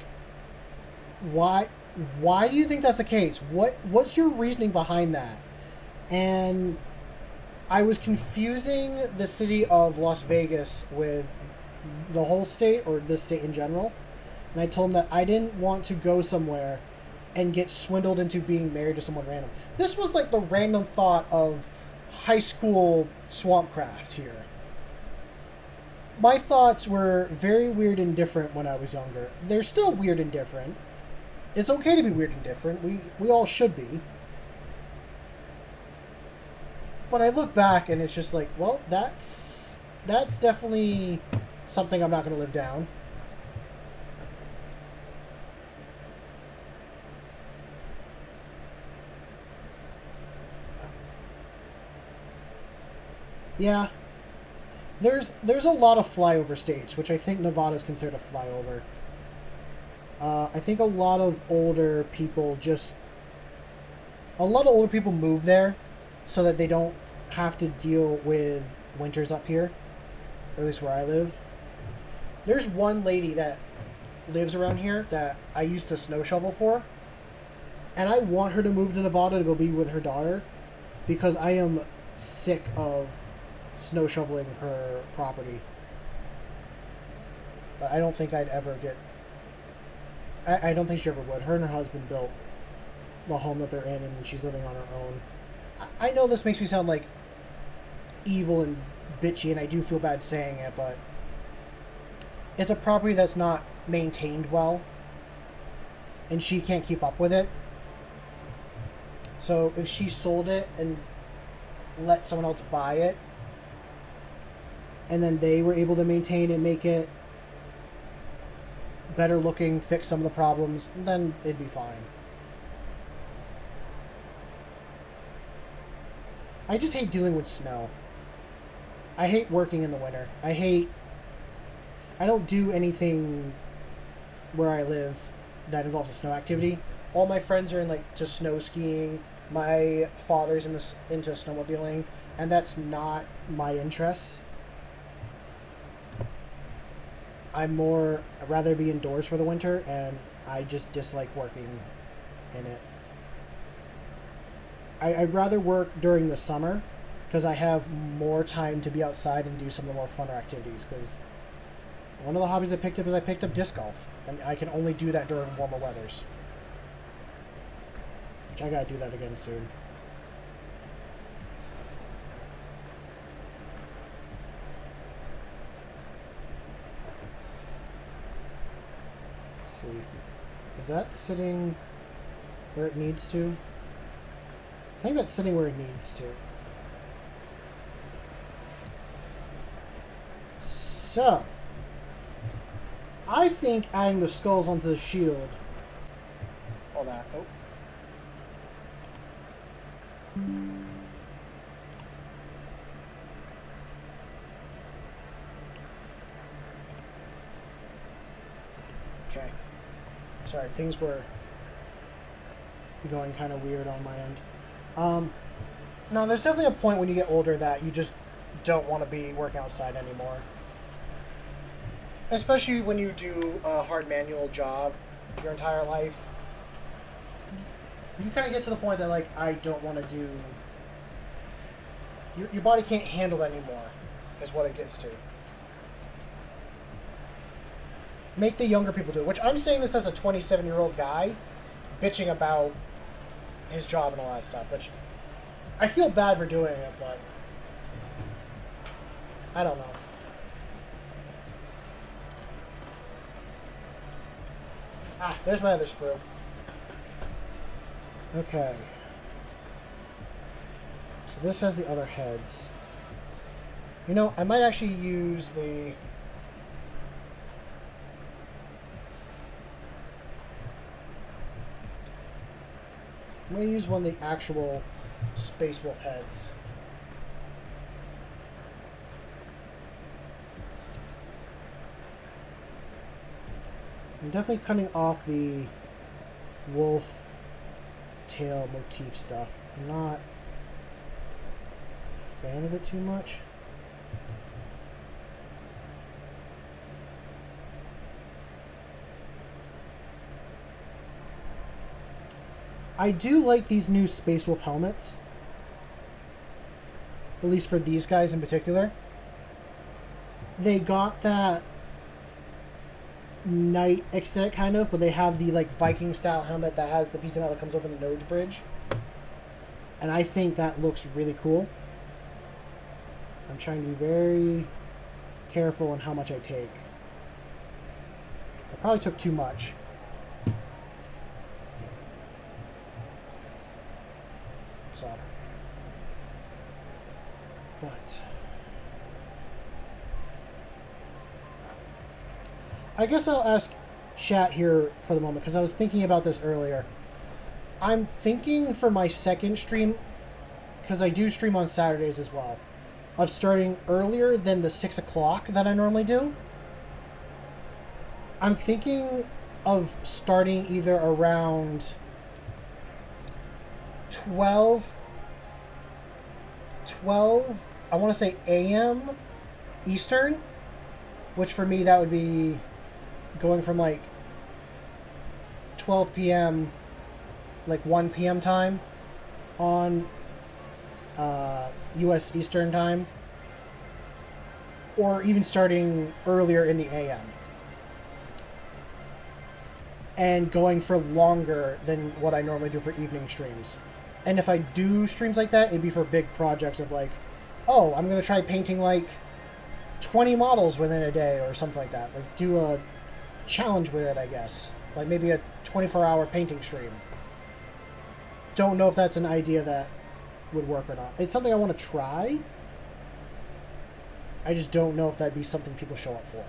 why do you think that's the case? What's your reasoning behind that? And I was confusing the city of Las Vegas with the whole state, or the state in general. And I told him that I didn't want to go somewhere and get swindled into being married to someone random. This was like the random thought of high school swampcraft here. My thoughts were very weird and different when I was younger. They're still weird and different. It's okay to be weird and different. We all should be. But I look back and it's just like, well, that's definitely something I'm not going to live down. Yeah. There's a lot of flyover states, which I think Nevada is considered a flyover. I think a lot of older people move there so that they don't have to deal with winters up here, or at least where I live. There's one lady that lives around here that I used to snow shovel for, and I want her to move to Nevada to go be with her daughter, because I am sick of snow shoveling her property. But I don't think I'd ever get... I don't think she ever would. Her and her husband built the home that they're in, and she's living on her own. I know this makes me sound like evil and bitchy, and I do feel bad saying it, but it's a property that's not maintained well, and she can't keep up with it. So if she sold it and let someone else buy it, and then they were able to maintain and make it better looking, fix some of the problems, then it'd be fine. I just hate dealing with snow. I hate working in the winter. I don't do anything where I live that involves a snow activity. All my friends are into snow skiing. My father's into snowmobiling, and that's not my interest. I'd rather be indoors for the winter, and I just dislike working in it. I'd rather work during the summer, because I have more time to be outside and do some of the more funner activities, because one of the hobbies I picked up is I picked up disc golf, and I can only do that during warmer weathers. Which I gotta do that again soon. Let's see. Is that sitting where it needs to? I think that's sitting where it needs to. So, I think adding the skulls onto the shield. All that. Oh. Okay. Sorry, things were going kind of weird on my end. No, there's definitely a point when you get older that you just don't want to be working outside anymore. Especially when you do a hard manual job your entire life. You kind of get to the point that, like, I don't want to do... Your body can't handle it anymore, is what it gets to. Make the younger people do it. Which, I'm saying this as a 27-year-old guy bitching about his job and all that stuff. Which, I feel bad for doing it, but... I don't know. Ah, there's my other sprue. Okay. So this has the other heads. You know, I might actually use the... I'm going to use one of the actual Space Wolf heads. I'm definitely cutting off the wolf tail motif stuff. I'm not a fan of it too much. I do like these new Space Wolf helmets. At least for these guys in particular. They got that knight aesthetic kind of, but they have the like Viking style helmet that has the piece of metal that comes over the nose bridge. And I think that looks really cool. I'm trying to be very careful on how much I take. I probably took too much. So, but I guess I'll ask chat here for the moment because I was thinking about this earlier. I'm thinking for my second stream, because I do stream on Saturdays as well, of starting earlier than the 6 o'clock that I normally do. I'm thinking of starting either around 12, I want to say a.m. Eastern, which for me that would be going from like 12 p.m. like 1 p.m. time on U.S. Eastern time, or even starting earlier in the a.m. and going for longer than what I normally do for evening streams. And if I do streams like that, it'd be for big projects of like, oh, I'm going to try painting like 20 models within a day or something like that. Like do a challenge with it, I guess. Like maybe a 24-hour painting stream. Don't know if that's an idea that would work or not. It's something I want to try. I just don't know if that'd be something people show up for.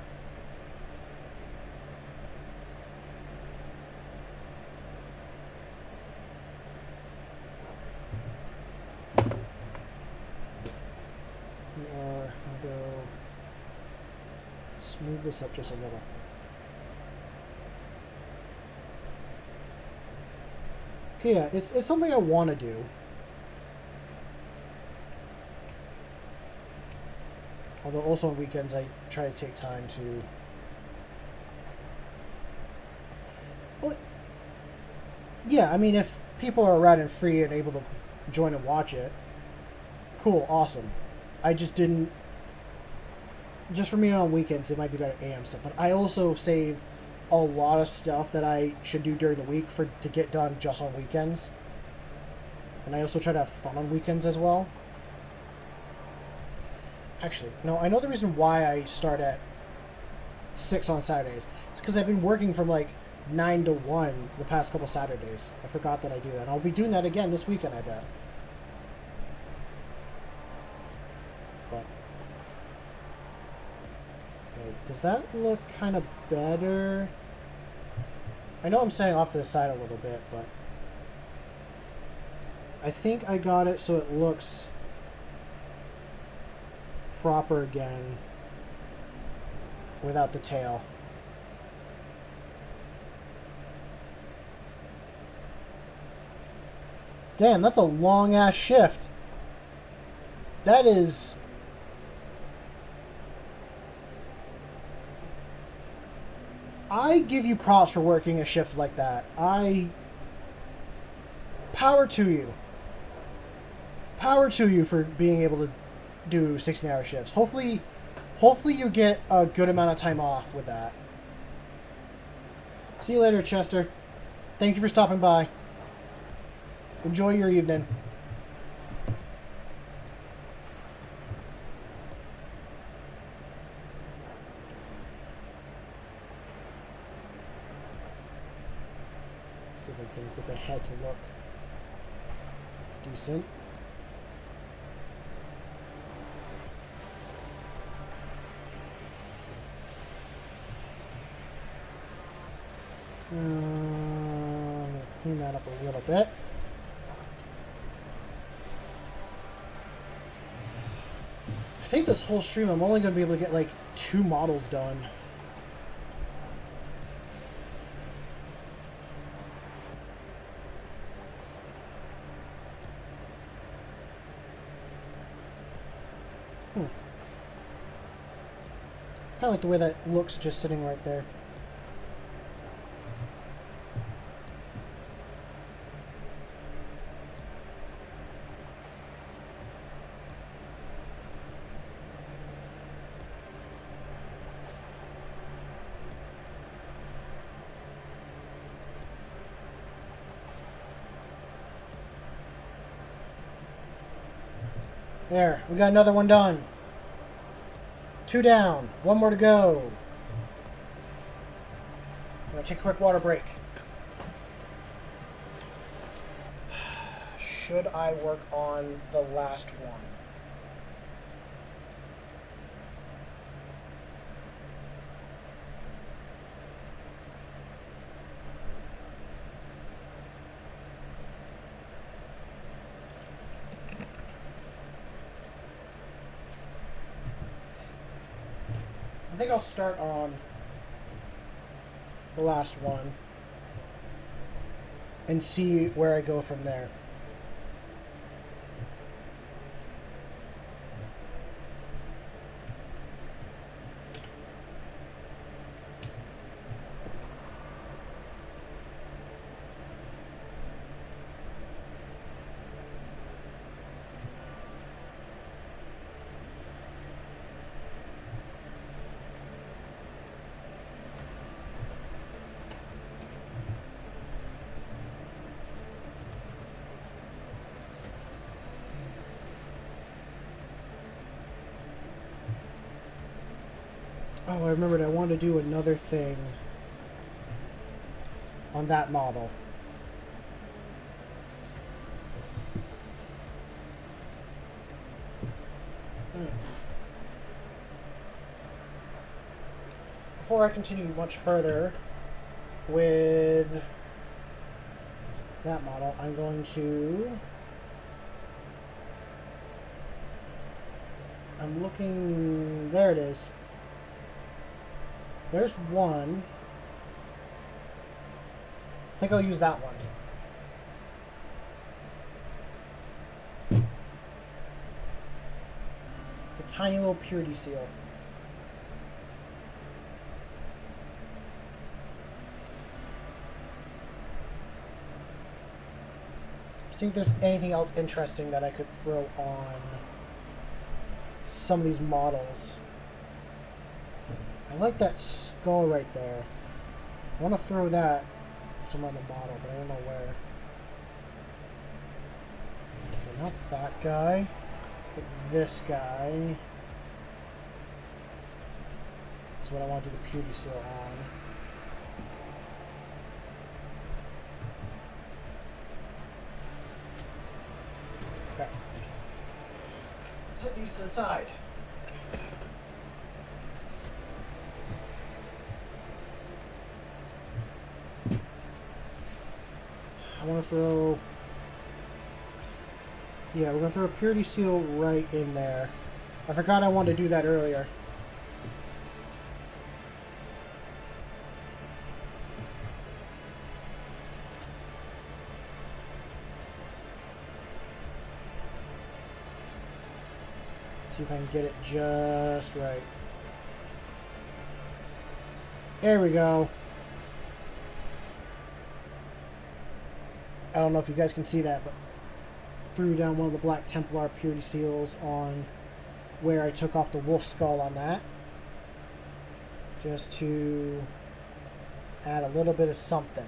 Move this up just a little. Okay, yeah, it's something I want to do. Although also on weekends I try to take time to... Well, yeah, I mean, if people are around and free and able to join and watch it, cool, awesome. I just didn't... Just for me on weekends, it might be better AM stuff. But I also save a lot of stuff that I should do during the week to get done just on weekends. And I also try to have fun on weekends as well. Actually, no, I know the reason why I start at 6 on Saturdays. It's because I've been working from like 9 to 1 the past couple Saturdays. I forgot that I do that. And I'll be doing that again this weekend, I bet. Okay, does that look kind of better? I know I'm standing off to the side a little bit, but I think I got it so it looks proper again without the tail. Damn, that's a long ass shift. That is... I give you props for working a shift like that. Power to you. Power to you for being able to do 16-hour shifts. Hopefully you get a good amount of time off with that. See you later, Chester. Thank you for stopping by. Enjoy your evening. See if I can get the head to look decent. I'm going to clean that up a little bit. I think this whole stream I'm only going to be able to get like 2 models done. I like the way that looks just sitting right there. There, we got another one done. 2 down, 1 more to go. I'm gonna take a quick water break. Should I work on the last one? I think I'll start on the last one and see where I go from there. Oh, I remembered I wanted to do another thing on that model. Before I continue much further with that model, I'm going to... I'm looking... There it is. There's one. I think I'll use that one. It's a tiny little purity seal. See if there's anything else interesting that I could throw on some of these models. I like that skull right there. I want to throw that somewhere on the model, but I don't know where. Okay, not that guy, but this guy. That's what I want to do the purity seal on. Okay. Set these to the side. throw... Yeah, we're going to throw a purity seal right in there. I forgot I wanted to do that earlier. See if I can get it just right. There we go. I don't know if you guys can see that, but threw down one of the Black Templar purity seals on where I took off the wolf skull on that. Just to add a little bit of something.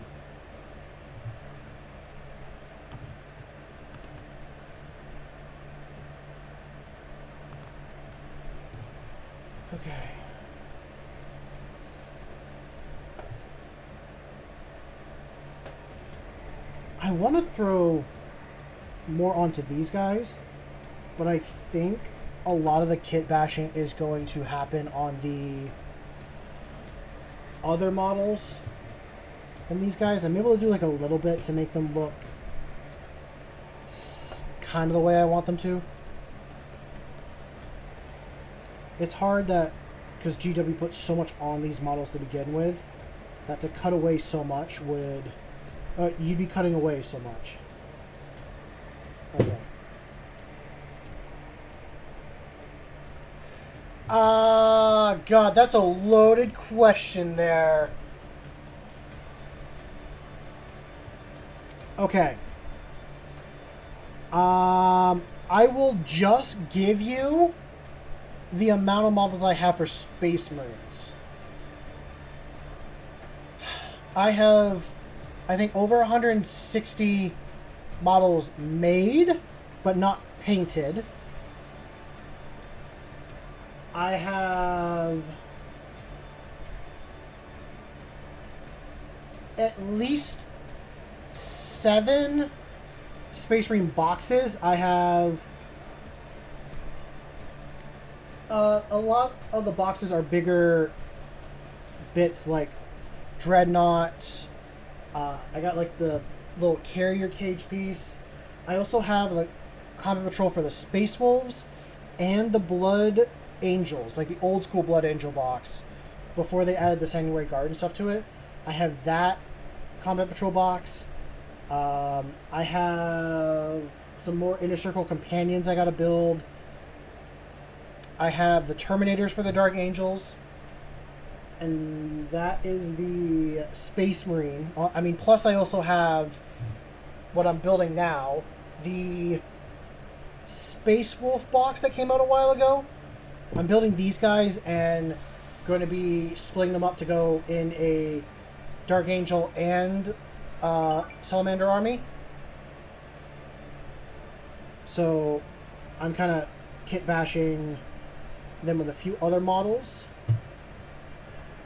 Okay. I want to throw more onto these guys, but I think a lot of the kit bashing is going to happen on the other models than these guys. I'm able to do like a little bit to make them look kind of the way I want them to. It's hard that, because GW put so much on these models to begin with, that to cut away so much would... you'd be cutting away so much. Okay. God, that's a loaded question there. Okay. I will just give you the amount of models I have for Space Marines. I have, I think, over 160 models made, but not painted. I have at least 7 Space Marine boxes. I have a lot of the boxes are bigger bits, like dreadnoughts. I got like the little carrier cage piece. I also have like Combat Patrol for the Space Wolves and the Blood Angels, like the old school Blood Angel box before they added the Sanctuary Guard and stuff to it. I have that Combat Patrol box. I have some more Inner Circle companions I gotta build. I have the Terminators for the Dark Angels. And that is the Space Marine. I mean, plus I also have what I'm building now, the Space Wolf box that came out a while ago. I'm building these guys and going to be splitting them up to go in a Dark Angel and Salamander army. So I'm kind of kit bashing them with a few other models.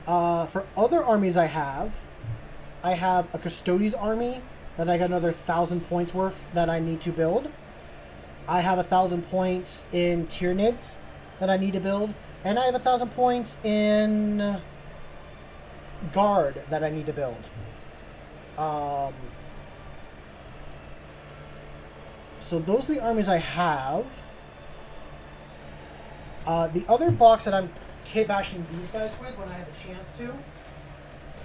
For other armies I have a Custodes army that I got another 1,000 points worth that I need to build. I have 1,000 points in Tyranids that I need to build. And I have 1,000 points in Guard that I need to build. So those are the armies I have. The other box that I'm kit bashing these guys with when I have a chance to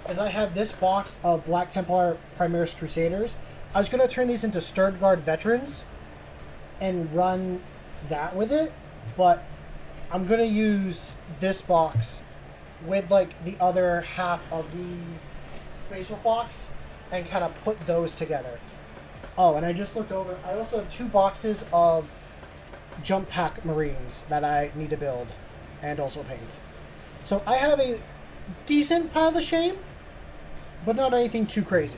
is I have this box of Black Templar Primaris Crusaders. I was going to turn these into Stuttgart Veterans and run that with it, but I'm going to use this box with like the other half of the Space Wolf box and kind of put those together. Oh, and I just looked over. I also have 2 boxes of Jump Pack Marines that I need to build and also paint. So I have a decent pile of shame, but not anything too crazy.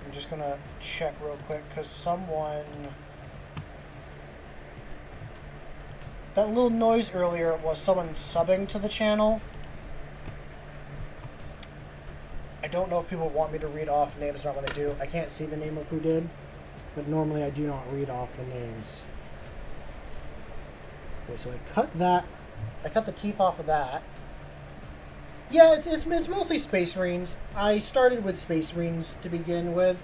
I'm just gonna check real quick because someone... That little noise earlier was someone subbing to the channel. I don't know if people want me to read off names or not when they do. I can't see the name of who did, but normally I do not read off the names. Okay, so I cut that I cut the teeth off of that. Yeah, it's mostly Space Marines. I started with Space Marines to begin with.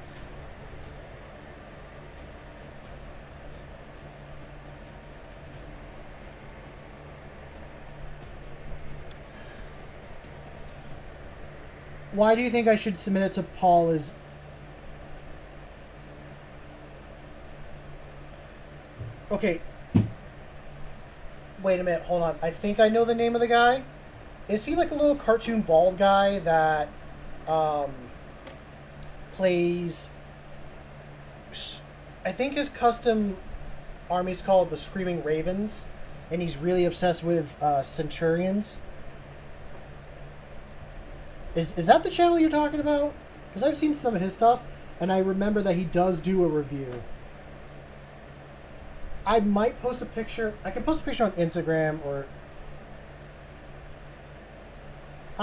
Why do you think I should submit it to Paul as... Okay. Wait a minute, hold on. I think I know the name of the guy. Is he like a little cartoon bald guy that plays... I think his custom army's called the Screaming Ravens, and he's really obsessed with Centurions. Is that the channel you're talking about? Because I've seen some of his stuff, and I remember that he does do a review. I might post a picture. I can post a picture on Instagram or...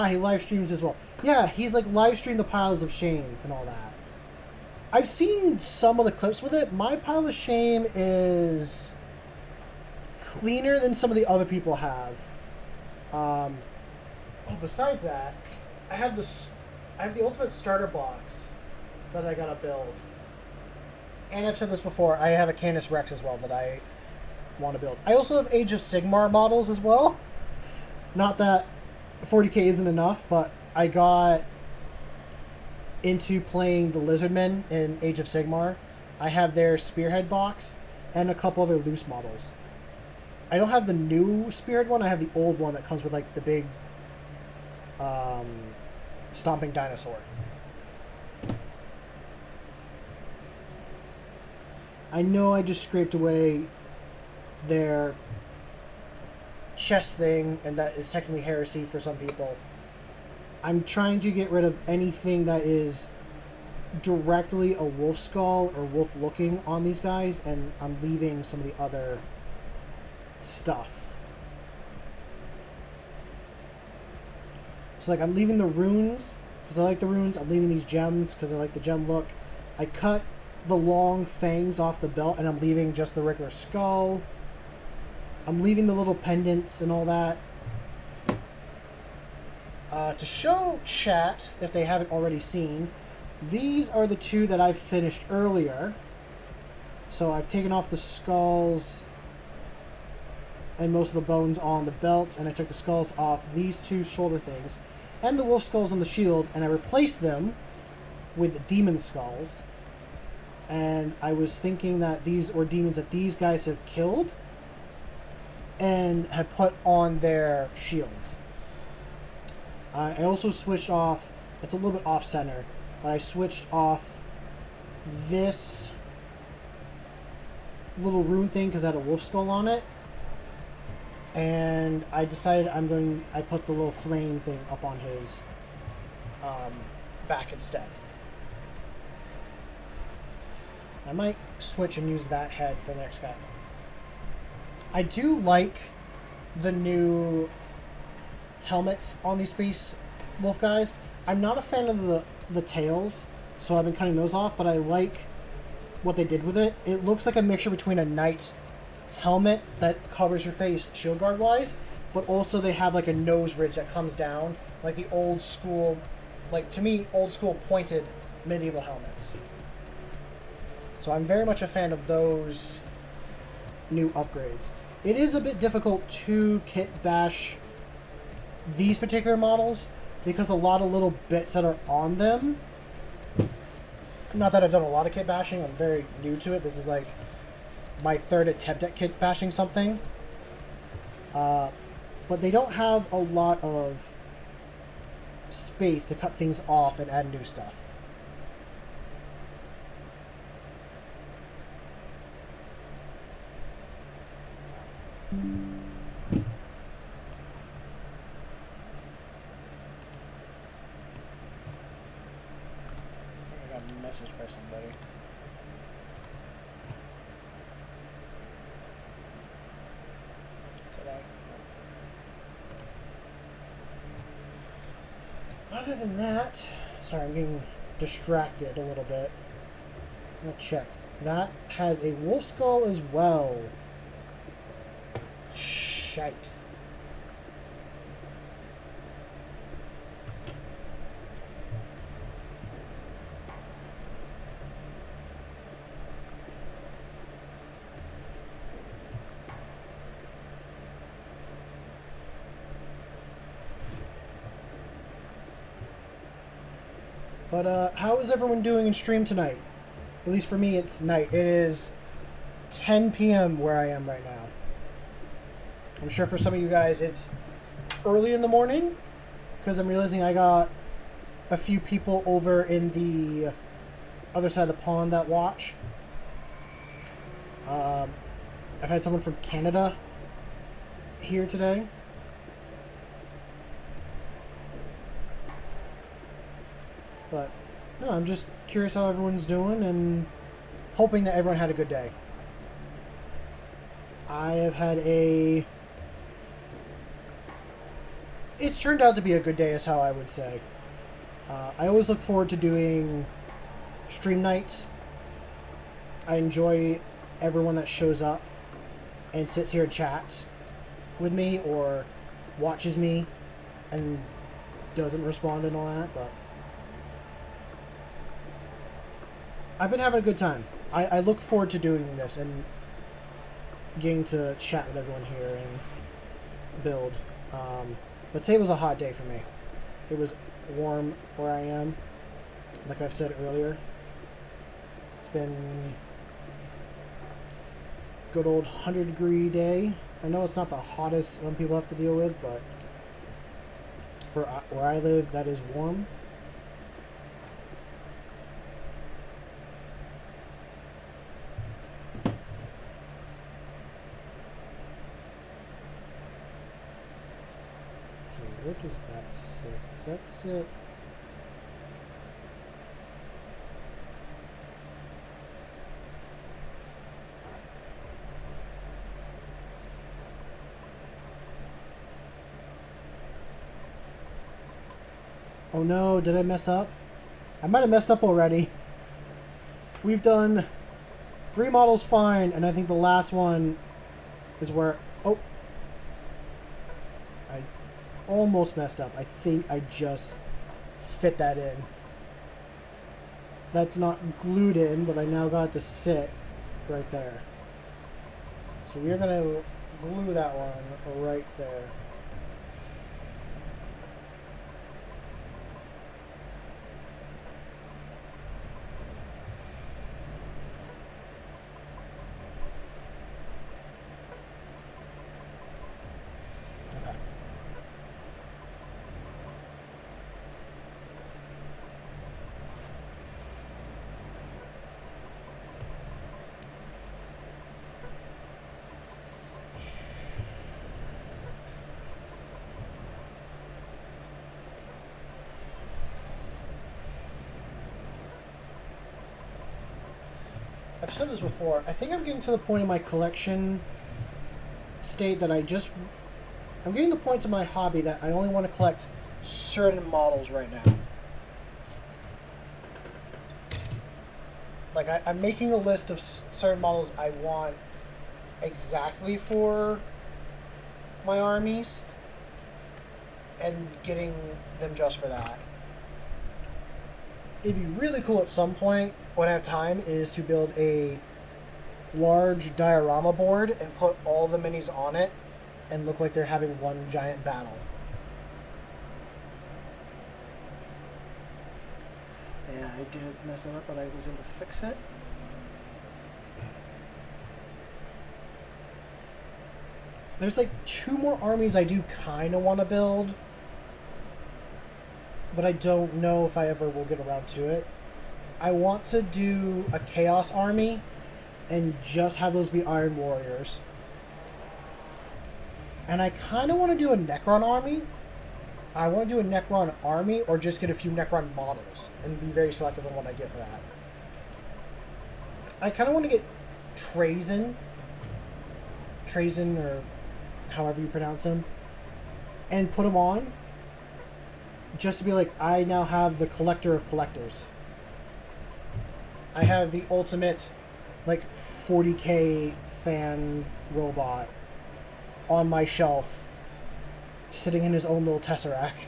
he live streams as well. Yeah, he's like live streamed the Piles of Shame and all that. I've seen some of the clips with it. My Pile of Shame is cleaner than some of the other people have. Besides that, I have the ultimate starter box that I gotta build. And I've said this before, I have a Canis Rex as well that I want to build. I also have Age of Sigmar models as well. Not that 40k isn't enough, but I got into playing the Lizardmen in Age of Sigmar. I have their Spearhead box and a couple other loose models. I don't have the new Spearhead one, I have the old one that comes with like the big stomping dinosaur. I know I just scraped away their chest thing, and that is technically heresy for some people. I'm trying to get rid of anything that is directly a wolf skull or wolf looking on these guys, and I'm leaving some of the other stuff. So like I'm leaving the runes because I like the runes. I'm leaving these gems because I like the gem look. I cut the long fangs off the belt and I'm leaving just the regular skull. I'm leaving the little pendants and all that. To show chat, if they haven't already seen, these are the two that I finished earlier. So I've taken off the skulls and most of the bones on the belts, and I took the skulls off these two shoulder things and the wolf skulls on the shield, and I replaced them with demon skulls. And I was thinking that these were demons that these guys have killed and have put on their shields. I also switched off, it's a little bit off center, but I switched off this little rune thing because it had a wolf skull on it. And I decided I put the little flame thing up on his back instead. I might switch and use that head for the next guy. I do like the new helmets on these Space Wolf guys. I'm not a fan of the tails, so I've been cutting those off, but I like what they did with it. It looks like a mixture between a knight's helmet that covers your face shield guard wise, but also they have like a nose ridge that comes down, like the old school, like to me, old school pointed medieval helmets. So I'm very much a fan of those new upgrades. It is a bit difficult to kit bash these particular models because a lot of little bits that are on them, not that I've done a lot of kit bashing, I'm very new to it. This is like my third attempt at kit bashing something. But they don't have a lot of space to cut things off and add new stuff. I got a message by somebody. Other than that, sorry, I'm getting distracted a little bit. I'm gonna check. That has a wolf skull as well. Shite. But how is everyone doing in stream tonight? At least for me, it's night. It is 10 p.m. where I am right now. I'm sure for some of you guys it's early in the morning, because I'm realizing I got a few people over in the other side of the pond that watch. I've had someone from Canada here today. But no, I'm just curious how everyone's doing and hoping that everyone had a good day. I have had it's turned out to be a good day, is how I would say. I always look forward to doing stream nights. I enjoy everyone that shows up and sits here and chats with me or watches me and doesn't respond and all that, but I've been having a good time. I look forward to doing this and getting to chat with everyone here and build. But today was a hot day for me. It was warm where I am, like I've said earlier. It's been good old 100-degree day. I know it's not the hottest some people have to deal with, but for where I live, that is warm. Where does that sit? Does that sit? Oh no, did I mess up? I might have messed up already. We've done 3 models fine, and I think the last one is where... Oh! I almost messed up. I think I just fit that in. That's not glued in, but I now got it to sit right there. So we are going to glue that one right there. I've said this before. I think I'm getting to the point in my collection state that I'm getting to the point to my hobby that I only want to collect certain models right now. Like, I'm making a list of certain models I want exactly for my armies and getting them just for that. It'd be really cool at some point, when I have time, is to build a large diorama board and put all the minis on it and look like they're having one giant battle. Yeah, I did mess it up, but I was able to fix it. There's like 2 more armies I do kind of want to build, but I don't know if I ever will get around to it. I want to do a Chaos army and just have those be Iron Warriors. And I kind of want to do a Necron army. I want to do a Necron army or just get a few Necron models and be very selective on what I get for that. I kind of want to get Trazen, or however you pronounce him, and put him on. Just to be like, I now have the collector of collectors. I have the ultimate, like, 40k fan robot on my shelf, sitting in his own little tesseract.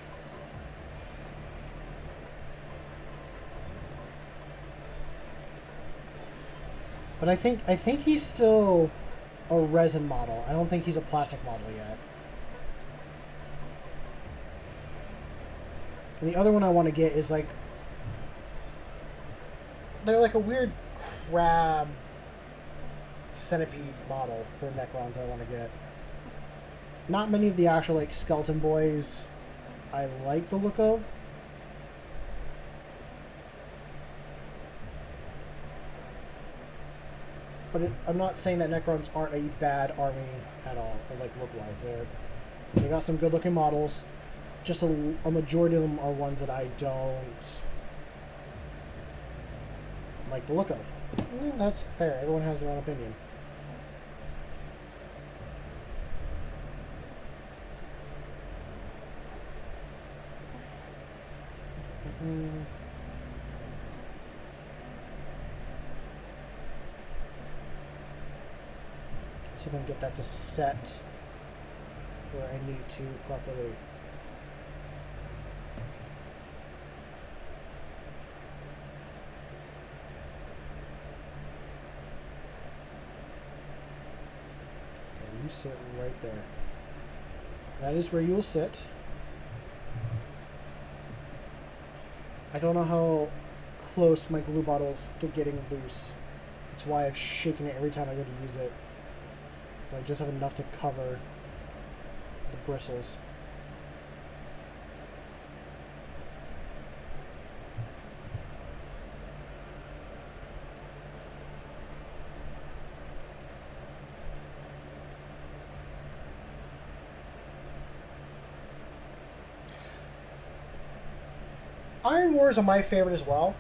But I think he's still a resin model. I don't think he's a plastic model yet. And the other one I want to get is like they're like a weird crab centipede model for Necrons that I want to get. Not many of the actual like skeleton boys I like the look of. But I'm not saying that Necrons aren't a bad army at all, like look-wise. They got some good-looking models. Just a majority of them are ones that I don't like the look of. That's fair. Everyone has their own opinion. See if I can get that to set where I need to properly. Okay, you sit right there. That is where you'll sit. I don't know how close my glue bottle's to getting loose. That's why I've shaken it every time I go to use it. So I just have enough to cover the bristles. Iron Wars are my favorite as well.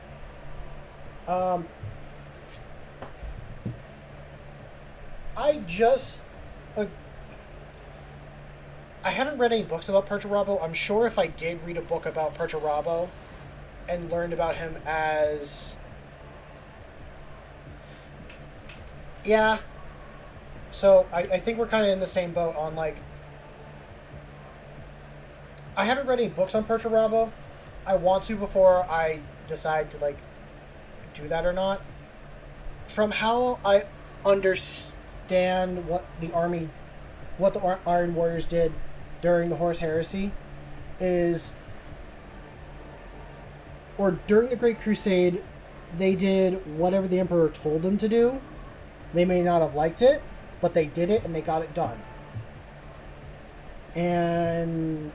I haven't read any books about Perturabo. I'm sure if I did read a book about Perturabo and learned about him as... Yeah. So, I think we're kind of in the same boat on, like... I haven't read any books on Perturabo. I want to before I decide to, like, do that or not. From how I understand what the Iron Warriors did during the Horus Heresy or during the Great Crusade, they did whatever the Emperor told them to do. They may not have liked it, but they did it and they got it done. And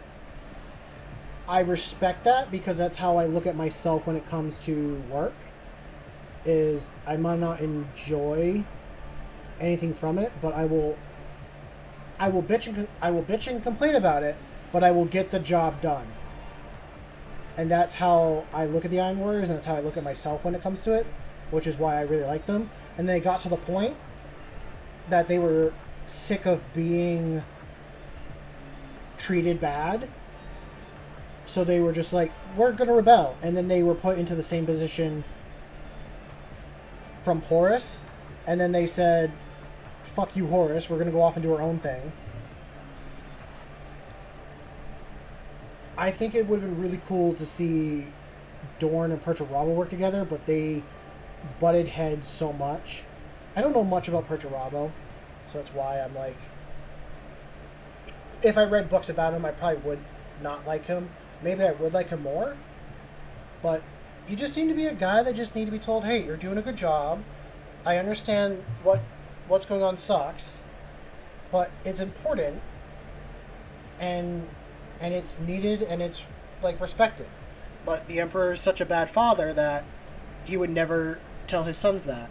I respect that because that's how I look at myself when it comes to work. Is I might not enjoy anything from it, but I will bitch and complain about it, but I will get the job done. And that's how I look at the Iron Warriors, and that's how I look at myself when it comes to it, which is why I really like them. And they got to the point that they were sick of being treated bad, so they were just like, we're gonna rebel. And then they were put into the same position from Horus, and then they said, fuck you, Horus, we're gonna go off and do our own thing. I think it would have been really cool to see Dorn and Perturabo work together, but they butted heads so much. I don't know much about Perturabo, so that's why I'm like... If I read books about him, I probably would not like him. Maybe I would like him more, but you just seem to be a guy that just need to be told, hey, you're doing a good job. I understand what's going on sucks, but it's important, and it's needed, and it's, like, respected. But the Emperor is such a bad father that he would never tell his sons that.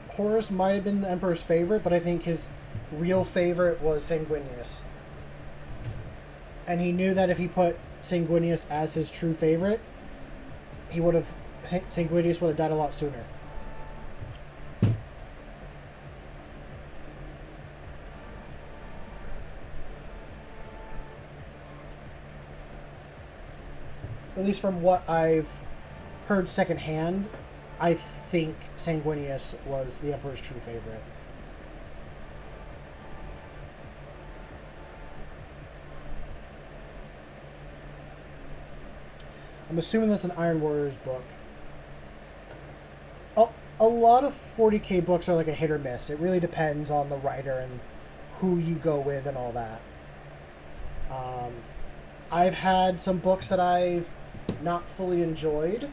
Horus might have been the Emperor's favorite, but I think his real favorite was Sanguinius. And he knew that if he put Sanguinius as his true favorite, Sanguinius would have died a lot sooner. At least from what I've heard secondhand, I think Sanguinius was the Emperor's true favorite. I'm assuming that's an Iron Warriors book. A lot of 40k books are like a hit or miss. It really depends on the writer and who you go with and all that. I've had some books that I've not fully enjoyed,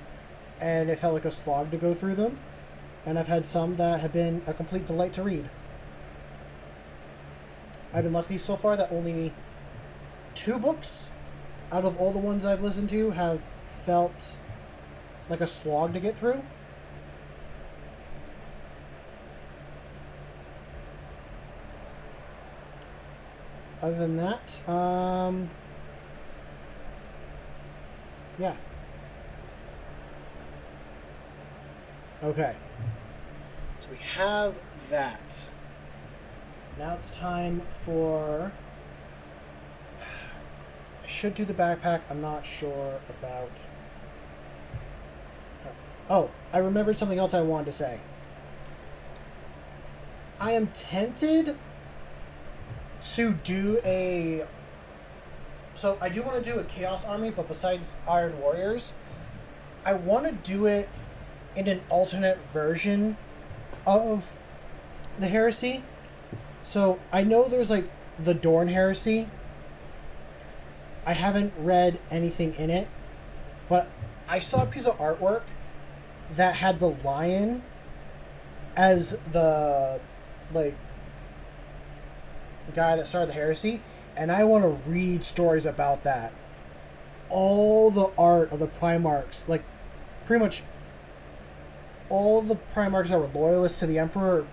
and it felt like a slog to go through them. And I've had some that have been a complete delight to read. I've been lucky so far that only 2 books out of all the ones I've listened to have felt like a slog to get through. Other than that, yeah. Okay. So we have that. Now it's time for... I should do the backpack. I'm not sure about... Oh, I remembered something else I wanted to say. I am tempted to do a... So I do want to do a Chaos Army, but besides Iron Warriors, I want to do it in an alternate version of the Heresy. So I know there's like the Dorn Heresy. I haven't read anything in it, but I saw a piece of artwork that had the lion as the like guy that started the heresy, and I want to read stories about that. All the art of the Primarchs, like pretty much all the Primarchs that were loyalists to the Emperor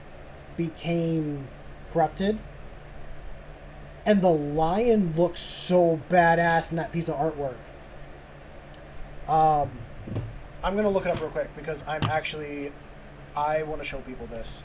became corrupted, and the lion looks so badass in that piece of artwork. I'm gonna look it up real quick because I want to show people this.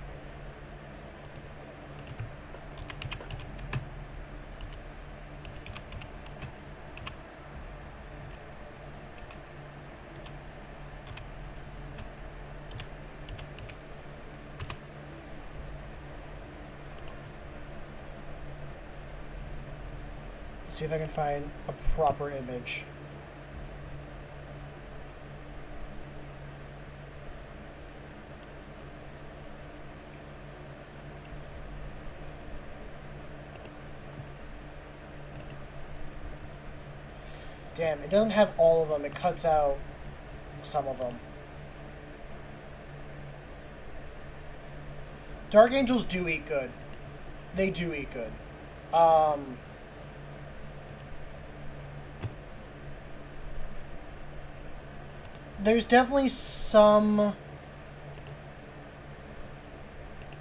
See if I can find a proper image. Damn, it doesn't have all of them. It cuts out some of them. Dark Angels do eat good. They do eat good. There's definitely some...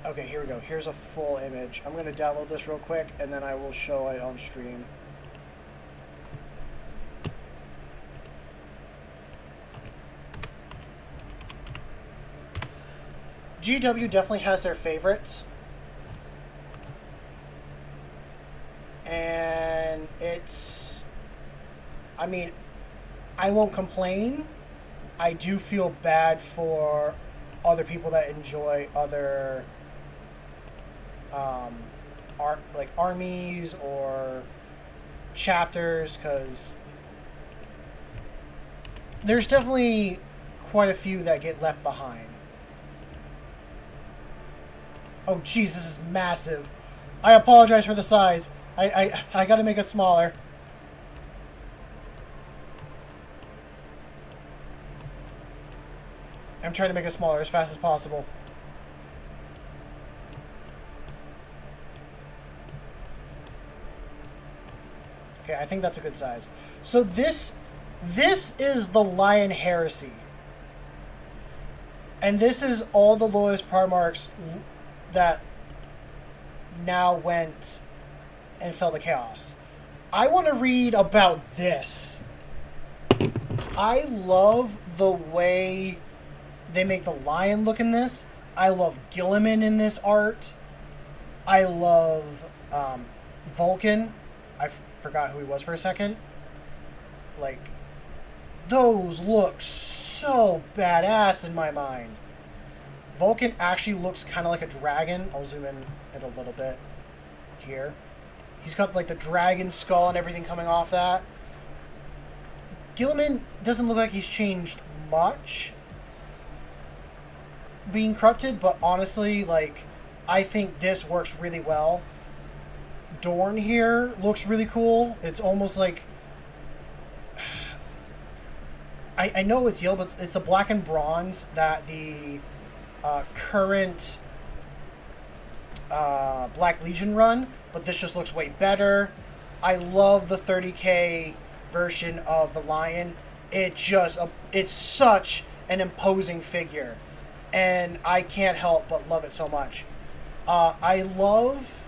Okay, here we go. Here's a full image. I'm going to download this real quick, and then I will show it on stream. GW definitely has their favorites. And it's... I mean, I won't complain. I do feel bad for other people that enjoy other like armies or chapters, because there's definitely quite a few that get left behind. Oh jeez, this is massive. I apologize for the size. I gotta make it smaller. I'm trying to make it smaller as fast as possible. Okay, I think that's a good size. So this is the Lion Heresy. And this is all the loyalist Primarchs that now went and fell to chaos. I want to read about this. I love the way they make the lion look in this. I love Gilliman in this art. I love Vulcan. I forgot who he was for a second. Like, those look so badass in my mind. Vulcan actually looks kind of like a dragon. I'll zoom in it a little bit here. He's got like the dragon skull and everything coming off that. Gilliman doesn't look like he's changed much being corrupted, but honestly, like, I think this works really well. Dorn here looks really cool. It's almost like... I know it's yellow, but it's the black and bronze that the current Black Legion run, but this just looks way better. I love the 30k version of the Lion. It's such an imposing figure, and I can't help but love it so much. I love...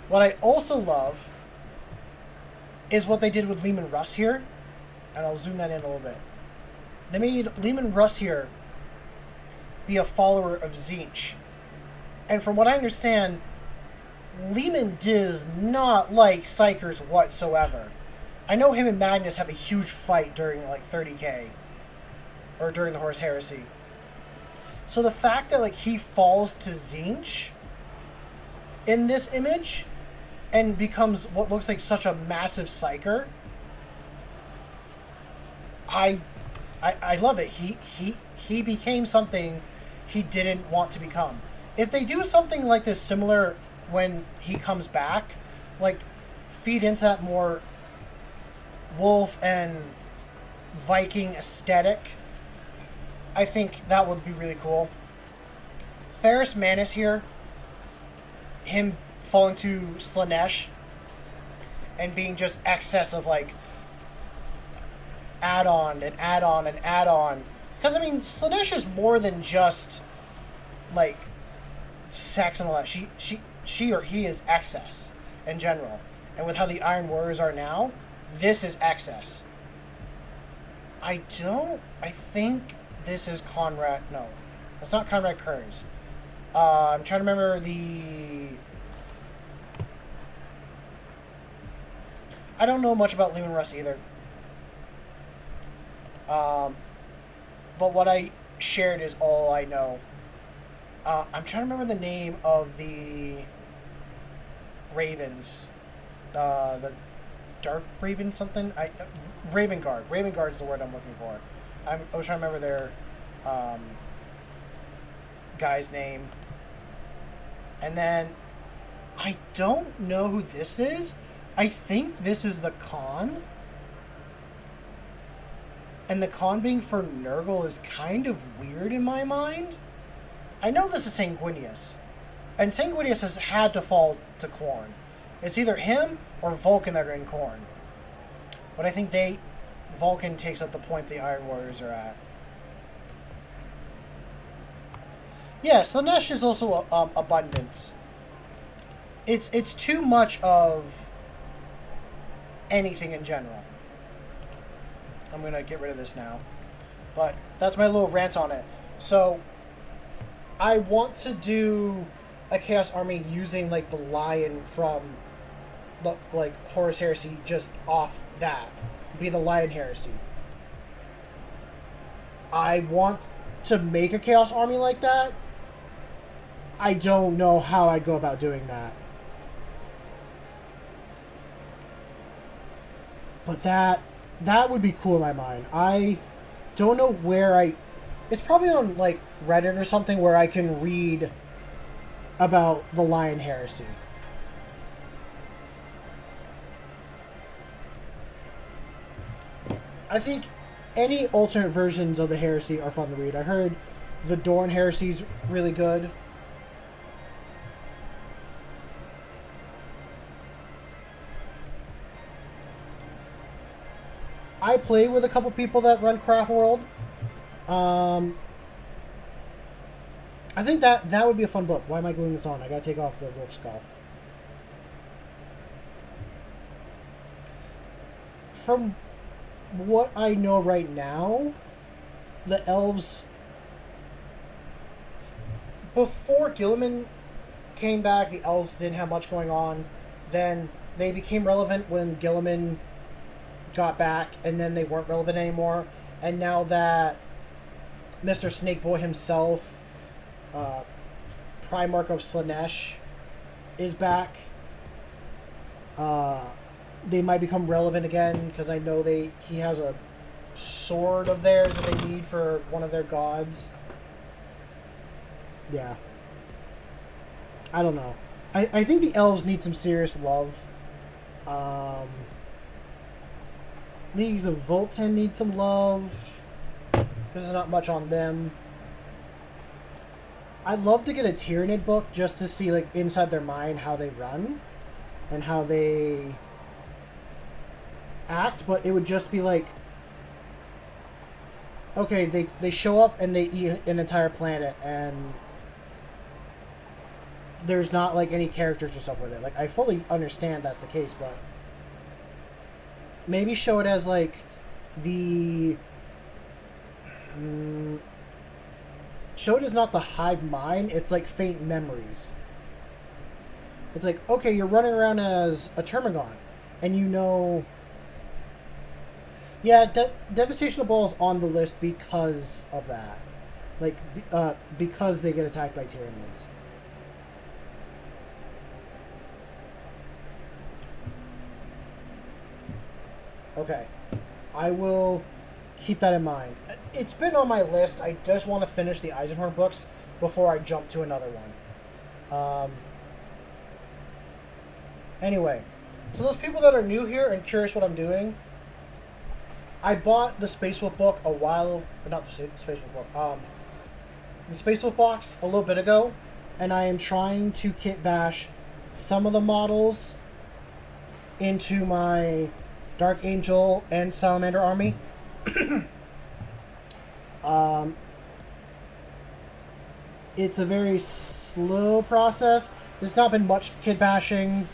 What I also love is what they did with Leman Russ here, and I'll zoom that in a little bit. They made Leman Russ here be a follower of Tzeentch. And from what I understand, Leman does not like Psychers whatsoever. I know him and Magnus have a huge fight during like 30k, or during the Horus Heresy. So the fact that like he falls to Tzeentch in this image and becomes what looks like such a massive Psyker, I love it. He became something he didn't want to become. If they do something like this similar when he comes back, like feed into that more wolf and Viking aesthetic, I think that would be really cool. Ferrus Manus here, him falling to Slaanesh and being just excess of like add-on and add-on and add-on. Because I mean, Slaanesh is more than just like sex and all that. She or he is excess in general. And with how the Iron Warriors are now, this is excess. I think this is Conrad. No, that's not Conrad Kearns. I'm trying to remember the... I don't know much about Leman Russ either. But what I shared is all I know. I'm trying to remember the name of the Ravens. The Dark Raven something? Raven Guard. Raven Guard is the word I'm looking for. I was trying to remember their guy's name. And then I don't know who this is. I think this is the Khan. And the Khan being for Nurgle is kind of weird in my mind. I know this is Sanguinius. And Sanguinius has had to fall to Khorne. It's either him or Vulcan that are in Khorne. But I think Vulcan takes up the point the Iron Warriors are at. Yeah, Slaanesh is also abundance. It's too much of anything in general. I'm going to get rid of this now. But that's my little rant on it. So, I want to do a Chaos Army using, like, the Lion from, like, Horus Heresy just off that. Be the Lion Heresy. I want to make a Chaos Army like that. I don't know how I'd go about doing that. But that would be cool in my mind. I don't know where it's probably on like Reddit or something where I can read about the Lion Heresy. I think any alternate versions of the Heresy are fun to read. I heard the Dorn Heresy's really good. I play with a couple people that run Craft World. I think that would be a fun book. Why am I gluing this on? I gotta take off the wolf skull. From what I know right now, the elves... Before Guilliman came back, the elves didn't have much going on. Then they became relevant when Guilliman got back, and then they weren't relevant anymore. And now that Mr. Snakeboy himself, Primarch of Slaanesh, is back, they might become relevant again, because I know he has a sword of theirs that they need for one of their gods. Yeah. I don't know. I think the elves need some serious love. Leagues of Volten need some love. There's not much on them. I'd love to get a Tyranid book just to see, like, inside their mind how they run and how they act, but it would just be like, okay, they show up and they eat an entire planet, and there's not, like, any characters or stuff with it. Like, I fully understand that's the case, but maybe show it as, like, the... show it as not the hive mind, it's like faint memories. It's like, okay, you're running around as a Termagon, and you know... Yeah, Devastational Ball is on the list because of that. Like, because they get attacked by Tyranids. Okay. I will keep that in mind. It's been on my list. I just want to finish the Eisenhorn books before I jump to another one. Anyway, for those people that are new here and curious what I'm doing, I bought the Space Wolf book a while... Not the Space Wolf book. The Space Wolf box a little bit ago, and I am trying to kit bash some of the models into my Dark Angel and Salamander army. It's a very slow process. There's not been much kit bashing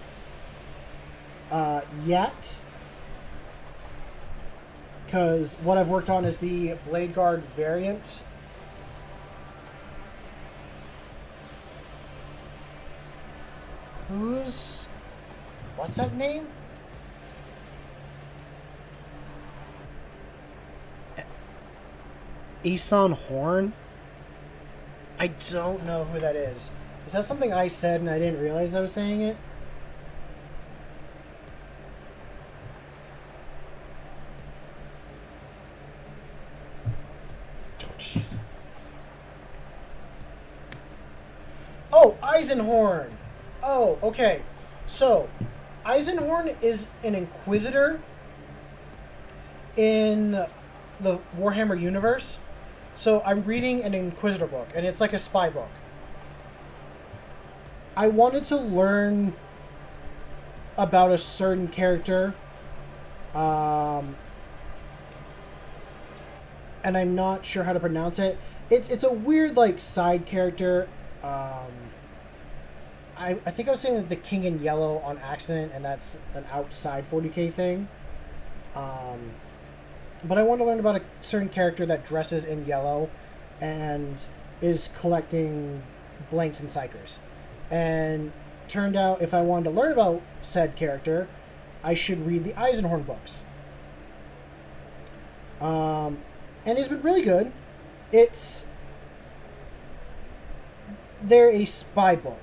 yet, because what I've worked on is the Blade Guard variant. What's that name? Isan Horn? I don't know who that is. Is that something I said and I didn't realize I was saying it? Oh, jeez. Oh, Eisenhorn! Oh, okay. So, Eisenhorn is an Inquisitor in the Warhammer universe. So I'm reading an Inquisitor book, and it's like a spy book. I wanted to learn about a certain character, and I'm not sure how to pronounce it. It's a weird, like, side character. I think I was saying the King in Yellow on accident, and that's an outside 40k thing. But I want to learn about a certain character that dresses in yellow and is collecting blanks and psychers. And turned out if I wanted to learn about said character, I should read the Eisenhorn books. And it's been really good. They're a spy book.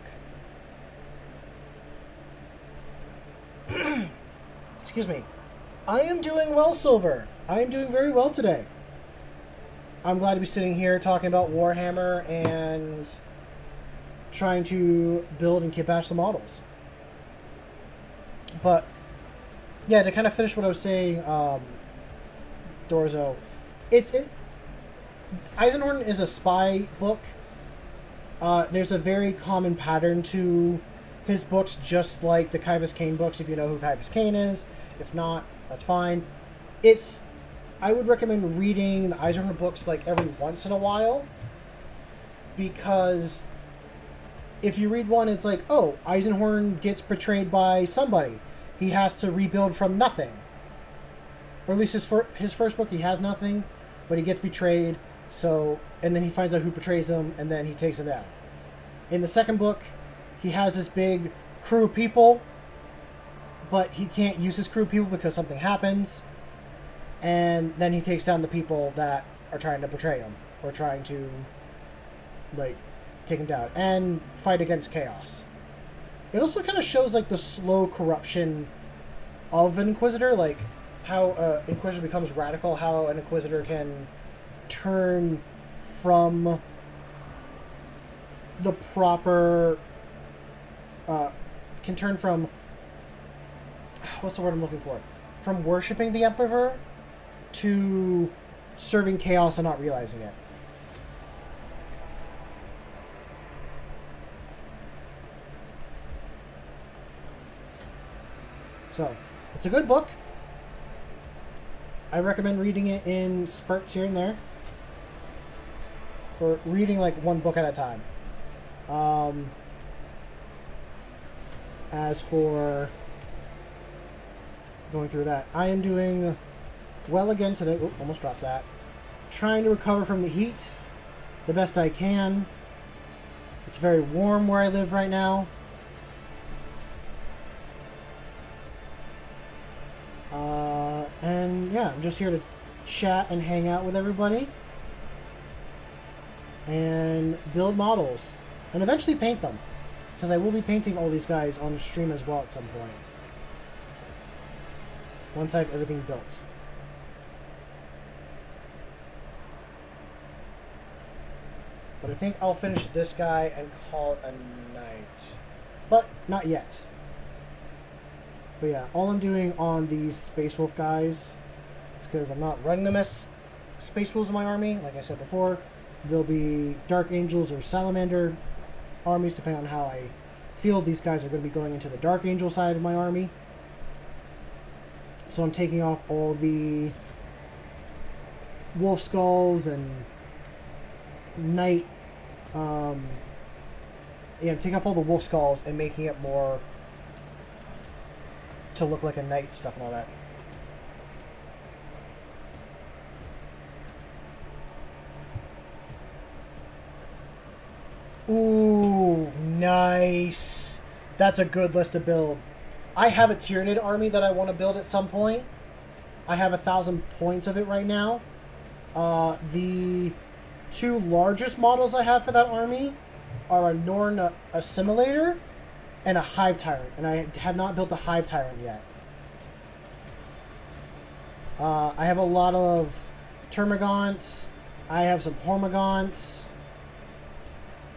Excuse me. I am doing well, Silver. I am doing very well today. I'm glad to be sitting here talking about Warhammer and trying to build and kit bash the models. But, yeah, to kind of finish what I was saying, Dorzo, Eisenhorn is a spy book. There's a very common pattern to his books, just like the Kivas Kane books, if you know who Kivas Kane is. If not, that's fine. I would recommend reading the Eisenhorn books like every once in a while, because if you read one, it's like, oh, Eisenhorn gets betrayed by somebody. He has to rebuild from nothing. Or at least his first book, he has nothing, but he gets betrayed, and then he finds out who betrays him, and then he takes him down. In the second book, he has this big crew of people, but he can't use his crew of people because something happens. And then he takes down the people that are trying to betray him, or trying to, like, take him down, and fight against chaos. It also kind of shows, like, the slow corruption of an Inquisitor, like, how an Inquisitor becomes radical, how an Inquisitor can turn from the proper can turn from, what's the word I'm looking for? From worshiping the Emperor to serving chaos and not realizing it. So, it's a good book. I recommend reading it in spurts here and there. Or reading like one book at a time. As for going through that, I am doing well again today. Oop, almost dropped that. Trying to recover from the heat the best I can. It's very warm where I live right now. And yeah, I'm just here to chat and hang out with everybody. And build models. And eventually paint them. Because I will be painting all these guys on stream as well at some point. Once I have everything built. But I think I'll finish this guy and call it a night. But not yet. But yeah, all I'm doing on these Space Wolf guys is because I'm not running them as Space Wolves in my army. Like I said before, there'll be Dark Angels or Salamander armies, depending on how I feel. These guys are going to be going into the Dark Angel side of my army. So I'm taking off all the wolf skulls and knight. Yeah, I'm taking off all the wolf skulls and making it more to look like a knight stuff and all that. Ooh, nice. That's a good list to build. I have a Tyranid army that I want to build at some point. I have 1,000 points of it right now. The two largest models I have for that army are a Norn Assimilator and a Hive Tyrant. And I have not built a Hive Tyrant yet. I have a lot of Termagants. I have some Hormagaunts.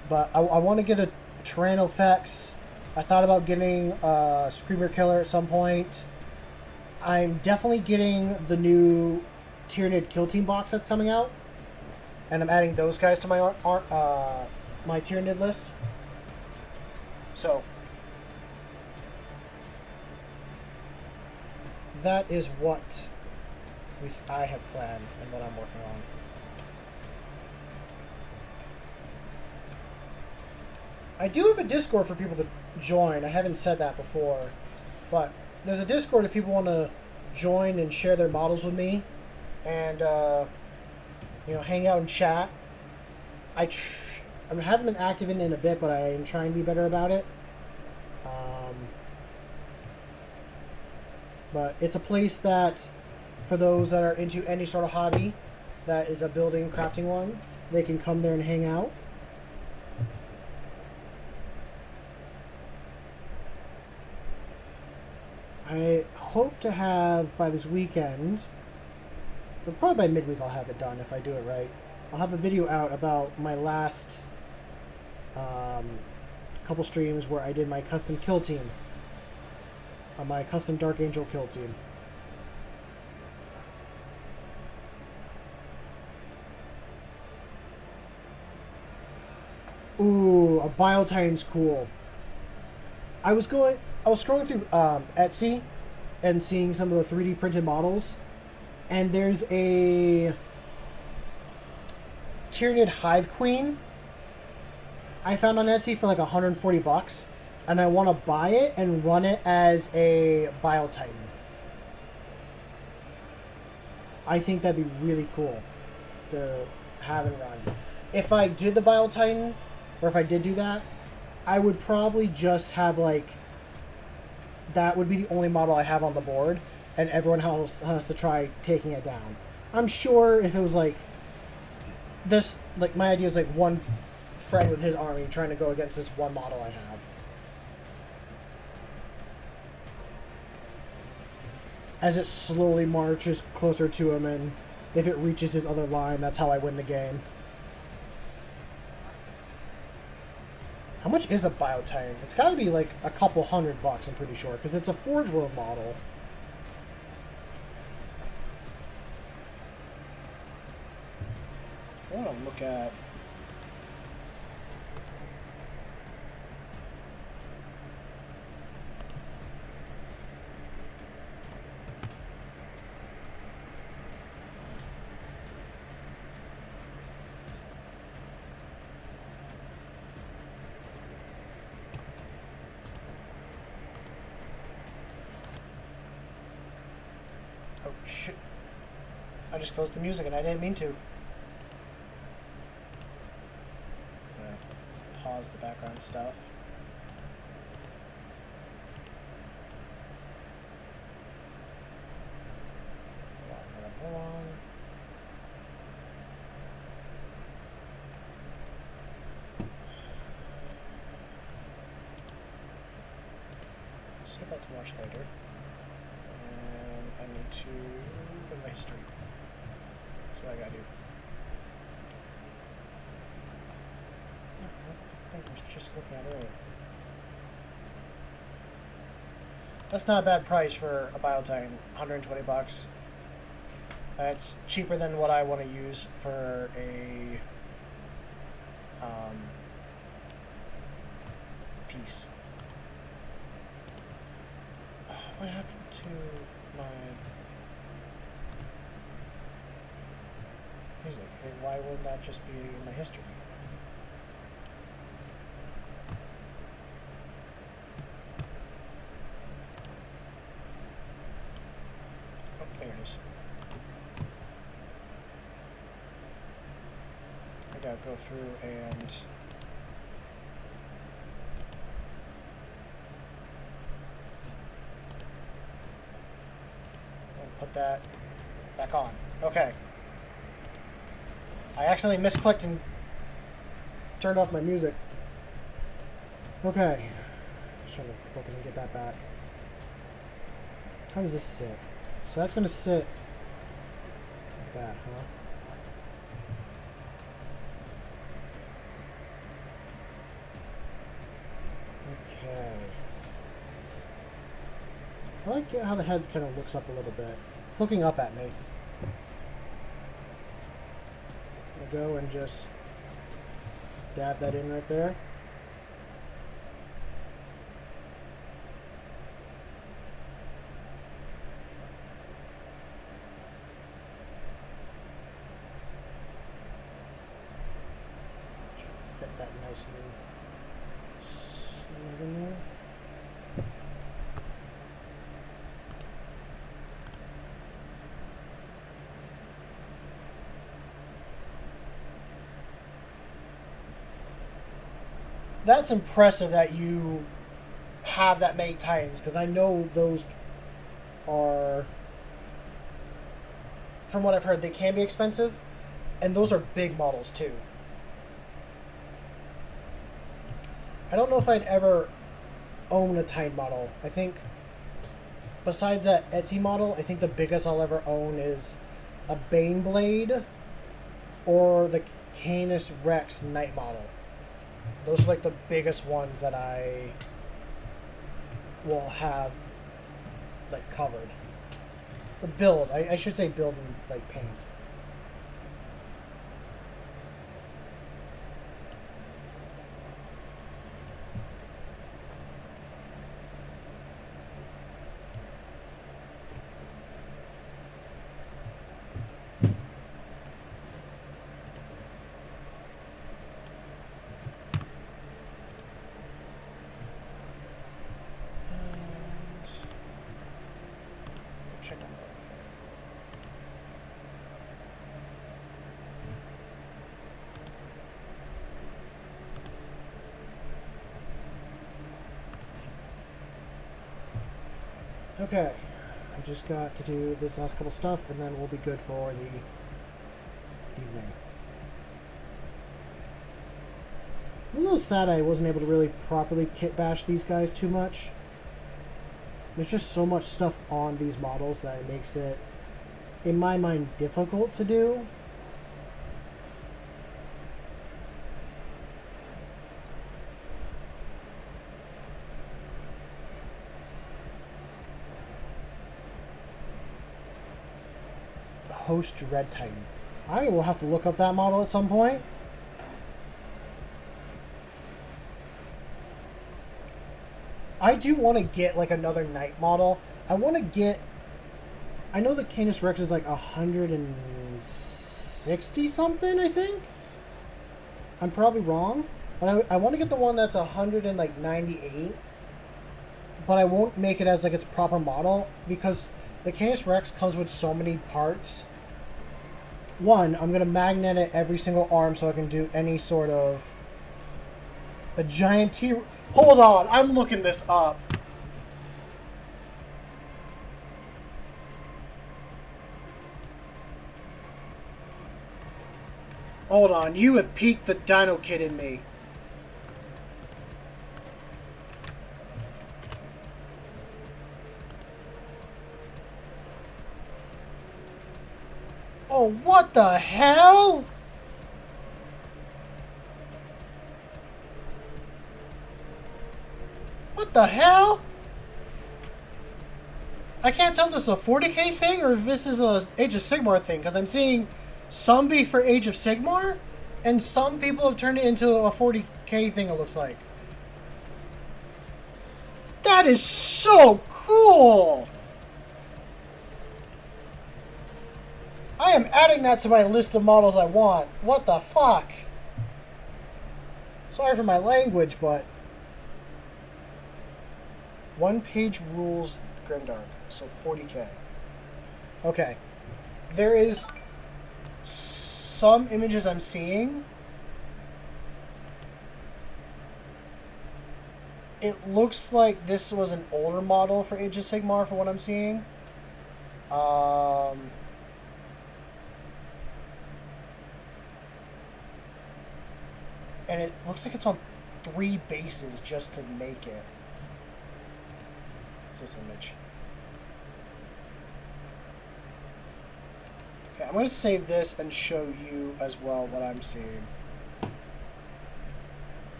But I want to get a Tyrannofex. I thought about getting a Screamer Killer at some point. I'm definitely getting the new Tyranid Kill Team box that's coming out. And I'm adding those guys to my my Tyranid list. So that is what at least I have planned and what I'm working on. I do have a Discord for people to join. I haven't said that before, but there's a Discord if people want to join and share their models with me, and you know, hang out and chat. I haven't been active in it in a bit, but I am trying to be better about it. But it's a place that, for those that are into any sort of hobby, that is a building crafting one, they can come there and hang out. I hope to have by this weekend, but probably by midweek I'll have it done if I do it right. I'll have a video out about my last couple streams where I did my custom kill team. My custom Dark Angel kill team. Ooh, a Biotitan's cool. I was scrolling through Etsy and seeing some of the 3D printed models, and there's a Tyranid Hive Queen I found on Etsy for like $140, and I want to buy it and run it as a Biotitan. I think that'd be really cool to have and run. If I did the Biotitan, or if I did do that, I would probably just have like, that would be the only model I have on the board, and everyone else has to try taking it down. I'm sure if it was like this, like my idea is like one friend with his army trying to go against this one model I have. As it slowly marches closer to him, and if it reaches his other line, that's how I win the game. How much is a Biotitan? It's got to be like a couple $100, I'm pretty sure, because it's a Forge World model. I want to look at... Oh, shit. I just closed the music and I didn't mean to. I'm gonna pause the background stuff. Hold on. Save that to watch later. And I need to go to my history. That's what I gotta do. No, not the thing I was just looking at earlier. That's not a bad price for a Biotitan, $120. It's cheaper than what I want to use for a piece. What happened to my music? Hey, why wouldn't that just be in my history? Oh, there it is. I gotta go through and put that back on. Okay. I accidentally misclicked and turned off my music. Okay. Just trying to focus and get that back. How does this sit? So that's going to sit like that, huh? Okay. I like how the head kind of looks up a little bit. It's looking up at me. I'm going to go and just dab that in right there. Try to fit that nice and snug in there. That's impressive that you have that many Titans, because I know those are, from what I've heard, they can be expensive, and those are big models too. I don't know if I'd ever own a Titan model. I think, besides that Etsy model, I think the biggest I'll ever own is a Baneblade or the Canis Rex Knight model. Those are like the biggest ones that I will have like covered. Or build. I should say build and like paint. Okay, I just got to do this last couple stuff, and then we'll be good for the evening. I'm a little sad I wasn't able to really properly kit bash these guys too much. There's just so much stuff on these models that it makes it, in my mind, difficult to do. post-Red Titan. I will have to look up that model at some point. I do want to get like another Knight model. I want to get... I know the Canis Rex is like 160 something, I think? I'm probably wrong. But I want to get the one that's 198. But I won't make it as like its proper model because the Canis Rex comes with so many parts. One, I'm going to magnet it every single arm so I can do any sort of... A giant T... Hold on, I'm looking this up. Hold on, you have piqued the Dino Kid in me. Oh, what the hell? What the hell? I can't tell if this is a 40k thing or if this is a Age of Sigmar thing, because I'm seeing some be for Age of Sigmar, and some people have turned it into a 40k thing, it looks like. That is so cool! I am adding that to my list of models I want. What the fuck? Sorry for my language, but... One-page rules Grimdark. So 40k. Okay. There is some images I'm seeing. It looks like this was an older model for Age of Sigmar for what I'm seeing. And it looks like it's on 3 bases just to make it. What's this image? Okay, I'm going to save this and show you as well what I'm seeing.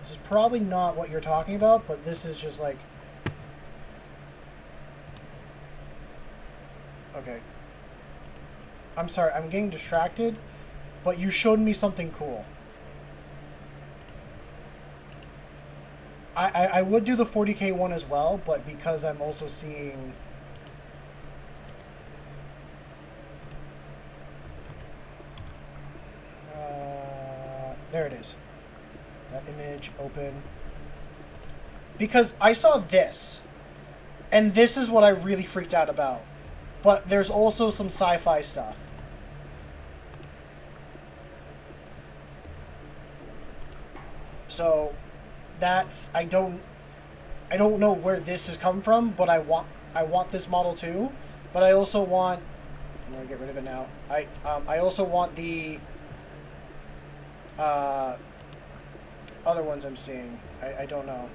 This is probably not what you're talking about, but this is just like... Okay. I'm sorry, I'm getting distracted, but you showed me something cool. I would do the 40k one as well, but because I'm also seeing... there it is. That image, open. Because I saw this, and this is what I really freaked out about. But there's also some sci-fi stuff. So... that's I don't know where this has come from, but I want this model too. But I also want... I'm gonna get rid of it now. I also want the other ones I'm seeing. I don't know.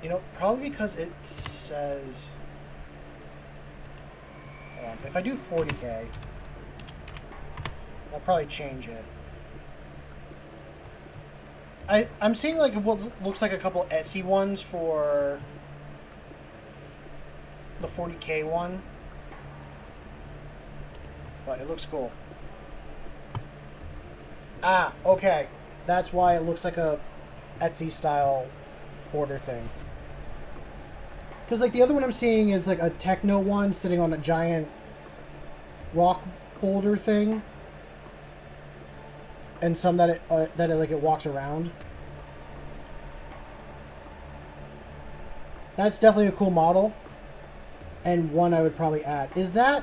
You know, probably because it says... Hold on. If I do 40k, I'll probably change it. I'm seeing like what looks like a couple Etsy ones for the 40k one, but it looks cool. Ah, okay. That's why it looks like a Etsy style border thing. Because like the other one I'm seeing is like a techno one sitting on a giant rock boulder thing. And some that it walks around. That's definitely a cool model, and one I would probably add. Is that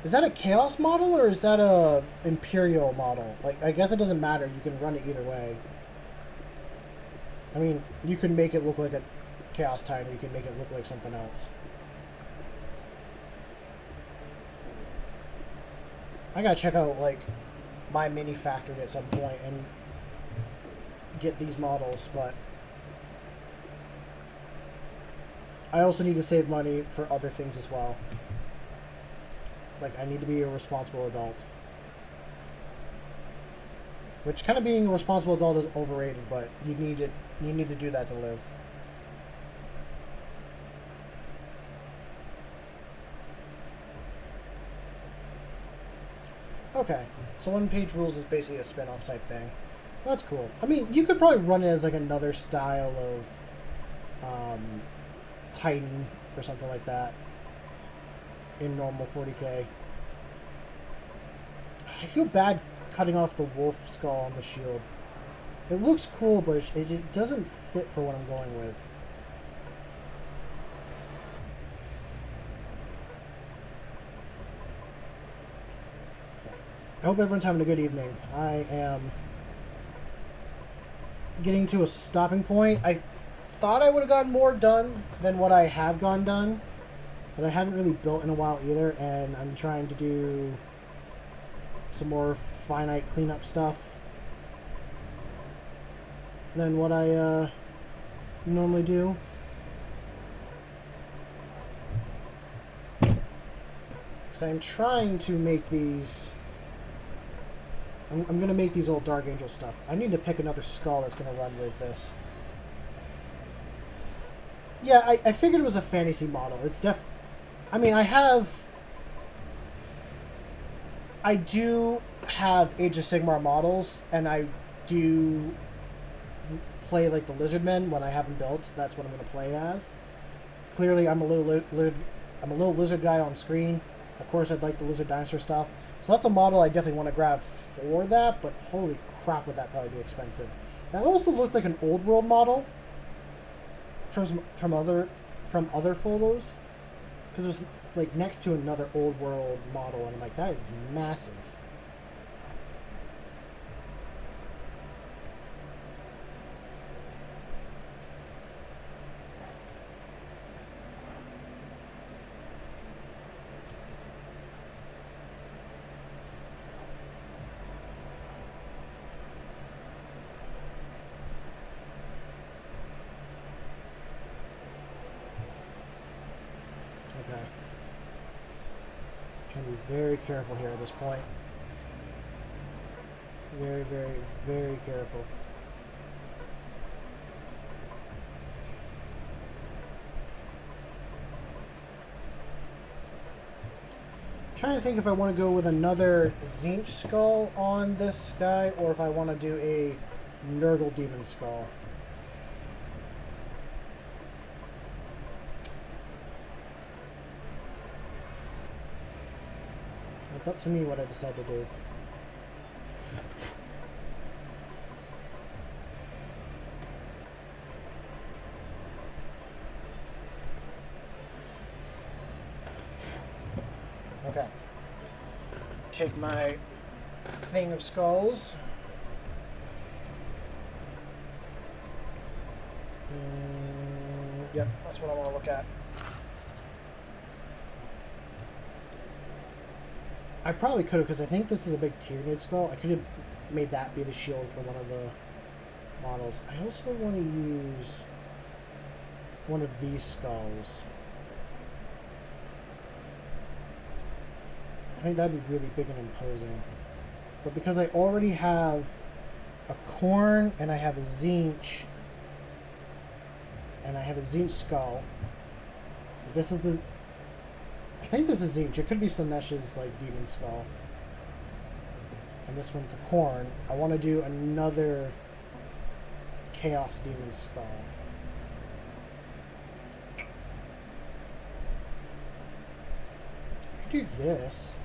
a Chaos model or is that a Imperial model? Like, I guess it doesn't matter. You can run it either way. I mean, you can make it look like a Chaos Titan, or you can make it look like something else. I gotta check out like my mini factory at some point and get these models, but I also need to save money for other things as well. Like, I need to be a responsible adult. Which kind of being a responsible adult is overrated, but you need to do that to live. Okay. So One Page Rules is basically a spin-off type thing. That's cool. I mean, you could probably run it as like another style of Titan or something like that in normal 40k. I feel bad cutting off the wolf skull on the shield. It looks cool, but it doesn't fit for what I'm going with. I hope everyone's having a good evening. I am getting to a stopping point. I thought I would have gotten more done than what I have done, but I haven't really built in a while either, and I'm trying to do some more finite cleanup stuff than what I normally do. Because I'm trying to make these... I'm going to make these old Dark Angel stuff. I need to pick another skull that's going to run with this. Yeah, I figured it was a fantasy model. It's I mean, I do have Age of Sigmar models, and I do play like the Lizardmen when I have them built. That's what I'm going to play as. Clearly, I'm a little lizard guy on screen. Of course, I'd like the lizard dinosaur stuff. So that's a model I definitely want to grab for that, but holy crap, would that probably be expensive. That also looked like an old world model from other photos, because it was like next to another old world model, and I'm like, that is massive. Okay. Trying to be very careful here at this point. Very, very, very careful. I'm trying to think if I want to go with another Zinch skull on this guy, or if I want to do a Nurgle Demon skull. It's up to me what I decide to do. Okay. Take my thing of skulls. Yep, that's what I want to look at. I probably could have, because I think this is a big Tyranid skull. I could have made that be the shield for one of the models. I also want to use one of these skulls. I think that'd be really big and imposing. But because I already have a Khorne, and I have a Zinch, and I have a Zinch skull, this is the... I think this is Zinch. It could be Slanesh's like demon skull. And this one's a Khorne. I want to do another Chaos Demon skull. I could do this.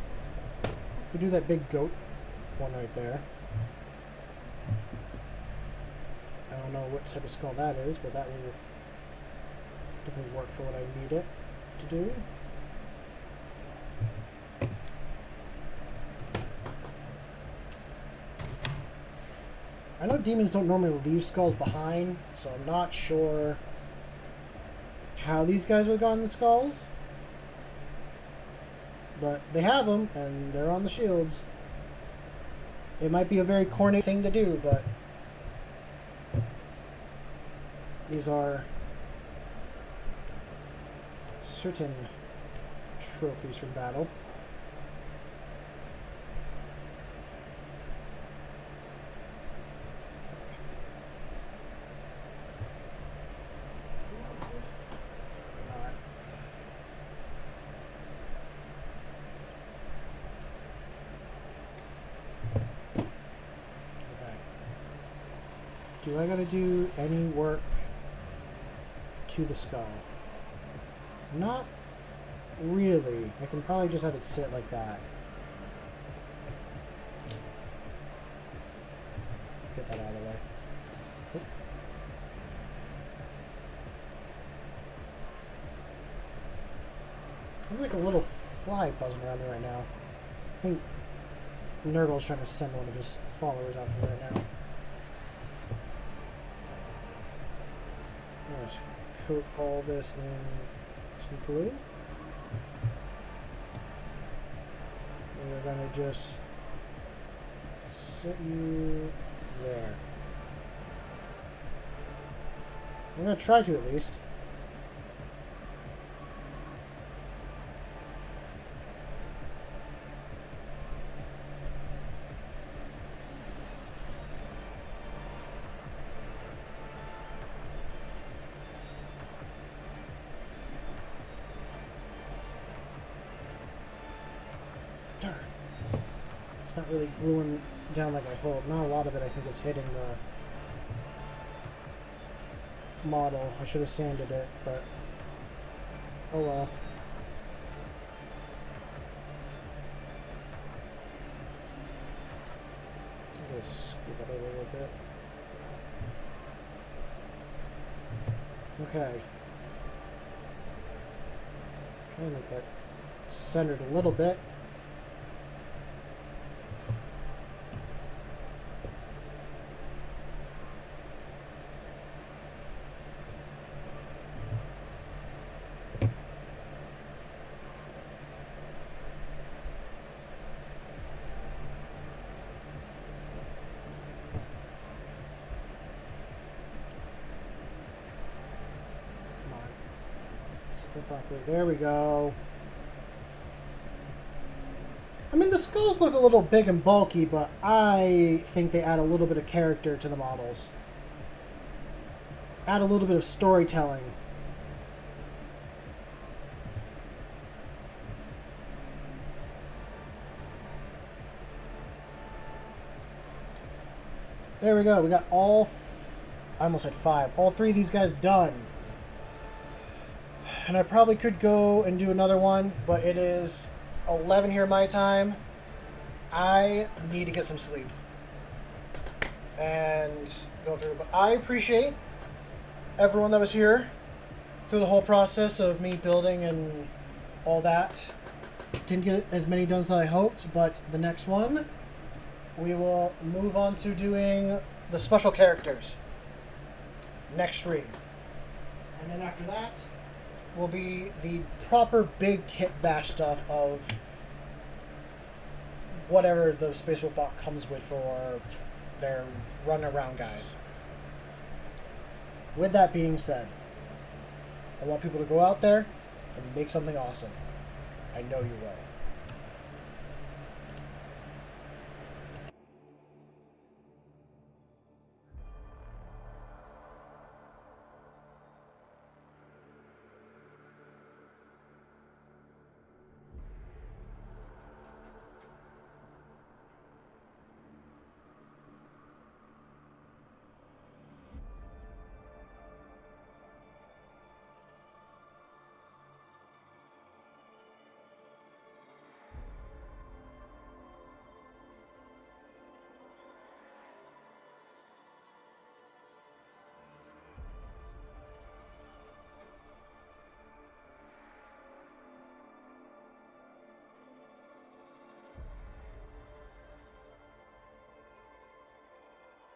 I could do that big goat one right there. I don't know what type of skull that is, but that will definitely work for what I need it to do. I know demons don't normally leave skulls behind, so I'm not sure how these guys would have gotten the skulls. But they have them, and they're on the shields. It might be a very corny thing to do, but these are certain trophies from battle. Do I gotta do any work to the skull? Not really. I can probably just have it sit like that. Get that out of the way. Oop. I'm like a little fly buzzing around me right now. I think Nurgle's trying to send one of his followers out here right now. I'm gonna just coat all this in some glue. And we're gonna just set you there. I'm gonna try to at least. Darn. It's not really gluing down like I hope. Not a lot of it, I think, is hitting the model. I should have sanded it, but oh well. I'm gonna scoot that over a little bit. Okay. Try to make that centered a little bit. Properly. There we go. I mean, the skulls look a little big and bulky, but I think they add a little bit of character to the models. Add a little bit of storytelling. There we go. We got all... I almost said 5. All 3 of these guys done. And I probably could go and do another one, but it is 11 here my time. I need to get some sleep and go through. But I appreciate everyone that was here through the whole process of me building and all that. Didn't get as many done as I hoped, but the next one we will move on to doing the special characters next stream. And then after that will be the proper big kit bash stuff of whatever the Space Robot comes with for their run around guys. With that being said, I want people to go out there and make something awesome. I know you will.